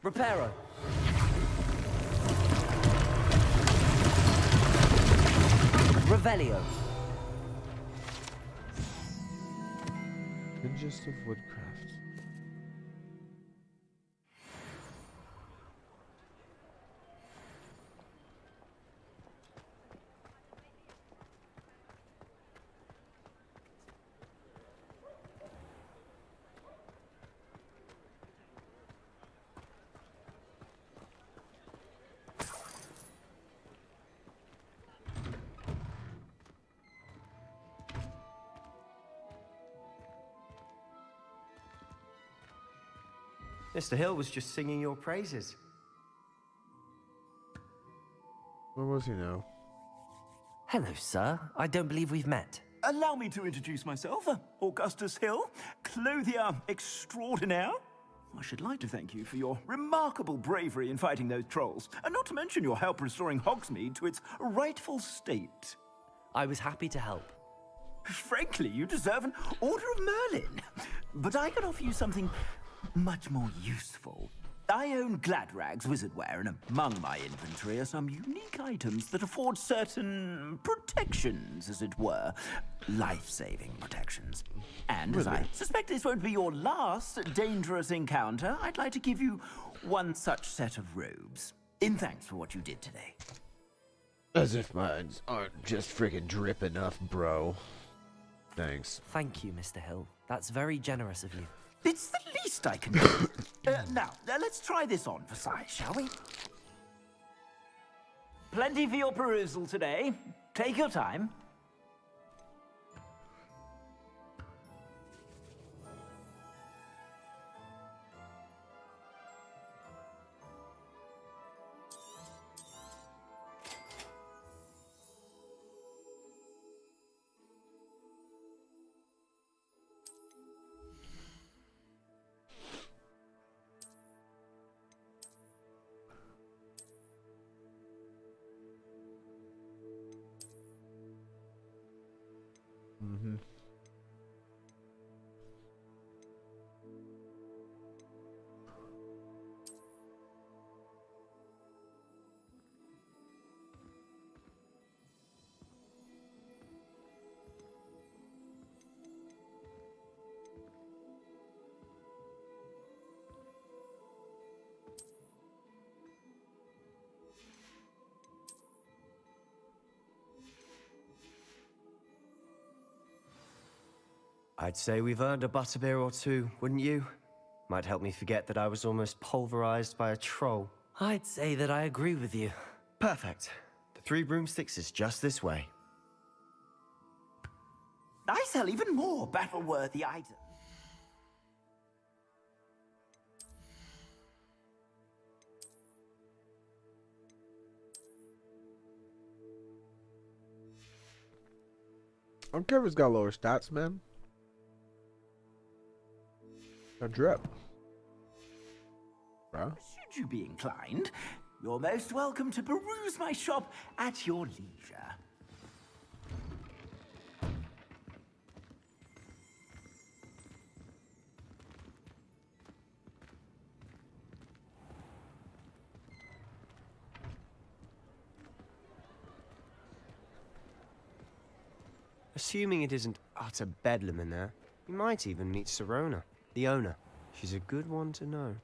Reparo. Revelio. Ingest of woodcraft. Mr. Hill was just singing your praises. Where was he now? Hello, sir. I don't believe we've met. Allow me to introduce myself, Augustus Hill, clothier extraordinaire. I should like to thank you for your remarkable bravery in fighting those trolls, and not to mention your help restoring Hogsmeade to its rightful state. I was happy to help. Frankly, you deserve an Order of Merlin. But I can offer you something much more useful. I own Gladrag's wizardware, and among my inventory are some unique items that afford certain protections, as it were. Life-saving protections. And as I suspect this won't be your last dangerous encounter, I'd like to give you one such set of robes, in thanks for what you did today. As if mine aren't just freaking drip enough, bro. Thanks. Thank you, Mr. Hill. That's very generous of you. It's the least I can do. Now, let's try this on for size, shall we? Plenty for your perusal today. Take your time. Mm-hmm. I'd say we've earned a butterbeer or two, wouldn't you? Might help me forget that I was almost pulverized by a troll. I'd say that I agree with you. Perfect. The 3 broomsticks is just this way. I sell even more battle-worthy items. I don't care if it's got lower stats, man. A drip. Bro. Should you be inclined, you're most welcome to peruse my shop at your leisure. Assuming it isn't utter bedlam in there, you might even meet Sirona, the owner. She's a good one to know.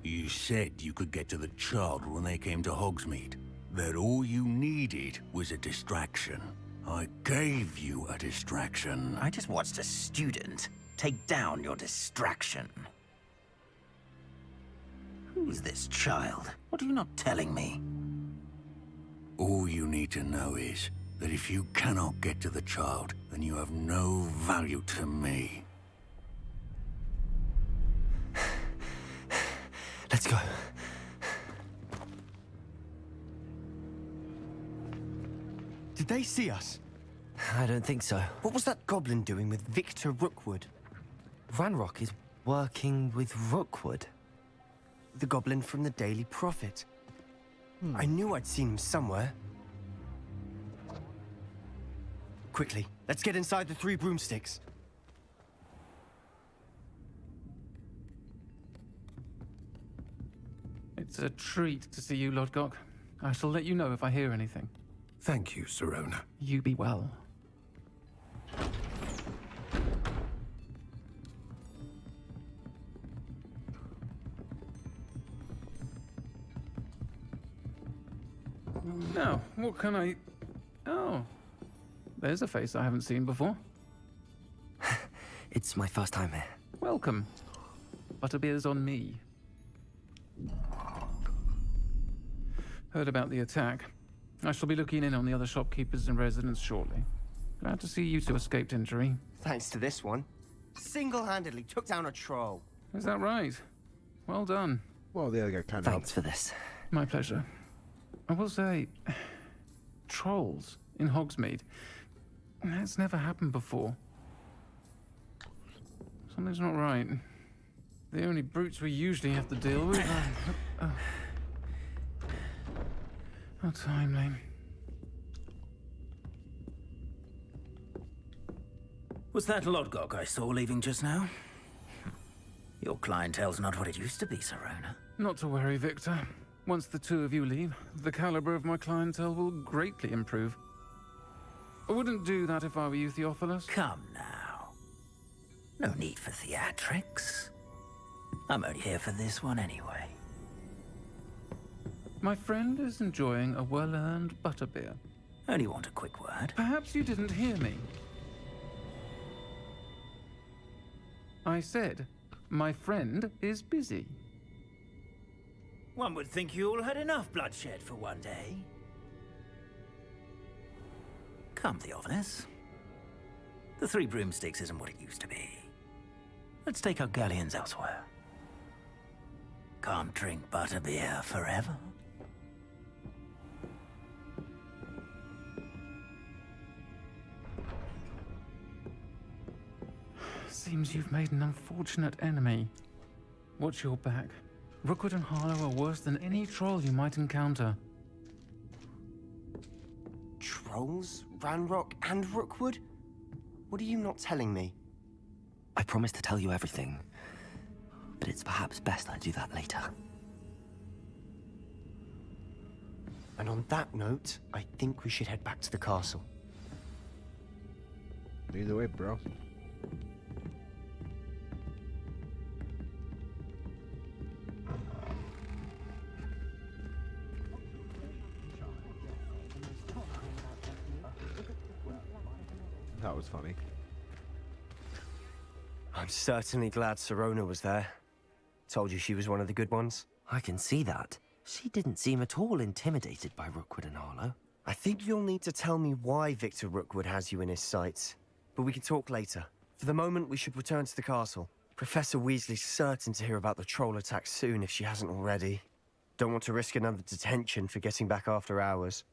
You said you could get to the child when they came to Hogsmeade. That all you needed was a distraction. I gave you a distraction. I just watched a student take down your distraction. Who's this child? What are you not telling me? All you need to know is that if you cannot get to the child, then you have no value to me. Let's go. Did they see us? I don't think so. What was that goblin doing with Victor Rookwood? Ranrock is working with Rookwood. The goblin from the Daily Prophet. I knew I'd seen him somewhere. Quickly, let's get inside the 3 broomsticks. It's a treat to see you, Lodgok. I shall let you know if I hear anything. Thank you, Sirona. You be well. Now, what can I... Oh, there's a face I haven't seen before. It's my first time here. Welcome. Butterbeer's on me. Heard about the attack. I shall be looking in on the other shopkeepers and residents shortly. Glad to see you two escaped injury. Thanks to this one. Single-handedly took down a troll. Is that right? Well done. Well, the other guy kind of... Thanks for this. My pleasure. I will say, trolls in Hogsmeade. That's never happened before. Something's not right. The only brutes we usually have to deal with are... How timely. Was that Lodgok I saw leaving just now? Your clientele's not what it used to be, Sirona. Not to worry, Victor. Once the two of you leave, the caliber of my clientele will greatly improve. I wouldn't do that if I were you, Theophilus. Come now. No need for theatrics. I'm only here for this one anyway. My friend is enjoying a well-earned butterbeer. Only want a quick word. Perhaps you didn't hear me. I said, my friend is busy. One would think you all had enough bloodshed for one day. Come, Theophilus. The 3 broomsticks isn't what it used to be. Let's take our galleons elsewhere. Can't drink butterbeer forever. Seems you've made an unfortunate enemy. Watch your back. Rookwood and Harlow are worse than any troll you might encounter. Trolls? Ranrock and Rookwood? What are you not telling me? I promised to tell you everything, but it's perhaps best I do that later. And on that note, I think we should head back to the castle. Either way, bro. thought was funny. I'm certainly glad Sirona was there. Told you she was one of the good ones. I can see that. She didn't seem at all intimidated by Rookwood and Harlow. I think you'll need to tell me why Victor Rookwood has you in his sights. But we can talk later. For the moment, we should return to the castle. Professor Weasley's certain to hear about the troll attack soon if she hasn't already. Don't want to risk another detention for getting back after hours.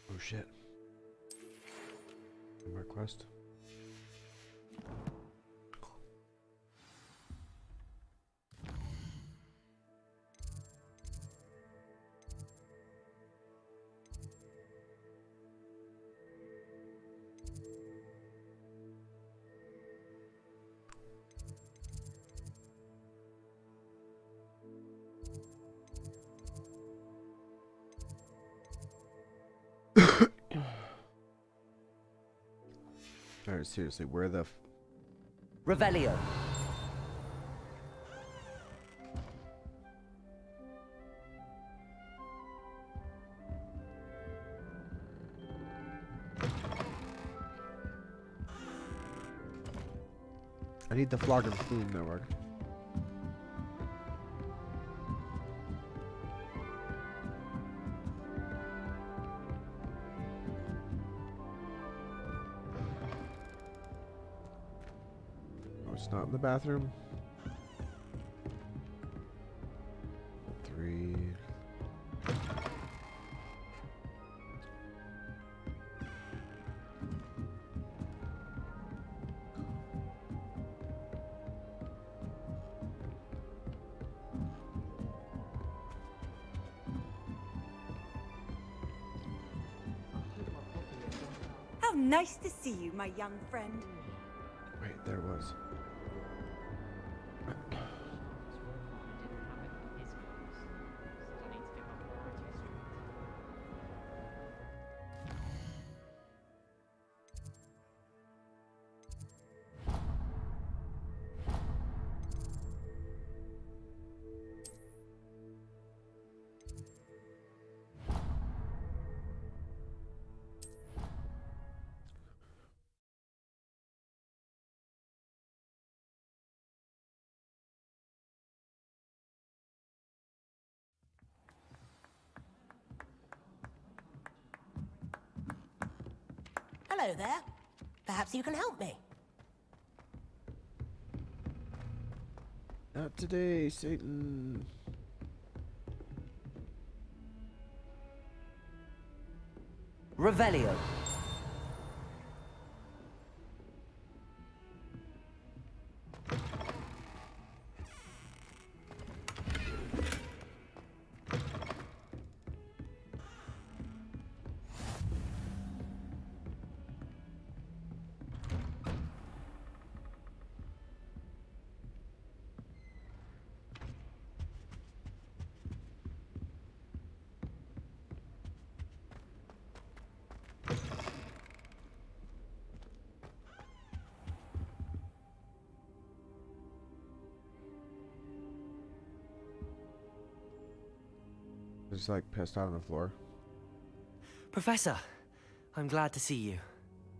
Oh shit. More quest. Alright, seriously, where the Revelio. I need the Flog and Flume network. It's not in the bathroom. 3. How nice to see you, my young friend. Wait, there was. Hello there. Perhaps you can help me. Not today, Satan. Revelio. Just like pissed out on the floor. Professor, I'm glad to see you.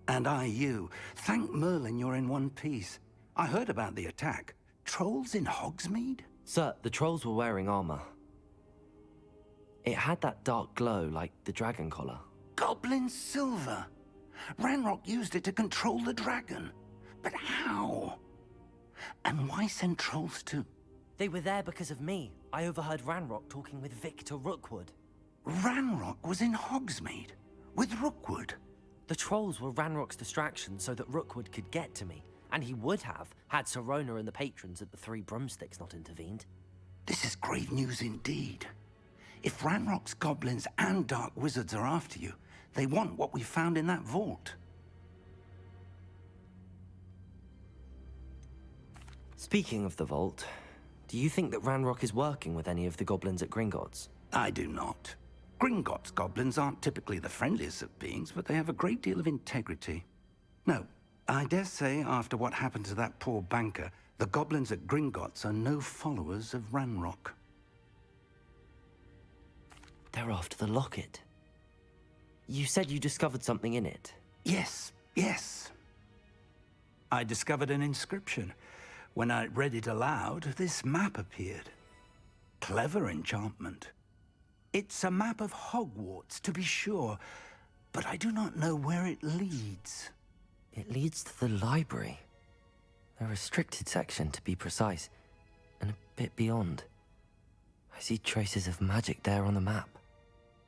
And I you. Thank Merlin you're in one piece. I heard about the attack. Trolls in Hogsmeade? Sir, the trolls were wearing armor. It had that dark glow like the dragon collar. Goblin silver. Ranrock used it to control the dragon. But how? And why send trolls too? They were there because of me. I overheard Ranrock talking with Victor Rookwood. Ranrock was in Hogsmeade? With Rookwood? The trolls were Ranrock's distraction so that Rookwood could get to me. And he would have, had Sirona and the patrons at the Three Broomsticks not intervened. This is grave news indeed. If Ranrock's goblins and dark wizards are after you, they want what we found in that vault. Speaking of the vault, do you think that Ranrock is working with any of the goblins at Gringotts? I do not. Gringotts goblins aren't typically the friendliest of beings, but they have a great deal of integrity. No, I dare say after what happened to that poor banker, the goblins at Gringotts are no followers of Ranrock. They're after the locket. You said you discovered something in it. Yes. I discovered an inscription. When I read it aloud, this map appeared. Clever enchantment. It's a map of Hogwarts, to be sure, but I do not know where it leads. It leads to the library. A restricted section, to be precise, and a bit beyond. I see traces of magic there on the map.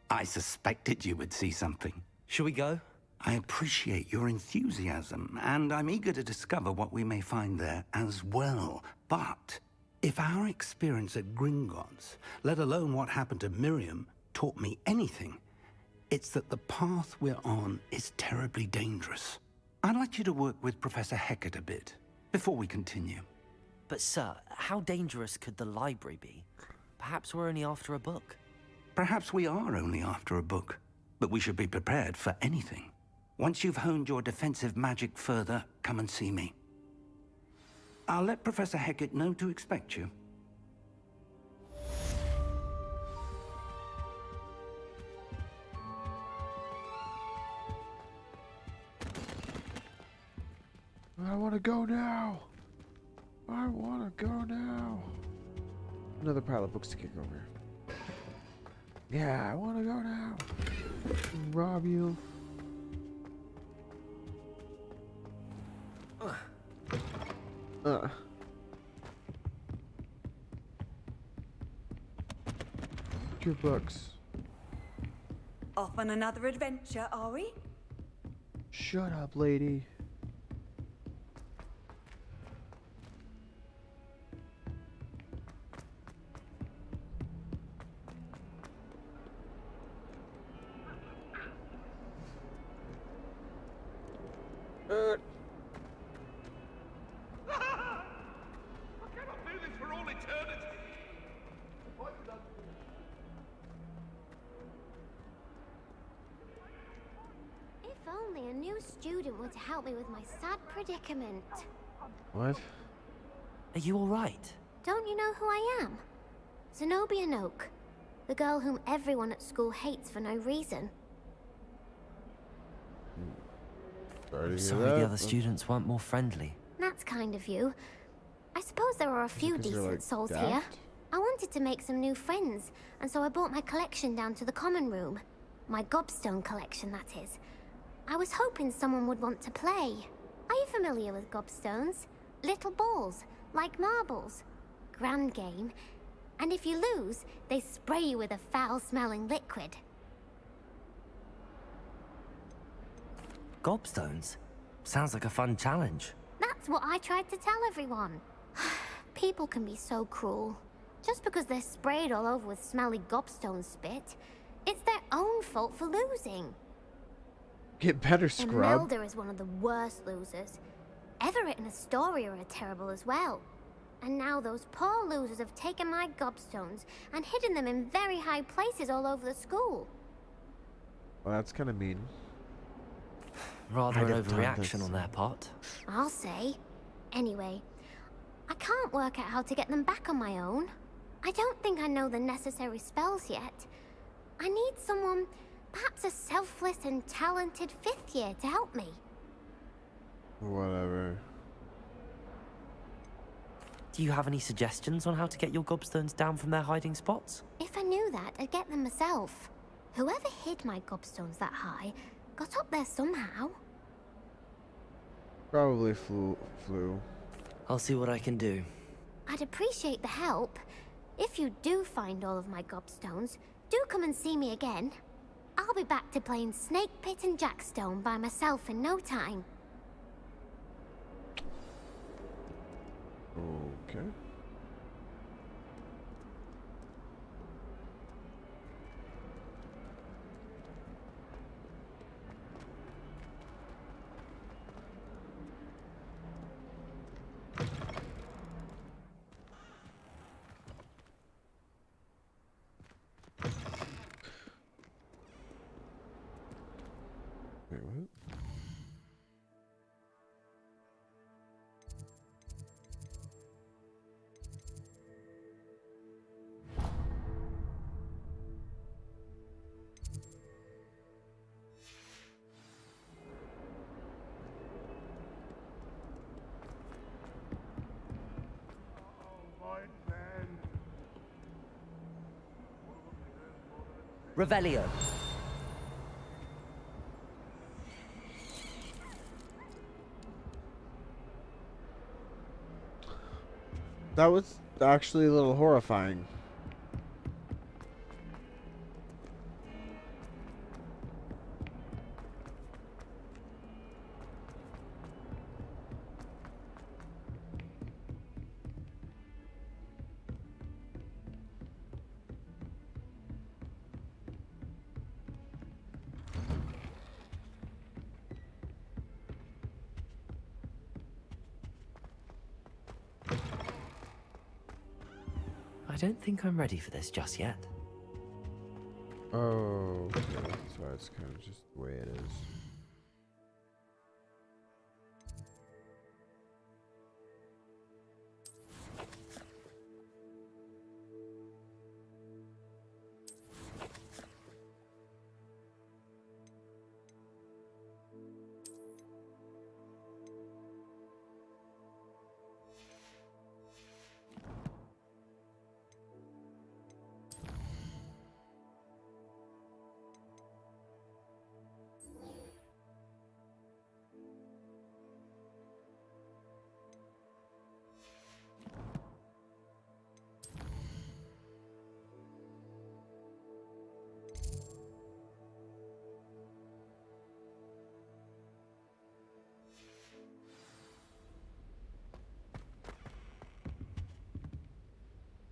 I suspected you would see something. Shall we go? I appreciate your enthusiasm, and I'm eager to discover what we may find there as well. But if our experience at Gringotts, let alone what happened to Miriam, taught me anything, it's that the path we're on is terribly dangerous. I'd like you to work with Professor Hecat a bit, before we continue. But sir, how dangerous could the library be? Perhaps we're only after a book. Perhaps we are only after a book, but we should be prepared for anything. Once you've honed your defensive magic further, come and see me. I'll let Professor Hecat know to expect you. I want to go now. I want to go now. Another pile of books to kick over. Yeah, I want to go now. Rob you. Your books. Off on another adventure, are we? Shut up, lady. Student were to help me with my sad predicament. What? Are you all right? Don't you know who I am? Zenobia Noak, the girl whom everyone at school hates for no reason. I'm sorry the other students weren't more friendly. That's kind of you. I suppose there are a few decent souls here. I wanted to make some new friends, and so I brought my collection down to the common room. My gobstone collection, that is. I was hoping someone would want to play. Are you familiar with gobstones? Little balls, like marbles. Grand game. And if you lose, they spray you with a foul-smelling liquid. Gobstones? Sounds like a fun challenge. That's what I tried to tell everyone. People can be so cruel. Just because they're sprayed all over with smelly gobstone spit, it's their own fault for losing. Get better, scrub. Imelda is one of the worst losers. Everett and Astoria are terrible as well. And now those poor losers have taken my gobstones and hidden them in very high places all over the school. Well, that's kind of mean. Rather an overreaction on their part. I'll say. Anyway, I can't work out how to get them back on my own. I don't think I know the necessary spells yet. I need someone, perhaps a selfless and talented 5th year to help me. Whatever. Do you have any suggestions on how to get your gobstones down from their hiding spots? If I knew that, I'd get them myself. Whoever hid my gobstones that high got up there somehow. Probably flew. I'll see what I can do. I'd appreciate the help. If you do find all of my gobstones, do come and see me again. I'll be back to playing Snake Pit and Jackstone by myself in no time. Okay. Wait, what? Revelio. That was actually a little horrifying. I don't think I'm ready for this just yet. Oh, okay. That's why it's kind of just the way it is.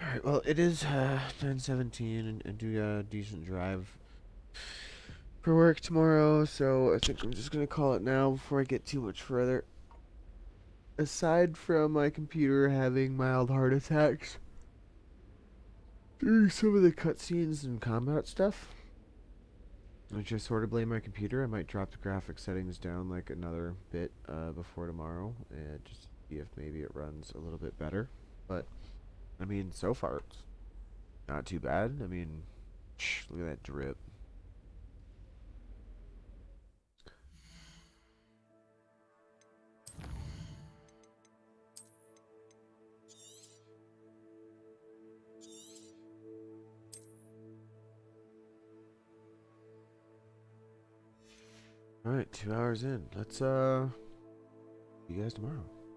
Alright, well, it is 9:17 and I do a decent drive for work tomorrow, so I think I'm just going to call it now before I get too much further. Aside from my computer having mild heart attacks during some of the cutscenes and combat stuff, which I sort of blame my computer, I might drop the graphic settings down like another bit before tomorrow, and just see if maybe it runs a little bit better. But I mean, so far it's not too bad. I mean, look at that drip. Alright, 2 hours in. Let's see you guys tomorrow.